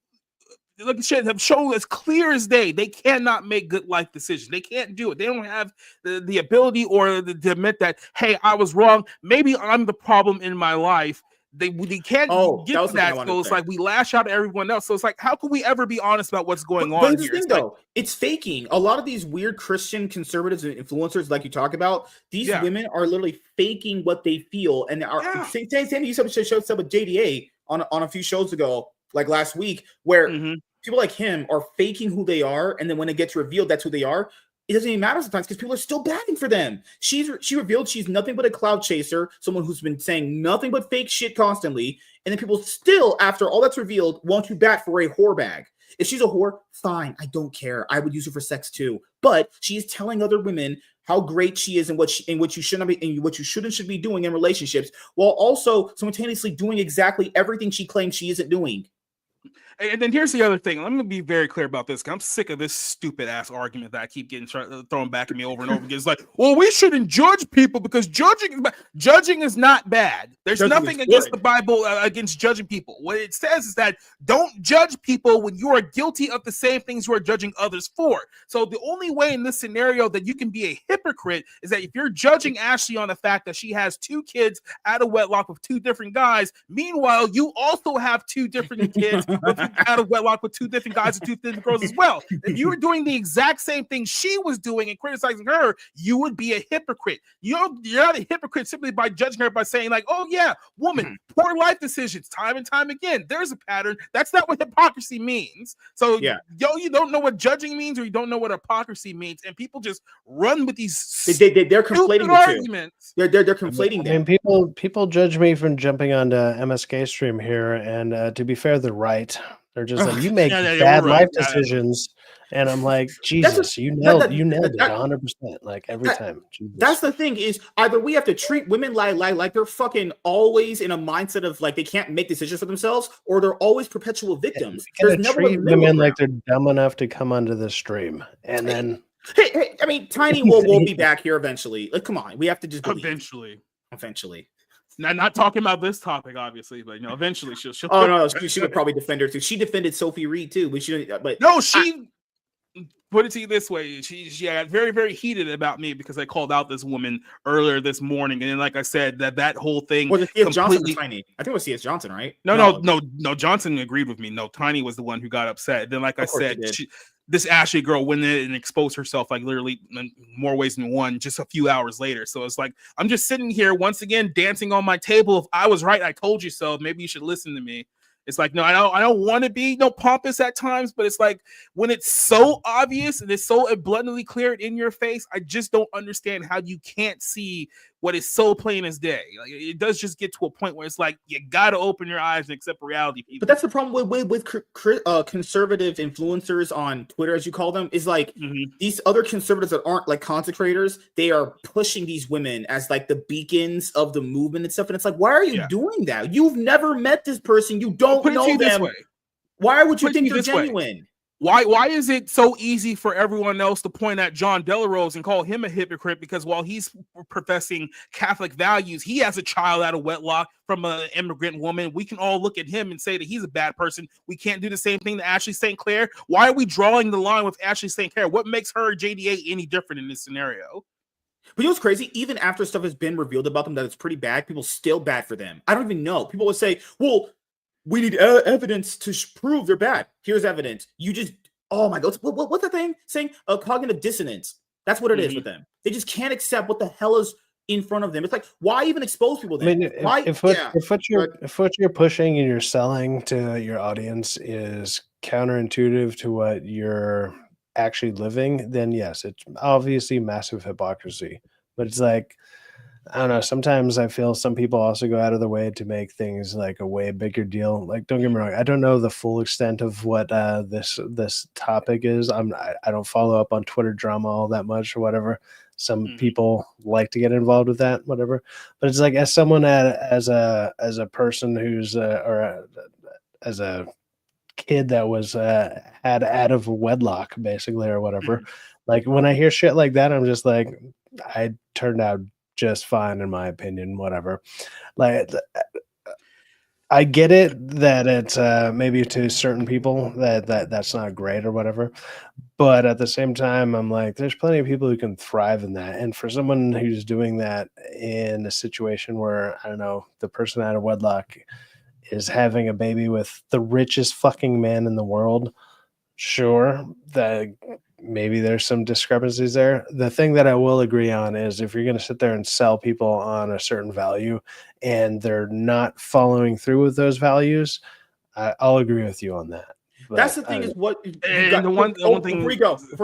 like have shown as clear as day they cannot make good life decisions. They can't do it. They don't have the ability or to admit that, hey, I was wrong. Maybe I'm the problem in my life. They can't get to that. So it's like we lash out at everyone else. So it's like, how can we ever be honest about what's going on here? Thing, though, it's faking. A lot of these weird Christian conservatives and influencers, like you talk about, these women are literally faking what they feel, and are same you showed up with JDA on a few shows ago, like last week, where people like him are faking who they are, and then when it gets revealed that's who they are, it doesn't even matter sometimes because people are still backing for them. She revealed she's nothing but a cloud chaser, someone who's been saying nothing but fake shit constantly, and then people still, after all that's revealed, want to bat for a whore bag. If she's a whore, fine, I don't care. I would use her for sex too. But she is telling other women how great she is and what you shouldn't be and what you should be doing in relationships, while also simultaneously doing exactly everything she claims she isn't doing. And then here's the other thing. I'm going to be very clear about this, because I'm sick of this stupid ass argument that I keep getting thrown back at me over and over again. It's like, well, we shouldn't judge people because judging is not bad. There's nothing against the Bible against judging people. What it says is that don't judge people when you are guilty of the same things you are judging others for. So the only way in this scenario that you can be a hypocrite is that if you're judging Ashley on the fact that she has 2 kids out of wedlock with 2 different guys, meanwhile, you also have 2 different kids out of wedlock with 2 different guys and 2 different girls as well. If you were doing the exact same thing she was doing and criticizing her, you would be a hypocrite. You're not a hypocrite simply by judging her by saying like, oh yeah, woman, poor life decisions time and time again. There's a pattern. That's not what hypocrisy means. So you don't know what judging means, or you don't know what hypocrisy means, and people just run with these they're conflating the arguments. They're conflating them. I mean, people judge me for jumping onto MSK stream here, and to be fair, they're right. They're just like, you make bad life decisions, and I'm like, Jesus, you nailed it 100%, like every time. Jesus. That's the thing, is either we have to treat women like they're fucking always in a mindset of like they can't make decisions for themselves, or they're always perpetual victims. There's never treat women like they're dumb enough to come onto the stream, and then hey, I mean, Tiny will be back here eventually. Like, come on, we have to just believe. Eventually. Not talking about this topic, obviously, but eventually she'll. Oh no, she would probably defend her too. She defended Sophie Reed too, but put it to you this way. She got very, very heated about me because I called out this woman earlier this morning. And then, like I said, that whole thing was it C.S. Johnson or Tiny? I think it was C.S. Johnson, right? No. Johnson agreed with me. No, Tiny was the one who got upset. Then, like I said, this Ashley girl went in and exposed herself like literally in more ways than one just a few hours later. So it's like, I'm just sitting here once again dancing on my table. If I was right, I told you so. Maybe you should listen to me. It's like, no, I don't want to be pompous at times, but it's like when it's so obvious and it's so blatantly clear in your face, I just don't understand how you can't see what is so plain as day. Like, it does just get to a point where it's like you got to open your eyes and accept reality. People. But that's the problem with conservative influencers on Twitter, as you call them, is like these other conservatives that aren't like content creators, they are pushing these women as like the beacons of the movement and stuff. And it's like, why are you doing that? You've never met this person. You don't know them. Why would you think they're genuine? Why is it so easy for everyone else to point at John Delarose and call him a hypocrite? Because while he's professing Catholic values, he has a child out of wedlock from an immigrant woman. We can all look at him and say that he's a bad person. We can't do the same thing to Ashley St. Clair. Why are we drawing the line with Ashley St. Clair? What makes her JDA any different in this scenario? But you know what's crazy? Even after stuff has been revealed about them that it's pretty bad, people still bad for them. I don't even know. People would say, well, we need evidence to prove they're bad. Here's evidence. You just, oh my God, what's the thing saying? Cognitive dissonance. That's what it is with them. They just can't accept what the hell is in front of them. It's like, why even expose people then? I mean, if what you're pushing and you're selling to your audience is counterintuitive to what you're actually living, then yes, it's obviously massive hypocrisy. But it's like, I don't know. Sometimes I feel some people also go out of the way to make things like a way bigger deal. Like, don't get me wrong, I don't know the full extent of what this topic is. I don't follow up on Twitter drama all that much or whatever. Some people like to get involved with that, whatever. But it's like, as someone as a person who's or as a kid that was had out of wedlock basically or whatever. Like, when I hear shit like that, I'm just like, I turned out just fine in my opinion, whatever. Like, I get it that it's maybe to certain people that's not great or whatever, but at the same time, I'm like, there's plenty of people who can thrive in that. And for someone who's doing that in a situation where, I don't know, the person out of wedlock is having a baby with the richest fucking man in the world, sure, that maybe there's some discrepancies there. The thing that I will agree on is if you're going to sit there and sell people on a certain value and they're not following through with those values, I'll agree with you on that. But that's the thing is what you got, the one thing before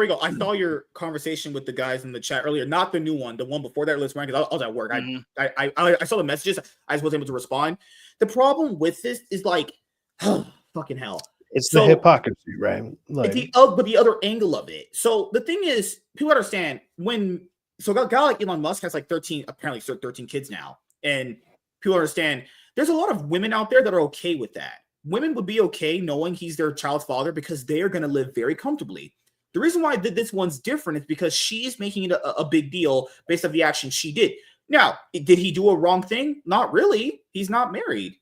you go, I saw your conversation with the guys in the chat earlier, not the new one, the one before that. Let's rank, because I was at work. I saw the messages. I wasn't able to respond. The problem with this is like, fucking hell. It's the hypocrisy, right? Like, but the other angle of it. So the thing is, people understand when a guy like Elon Musk has like 13 kids now, and people understand there's a lot of women out there that are okay with that. Women would be okay knowing he's their child's father because they are going to live very comfortably. The reason why this one's different is because she is making it a big deal based on the action she did. Now, did he do a wrong thing? Not really. He's not married.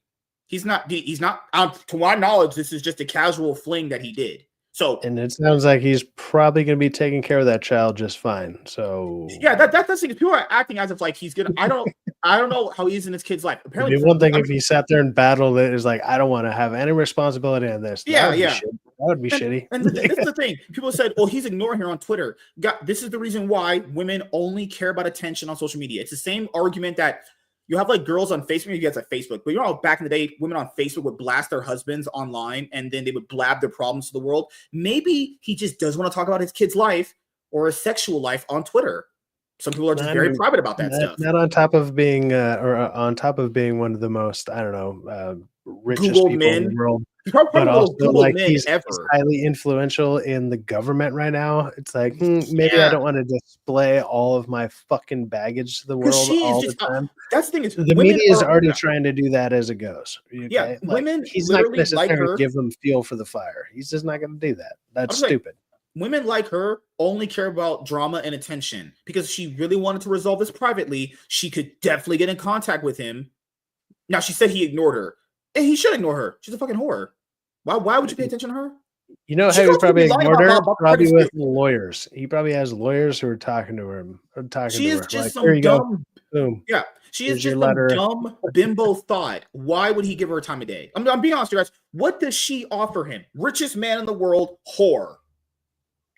He's not, to my knowledge, this is just a casual fling that he did. So, and it sounds like he's probably going to be taking care of that child just fine. So, yeah, that's the thing. People are acting as if like he's gonna. I don't know how he's in his kid's life. Apparently, it'd be one thing if he sat there and battled it. Is like, I don't want to have any responsibility on this. That would be shitty. And this is the thing. People said, "Oh, he's ignoring her on Twitter." This is the reason why women only care about attention on social media. It's the same argument that. You have like girls on Facebook, you guys at Facebook, but you know, back in the day, women on Facebook would blast their husbands online and then they would blab their problems to the world. Maybe he just does want to talk about his kid's life or his sexual life on Twitter. Some people are just very private about that stuff. Not on top of being, on top of being one of the most, I don't know, richest Google people men. in the world. But also, like, he's highly influential in the government right now. It's like, maybe I don't want to display all of my fucking baggage to the world all the time. That's the thing is, the media is already trying to do that as it goes. Okay? Yeah, like, women. He's not going to sit there and give them fuel for the fire. He's just not going to do that. That's stupid. Women like her only care about drama and attention because she really wanted to resolve this privately. She could definitely get in contact with him. Now she said he ignored her. And he should ignore her. She's a fucking whore. Why would you pay attention to her? You know how he probably ignored her? Probably with lawyers. He probably has lawyers who are talking to him. She is just some dumb. Boom. Yeah, she is just some dumb bimbo thought. Why would he give her a time of day? I'm being honest with you guys. What does she offer him? Richest man in the world, whore.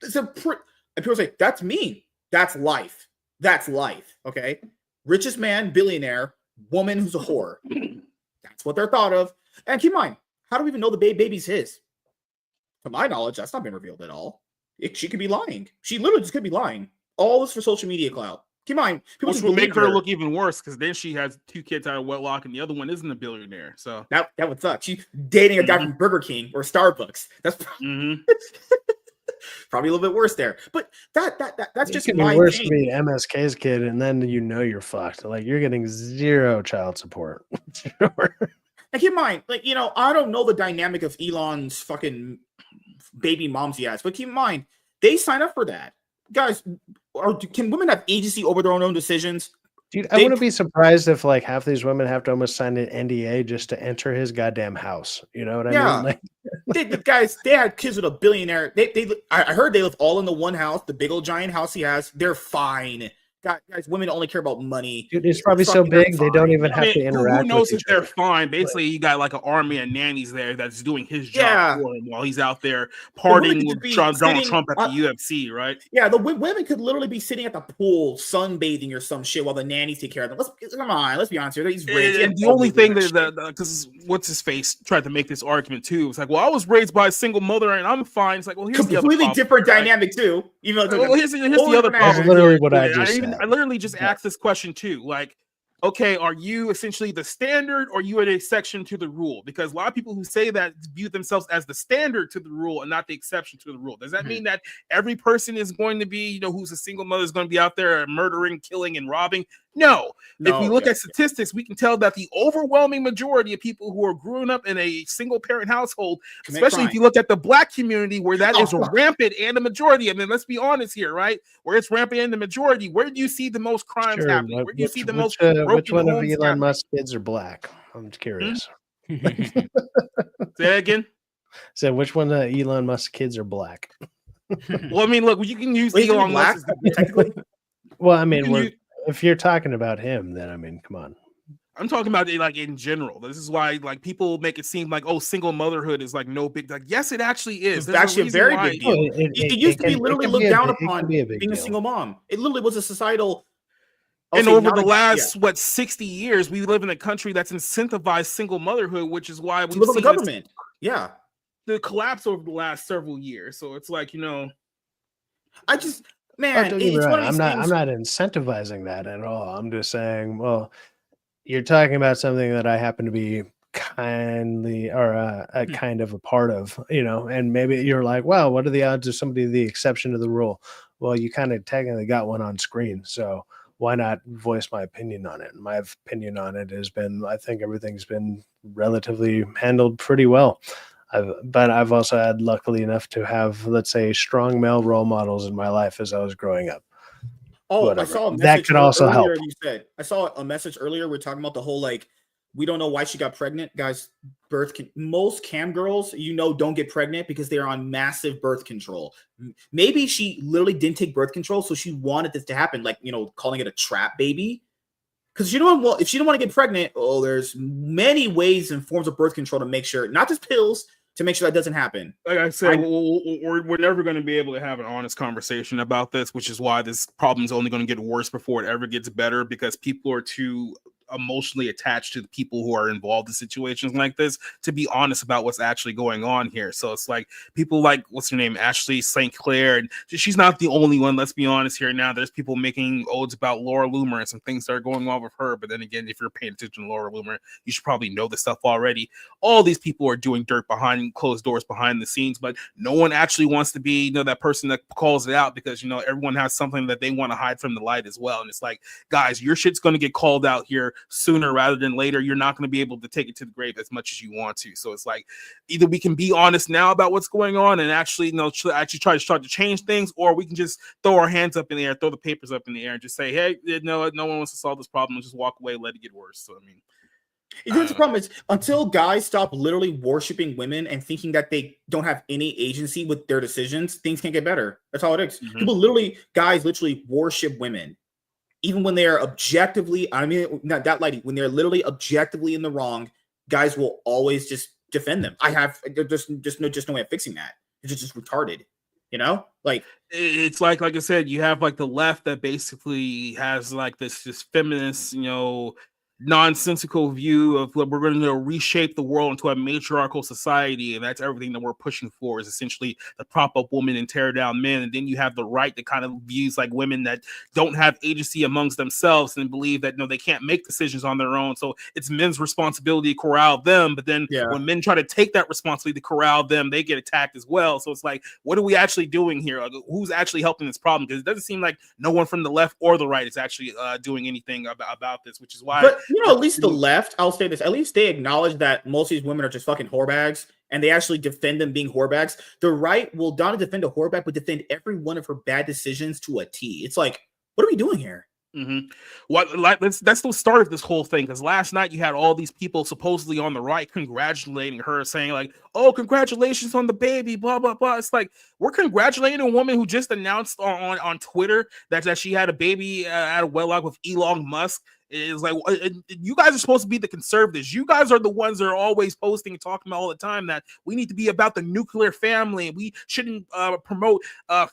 It's and people say, that's mean. That's life. That's life. Okay. Richest man, billionaire, woman who's a whore. That's what they're thought of. And keep in mind, how do we even know the baby's his? To my knowledge, that's not been revealed at all. She could be lying. She literally just could be lying. All this for social media clout. Keep in mind, people will make her look even worse because then she has 2 kids out of wedlock and the other one isn't a billionaire. So that would suck. She's dating a guy from Burger King or Starbucks. That's probably a little bit worse there. But that's just it could be worse to be MSK's kid, and then you're fucked. Like you're getting 0 child support. Sure. And keep in mind, like I don't know the dynamic of Elon's fucking baby moms he has, but keep in mind they sign up for that, guys. Can women have agency over their own decisions? Dude, I wouldn't be surprised if like half these women have to almost sign an NDA just to enter his goddamn house. You know what I mean? Like, they had kids with a billionaire. I heard they live all in the one house, the big old giant house he has. They're fine. Guys, women only care about money. Dude, it's probably so big they don't even have to interact. Who knows if they're fine? Basically, you got like an army of nannies there that's doing his job for him while he's out there partying with Donald Trump at the UFC, right? Yeah, the women could literally be sitting at the pool sunbathing or some shit while the nannies take care of them. Let's be honest here. He's rich. And the only thing that because what's his face tried to make this argument too. It's like, well, I was raised by a single mother and I'm fine. It's like, well, here's completely the other different dynamic too. Even though here's the other problem. That's literally what I just said. I literally just asked this question too. Like, okay, are you essentially the standard or you are a exception to the rule? Because a lot of people who say that view themselves as the standard to the rule and not the exception to the rule. Does that mean that every person is going to be, who's a single mother is going to be out there murdering, killing, and robbing? No. If we look at statistics, we can tell that the overwhelming majority of people who are growing up in a single parent household, especially if you look at the Black community where that is rampant and the majority. I mean, let's be honest here, right? Where it's rampant and the majority, where do you see the most crimes happening? Where do you see the most which one of Elon Musk's kids are Black? I'm curious. Say that again. So which one of Elon Musk's kids are Black? Well, I mean, look, you can use Elon Musk technically. Well, I mean, if you're talking about him, then I mean, come on. I'm talking about it like in general. This is why like people make it seem like single motherhood is like no big. Like yes, it actually is. It's actually a very big deal. It used to be literally looked down upon being a single mom. It literally was a societal. And over the last 60 years, we live in a country that's incentivized single motherhood, which is why we live in the government. The collapse over the last several years. So it's like I just. Man, it's one of these I'm not incentivizing that at all. I'm just saying, well, you're talking about something that I happen to be kindly or a kind of a part of, and maybe you're like, well, what are the odds of somebody the exception to the rule? Well, you kind of technically got one on screen, so why not voice my opinion on it? My opinion on it has been, I think everything's been relatively handled pretty well. But I've also had luckily enough to have, let's say, strong male role models in my life as I was growing up. Oh, whatever. I saw a message that could also help. You said I saw a message earlier. We're talking about the whole we don't know why she got pregnant, guys. Most cam girls, don't get pregnant because they are on massive birth control. Maybe she literally didn't take birth control, so she wanted this to happen, calling it a trap baby. Because if she don't want to get pregnant, there's many ways and forms of birth control to make sure, not just pills, to make sure that doesn't happen. Like I said, we're never going to be able to have an honest conversation about this, which is why this problem is only going to get worse before it ever gets better, because people are too emotionally attached to the people who are involved in situations like this to be honest about what's actually going on here. So it's like people like, what's her name, Ashley St. Clair, and she's not the only one. Let's be honest here. Now there's people making odes about Laura Loomer and some things that are going on with her. But then again, if you're paying attention to Laura Loomer, you should probably know this stuff already. All these people are doing dirt behind closed doors, behind the scenes, but no one actually wants to be, that person that calls it out, because everyone has something that they want to hide from the light as well. And it's like, guys, your shit's going to get called out here sooner rather than later. You're not going to be able to take it to the grave as much as you want to. So it's like, either we can be honest now about what's going on and actually try to start to change things, or we can just throw our hands up in the air, throw the papers up in the air, and just say, hey, no one wants to solve this problem, and just walk away, let it get worse. So I mean, The problem is until guys stop literally worshiping women and thinking that they don't have any agency with their decisions, things can't get better. That's all it is. Guys literally worship women, even when they are objectively. I mean, not that lady. When they're literally objectively in the wrong, guys will always just defend them. There's no way of fixing that. It's just retarded. You know, like it's like I said, you have like the left that basically has like this feminist, nonsensical view of we're going to reshape the world into a matriarchal society, and that's everything that we're pushing for is essentially to prop up women and tear down men. And then you have the right that kind of views like women that don't have agency amongst themselves and believe that they can't make decisions on their own, so it's men's responsibility to corral them. But then when men try to take that responsibility to corral them, they get attacked as well. So it's like, what are we actually doing here? Like, who's actually helping this problem? Because it doesn't seem like no one from the left or the right is actually doing anything about this, which is why. But at least the left, I'll say this, at least they acknowledge that most of these women are just fucking whorebags, and they actually defend them being whorebags. The right will not defend a whorebag, but defend every one of her bad decisions to a T. It's like, what are we doing here? That's the start of this whole thing, because last night you had all these people supposedly on the right congratulating her, saying like, oh, congratulations on the baby, blah blah blah. It's like, we're congratulating a woman who just announced on Twitter that she had a baby out of wedlock with Elon Musk. Is like, you guys are supposed to be the conservatives. You guys are the ones that are always posting and talking about all the time that we need to be about the nuclear family. We shouldn't promote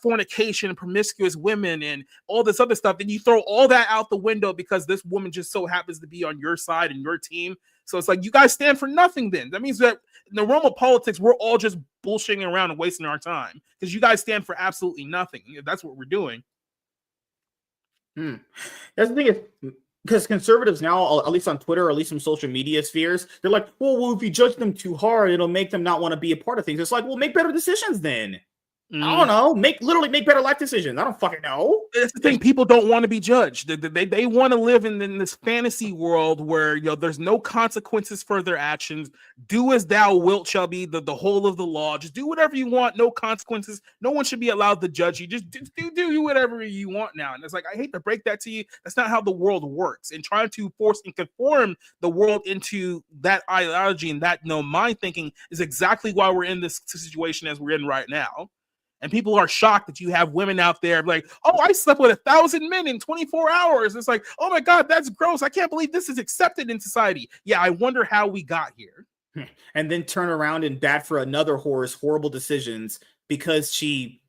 fornication and promiscuous women and all this other stuff. Then you throw all that out the window because this woman just so happens to be on your side and your team. So it's like, you guys stand for nothing then. That means that in the realm of politics, we're all just bullshitting around and wasting our time because you guys stand for absolutely nothing. That's what we're doing. That's the thing is, because conservatives now, at least on Twitter, or at least some social media spheres, they're like, well, if you judge them too hard, it'll make them not want to be a part of things. It's like, well, make better decisions then. I don't know. Make better life decisions. I don't fucking know. That's the thing. People don't want to be judged. They want to live in this fantasy world where there's no consequences for their actions. Do as thou wilt shall be the whole of the law. Just do whatever you want. No consequences. No one should be allowed to judge you. Just do whatever you want now. And it's like, I hate to break that to you. That's not how the world works. And trying to force and conform the world into that ideology and that mind thinking is exactly why we're in this situation as we're in right now. And people are shocked that you have women out there like, oh, I slept with 1,000 men in 24 hours. It's like, oh my God, that's gross. I can't believe this is accepted in society. Yeah, I wonder how we got here. And then turn around and bat for another whore's horrible decisions because she,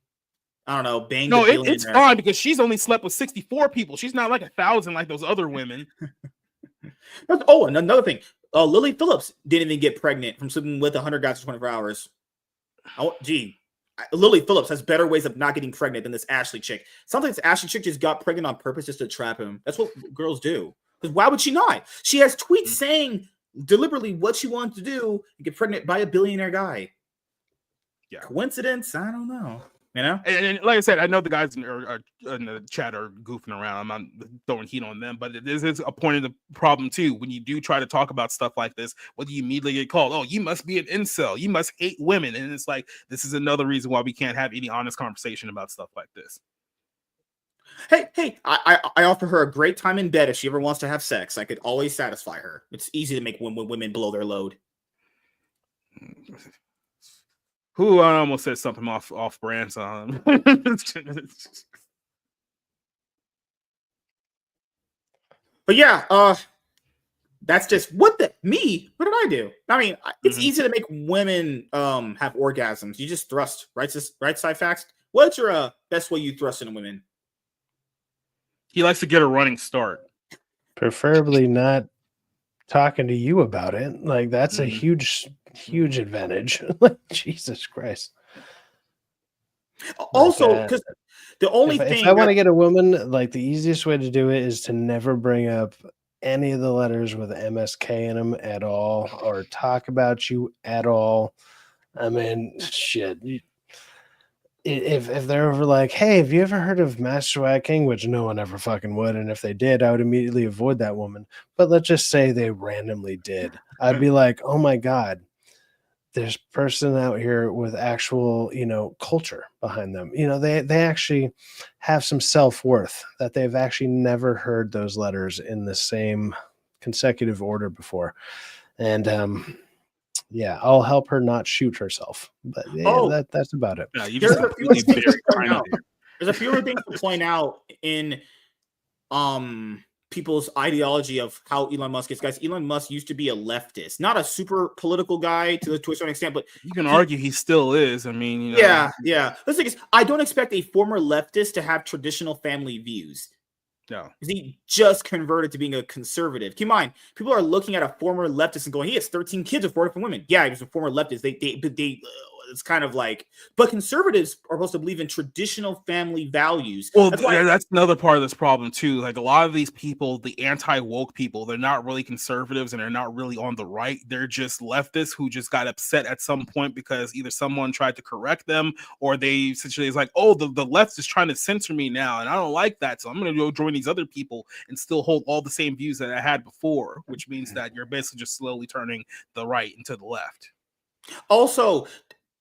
I don't know, banged. No, it's fine because she's only slept with 64 people. She's not like 1,000 like those other women. Oh, and another thing. Lily Phillips didn't even get pregnant from sleeping with 100 guys for 24 hours. Oh, gee. Lily Phillips has better ways of not getting pregnant than this Ashley chick. Sometimes this Ashley chick just got pregnant on purpose just to trap him. That's what girls do. Because why would she not? She has tweets saying deliberately what she wants to do and get pregnant by a billionaire guy. Yeah. Coincidence? I don't know. You know? And like I said, I know the guys in the chat are goofing around. I'm not throwing heat on them, but this is a point of the problem too. When you do try to talk about stuff like this, what do you immediately get called? Oh, you must be an incel. You must hate women. And it's like, this is another reason why we can't have any honest conversation about stuff like this. Hey, I offer her a great time in bed if she ever wants to have sex. I could always satisfy her. It's easy to make women blow their load. Who I almost said something off brand. But yeah, that's just me. What did I do? I mean, it's easy to make women have orgasms. You just thrust, right side facts. What's your best way you thrust into women? He likes to get a running start. Preferably not talking to you about it. Like, that's a huge advantage. Like, Jesus Christ. Also, because the only thing if I want to get a woman, like, the easiest way to do it is to never bring up any of the letters with MSK in them at all, or talk about you at all. I mean, shit. If they're ever like, hey, have you ever heard of Master Swag King? Which no one ever fucking would. And if they did, I would immediately avoid that woman. But let's just say they randomly did. I'd be like, oh my God, there's a person out here with actual, culture behind them. They actually have some self-worth, that they've actually never heard those letters in the same consecutive order before, and yeah, I'll help her not shoot herself. But yeah, that's about it. Yeah, you there's just a few things very to point kind of out. There's a few things to point out in people's ideology of how Elon Musk is. Guys, Elon Musk used to be a leftist, not a super political guy to a certain extent, but you can argue he still is. I mean, you know. Yeah. The thing is, I don't expect a former leftist to have traditional family views. No, he just converted to being a conservative. Keep in mind, people are looking at a former leftist and going, "He has 13 kids with 4 different women." Yeah, he was a former leftist. They it's kind of like, but conservatives are supposed to believe in traditional family values. Well, that's another part of this problem too. Like a lot of these people, the anti-woke people, they're not really conservatives and they're not really on the right. They're just leftists who just got upset at some point because either someone tried to correct them or they essentially is like, oh, the left is trying to censor me now and I don't like that. So I'm going to go join these other people and still hold all the same views that I had before, which means that you're basically just slowly turning the right into the left. Also,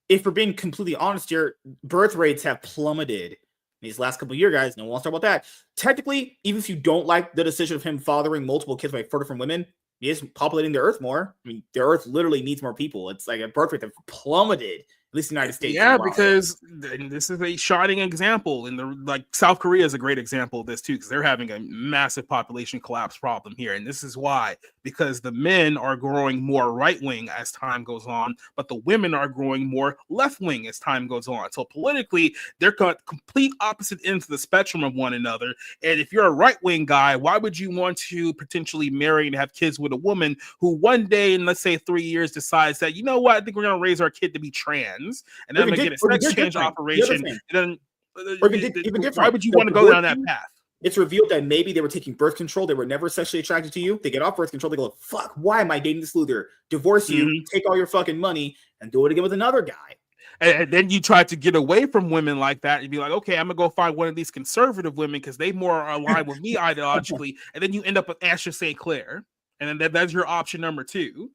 if we're being completely honest here, birth rates have plummeted these last couple of years, guys. No one wants to talk about that. Technically, even if you don't like the decision of him fathering multiple kids by 4 different women, he is populating the earth more. I mean, the earth literally needs more people. It's like a birth rate that plummeted, at least in the United States. Yeah, because this is a shining example. And like South Korea is a great example of this too, because they're having a massive population collapse problem here. And this is why, because the men are growing more right wing as time goes on, but the women are growing more left wing as time goes on. So politically, they're complete opposite ends of the spectrum of one another. And if you're a right wing guy, why would you want to potentially marry and have kids with a woman who one day in, let's say, 3 years decides that, you know what, I think we're going to raise our kid to be trans, and then I'm going to get a sex change operation, and then why would you want to go down that path? It's revealed that maybe they were taking birth control. They were never sexually attracted to you. They get off birth control. They go, fuck, why am I dating this loser? Divorce you, take all your fucking money, and do it again with another guy. And then you try to get away from women like that and be like, okay, I'm going to go find one of these conservative women because they more are aligned with me ideologically. And then you end up with Asher St. Clair. And then that's your option number 2.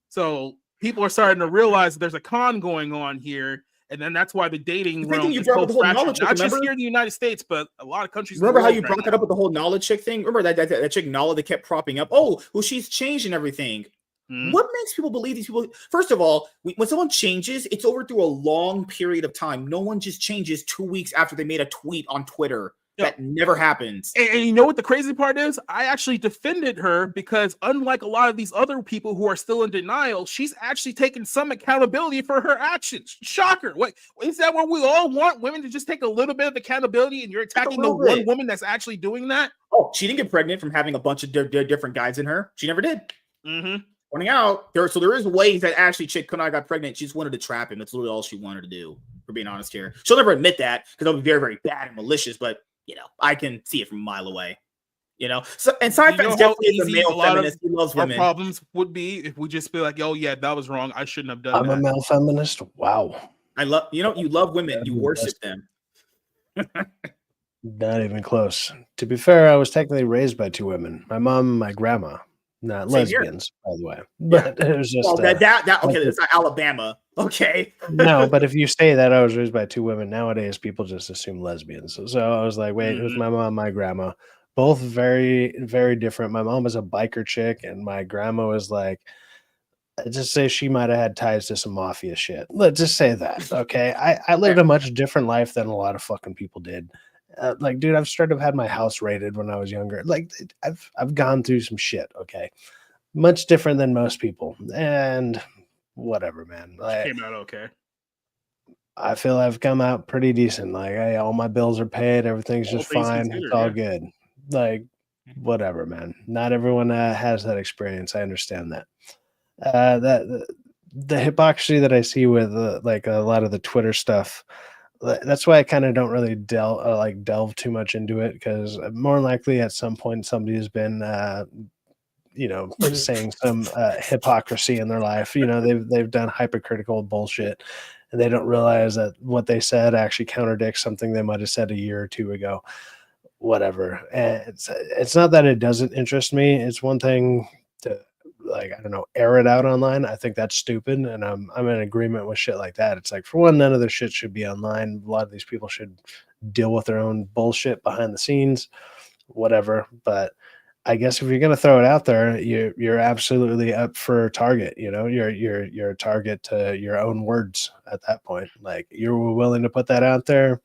So people are starting to realize that there's a con going on here. And then that's why the dating realm is so fractured. Not just here in the United States, but a lot of countries. Remember how you brought that up with the whole knowledge chick thing? Remember that chick Nala that kept propping up? Oh, well, she's changed and everything. What makes people believe these people? First of all, when someone changes, it's over through a long period of time. No one just changes 2 weeks after they made a tweet on Twitter. That never happens. And you know what the crazy part is? I actually defended her because unlike a lot of these other people who are still in denial, she's actually taken some accountability for her actions. Shocker. What is that what we all want? Women to just take a little bit of accountability, and you're attacking the one woman that's actually doing that? Oh, she didn't get pregnant from having a bunch of different guys in her. She never did. Pointing out, there is ways that actually chick Kunai got pregnant. She just wanted to trap him. That's literally all she wanted to do, for being honest here. She'll never admit that because that'll be very, very bad and malicious, but you know, I can see it from a mile away. You know, so and sci-fi definitely is a male feminist. He loves women. Problems would be if we just be like, "Oh yeah, that was wrong. I shouldn't have done that." I'm a male feminist. Wow. I love you love women. You worship them. Not even close. To be fair, I was technically raised by 2 women. My mom and my grandma. Not Same lesbians, by the way. But it was just okay. It's not Alabama. Okay. No, but if you say that I was raised by 2 women, nowadays people just assume lesbians. So I was like, wait, it was my mom and my grandma. Both very, very different. My mom was a biker chick, and my grandma was like, just say she might have had ties to some mafia shit. Let's just say that. Okay. I lived a much different life than a lot of fucking people did. Like, dude, I've started to have my house raided when I was younger. Like, I've gone through some shit. Okay, much different than most people, and whatever, man. Like, came out okay. I feel I've come out pretty decent. Like, hey, all my bills are paid. Everything's just fine. It's all good. Like, whatever, man. Not everyone has that experience. I understand that. The hypocrisy that I see with like a lot of the Twitter stuff. That's why I kind of don't really delve too much into it, because more likely at some point somebody has been, saying some hypocrisy in their life. You know, they've done hypocritical bullshit, and they don't realize that what they said actually contradicts something they might have said a year or 2 ago. Whatever. And it's not that it doesn't interest me. It's one thing to, like, I don't know, air it out online. I think that's stupid, and I'm in agreement with shit like that. It's like, for one, none of their shit should be online. A lot of these people should deal with their own bullshit behind the scenes, whatever. But I guess if you're gonna throw it out there, you're absolutely up for target. You know, you're a target to your own words at that point. Like you're willing to put that out there,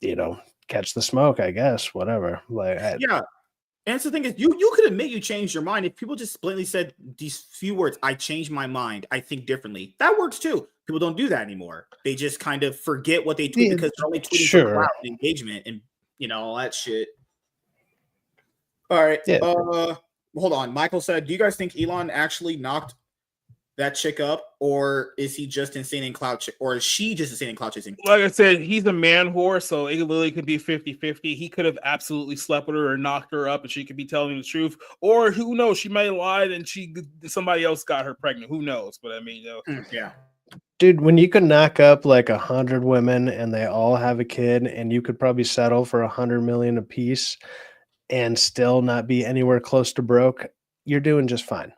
you know, catch the smoke, I guess, whatever. Like yeah. And so the thing is, you could admit you changed your mind if people just blatantly said these few words. I changed my mind. I think differently. That works too. People don't do that anymore. They just kind of forget what they tweet because they're only tweeting for clout and engagement and all that shit. All right. Yeah. Hold on. Michael said, "Do you guys think Elon actually knocked that chick up, or is he just insane in clout or is she just insane in clout chasing?" Like I said, he's a man whore, so it literally could be 50-50. He could have absolutely slept with her or knocked her up, and she could be telling the truth. Or who knows? She might have lied and somebody else got her pregnant. Who knows? But I mean, yeah. Dude, when you could knock up like 100 women and they all have a kid, and you could probably settle for 100 million apiece and still not be anywhere close to broke, you're doing just fine.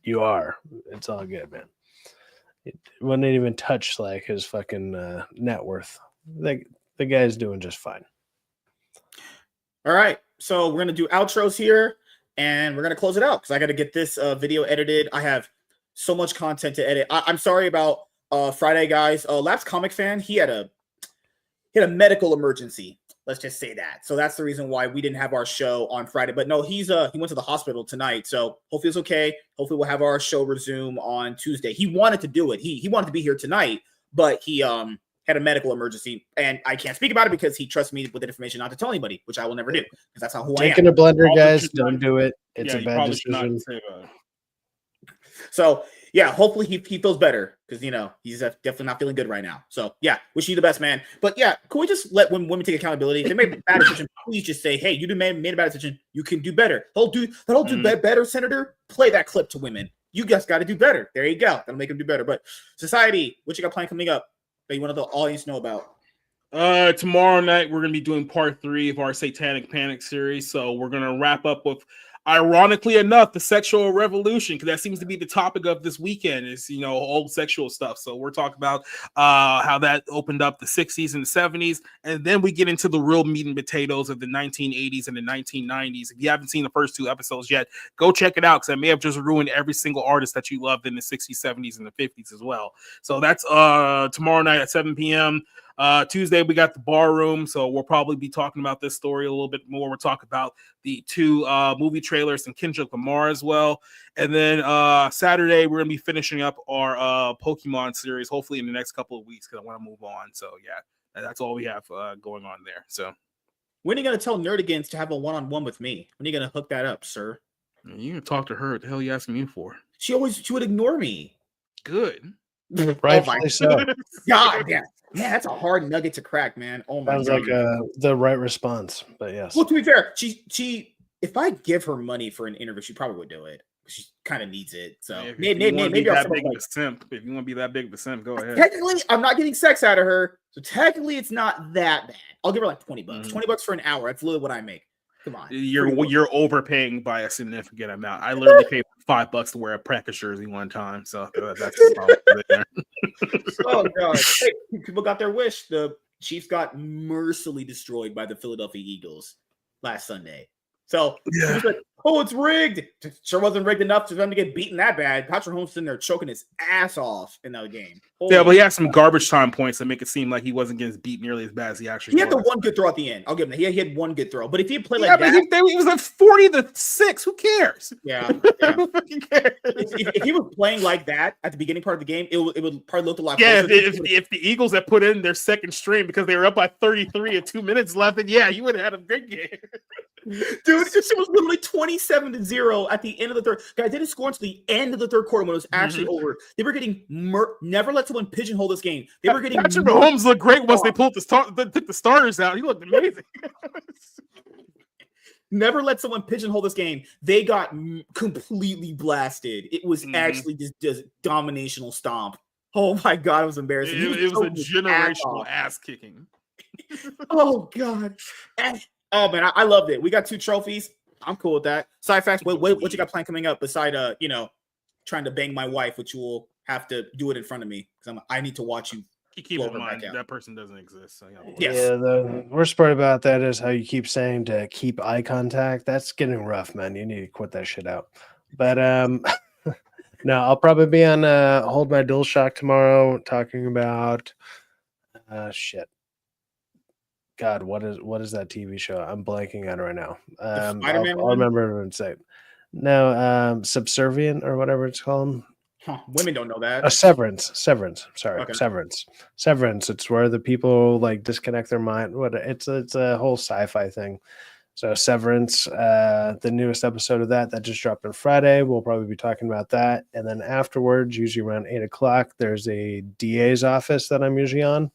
You are. It's all good, man. It wouldn't even touch like his fucking net worth. Like the guy's doing just fine. All right, so we're gonna do outros here, and we're gonna close it out because I got to get this video edited. I have so much content to edit. I'm sorry about Friday, guys. Laps Comic Fan, he had a medical emergency. Let's just say that. So that's the reason why we didn't have our show on Friday. But no, he went to the hospital tonight. So hopefully it's okay. Hopefully we'll have our show resume on Tuesday. He wanted to do it. He wanted to be here tonight, but he had a medical emergency, and I can't speak about it because he trusts me with the information not to tell anybody, which I will never do because that's not who I am. Taking a blender, guys. Don't do it. It's a bad decision. So yeah, hopefully he feels better because he's definitely not feeling good right now. So yeah, wishing you the best, man. But yeah, can we just let women take accountability? If they made a bad decision, please just say, hey, you made a bad decision. You can do better. That'll do better, Senator. Play that clip to women. You guys got to do better. There you go. That'll make them do better. But society, what you got planned coming up that you want the audience to know about? Tomorrow night we're gonna be doing part 3 of our Satanic Panic series. So we're gonna wrap up with, ironically enough, the sexual revolution, because that seems to be the topic of this weekend is, old sexual stuff. So we're talking about how that opened up the 60s and the 70s. And then we get into the real meat and potatoes of the 1980s and the 1990s. If you haven't seen the first 2 episodes yet, go check it out because I may have just ruined every single artist that you loved in the 60s, 70s, and the 50s as well. So that's tomorrow night at 7 p.m. Tuesday, we got the bar room, so we'll probably be talking about this story a little bit more. We'll talk about the 2 movie trailers and Kendrick Lamar as well. And then Saturday, we're going to be finishing up our Pokemon series, hopefully in the next couple of weeks, because I want to move on. So, yeah, that's all we have going on there. So, when are you going to tell Nerdigans to have a one-on-one with me? When are you going to hook that up, sir? You can talk to her. What the hell are you asking me for? She would ignore me. Good. Rightfully so. God, yeah. Man, that's a hard nugget to crack, man. Oh my God. Sounds like the right response, but yes. Well, to be fair, she if I give her money for an interview, she probably would do it. She kind of needs it. So yeah, maybe I'll big of a simp. If you want to be that big of a simp, go ahead. Technically, I'm not getting sex out of her, so technically, it's not that bad. I'll give her like $20. $20 for an hour. That's literally what I make. Come on, you're overpaying by a significant amount. I literally paid $5 to wear a practice jersey one time, so that's the problem there. Oh God! Hey, people got their wish. The Chiefs got mercilessly destroyed by the Philadelphia Eagles last Sunday. So it was like, oh, it's rigged. It sure wasn't rigged enough for them to get beaten that bad. Patrick Mahomes sitting there choking his ass off in that game. Yeah, but he had some garbage time points that make it seem like he wasn't getting beat nearly as bad as he actually was. He had the one good throw at the end. I'll give him that. He had one good throw. But if he played like that, he was like 40-6. Who cares? Yeah. If he was playing like that at the beginning part of the game, it would probably look a lot. Yeah, if the Eagles had put in their second string because they were up by 33 and 2 minutes left, then yeah, you would have had a great game. Dude, it was literally 27-0 at the end of the third. Guys, they didn't score until the end of the third quarter when it was actually over. They were getting never let someone pigeonhole this game. They were getting Patrick Mahomes looked great once they pulled took the starters out. He looked amazing. Never let someone pigeonhole this game. They got completely blasted. It was actually just dominational stomp. Oh my God, it was embarrassing. It was a generational ass kicking. Oh God. Oh man, I loved it. We got 2 trophies. I'm cool with that. Side facts. What you got planned coming up beside trying to bang my wife, which you will have to do it in front of me because I need to watch you. keep in mind that person doesn't exist. So yes. Yeah, the worst part about that is how you keep saying to keep eye contact. That's getting rough, man. You need to quit that shit out. But no, I'll probably be on Hold My Dual Shock tomorrow talking about shit. God, what is that TV show? I'm blanking on it right now. I'll remember it and say. No, Subservient or whatever it's called. Huh, women don't know that. Severance. Sorry, okay. Severance. It's where the people like disconnect their mind. It's a whole sci-fi thing. So Severance, the newest episode of that just dropped on Friday. We'll probably be talking about that, and then afterwards, usually around 8:00, there's a DA's office that I'm usually on.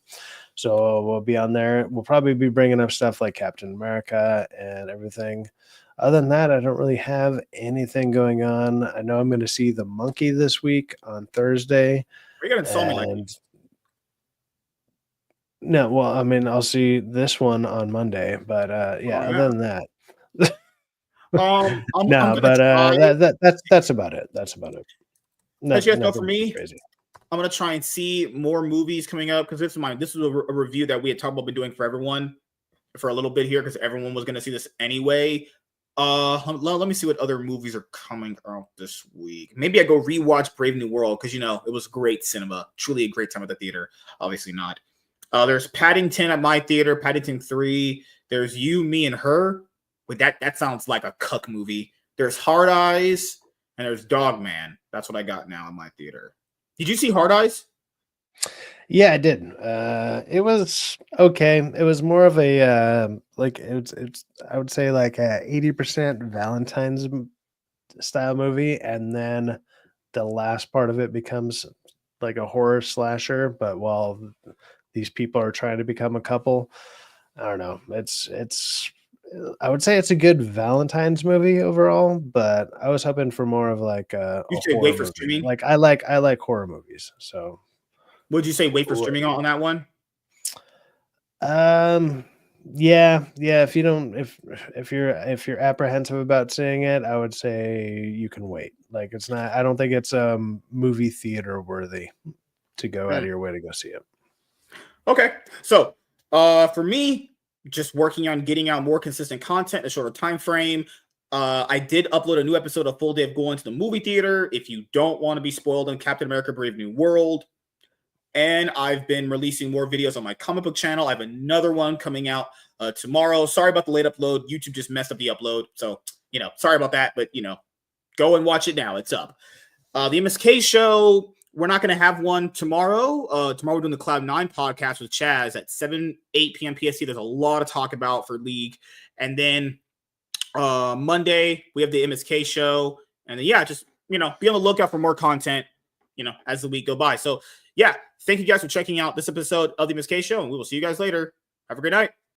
So we'll be on there. We'll probably be bringing up stuff like Captain America and everything. Other than that, I don't really have anything going on. I know I'm going to see The Monkey this week on Thursday. Are you going to install me like No, well, I mean, I'll see this one on Monday, but other than that. That's about it. That's about it. As you guys know, for me, crazy. I'm gonna try and see more movies coming up because this is a review that we had talked about doing for everyone for a little bit here because everyone was gonna see this anyway. Let me see what other movies are coming out this week. Maybe I go rewatch Brave New World because it was great cinema, truly a great time at the theater. Obviously not. There's Paddington at my theater, Paddington 3. There's You, Me, and Her. But that sounds like a cuck movie. There's Hard Eyes and there's Dog Man. That's what I got now in my theater. Did you see Hard Eyes? Yeah, I did. It was okay. It was more of a it's I would say like a 80% Valentine's style movie, and then the last part of it becomes like a horror slasher. But while these people are trying to become a couple, I don't know. It's I would say it's a good Valentine's movie overall, but I was hoping for more of like a wait for streaming. Like I like horror movies, so. Would you say wait for streaming on that one? Yeah. If you don't, if you're apprehensive about seeing it, I would say you can wait. Like it's not. I don't think it's movie theater worthy to go out of your way to go see it. Okay, so for me, just working on getting out more consistent content, a shorter time frame. I did upload a new episode of Full Day of Going to the Movie Theater. If you don't want to be spoiled on Captain America: Brave New World. And I've been releasing more videos on my comic book channel. I have another one coming out tomorrow. Sorry about the late upload. YouTube just messed up the upload. So, sorry about that. But, go and watch it now. It's up. The MSK show, we're not going to have one tomorrow. Tomorrow we're doing the Cloud 9 podcast with Chaz at 8 p.m. PST. There's a lot to talk about for League. And then Monday, we have the MSK show. And then, just, be on the lookout for more content, as the week go by. So, thank you guys for checking out this episode of the MSK Show, and we will see you guys later. Have a great night.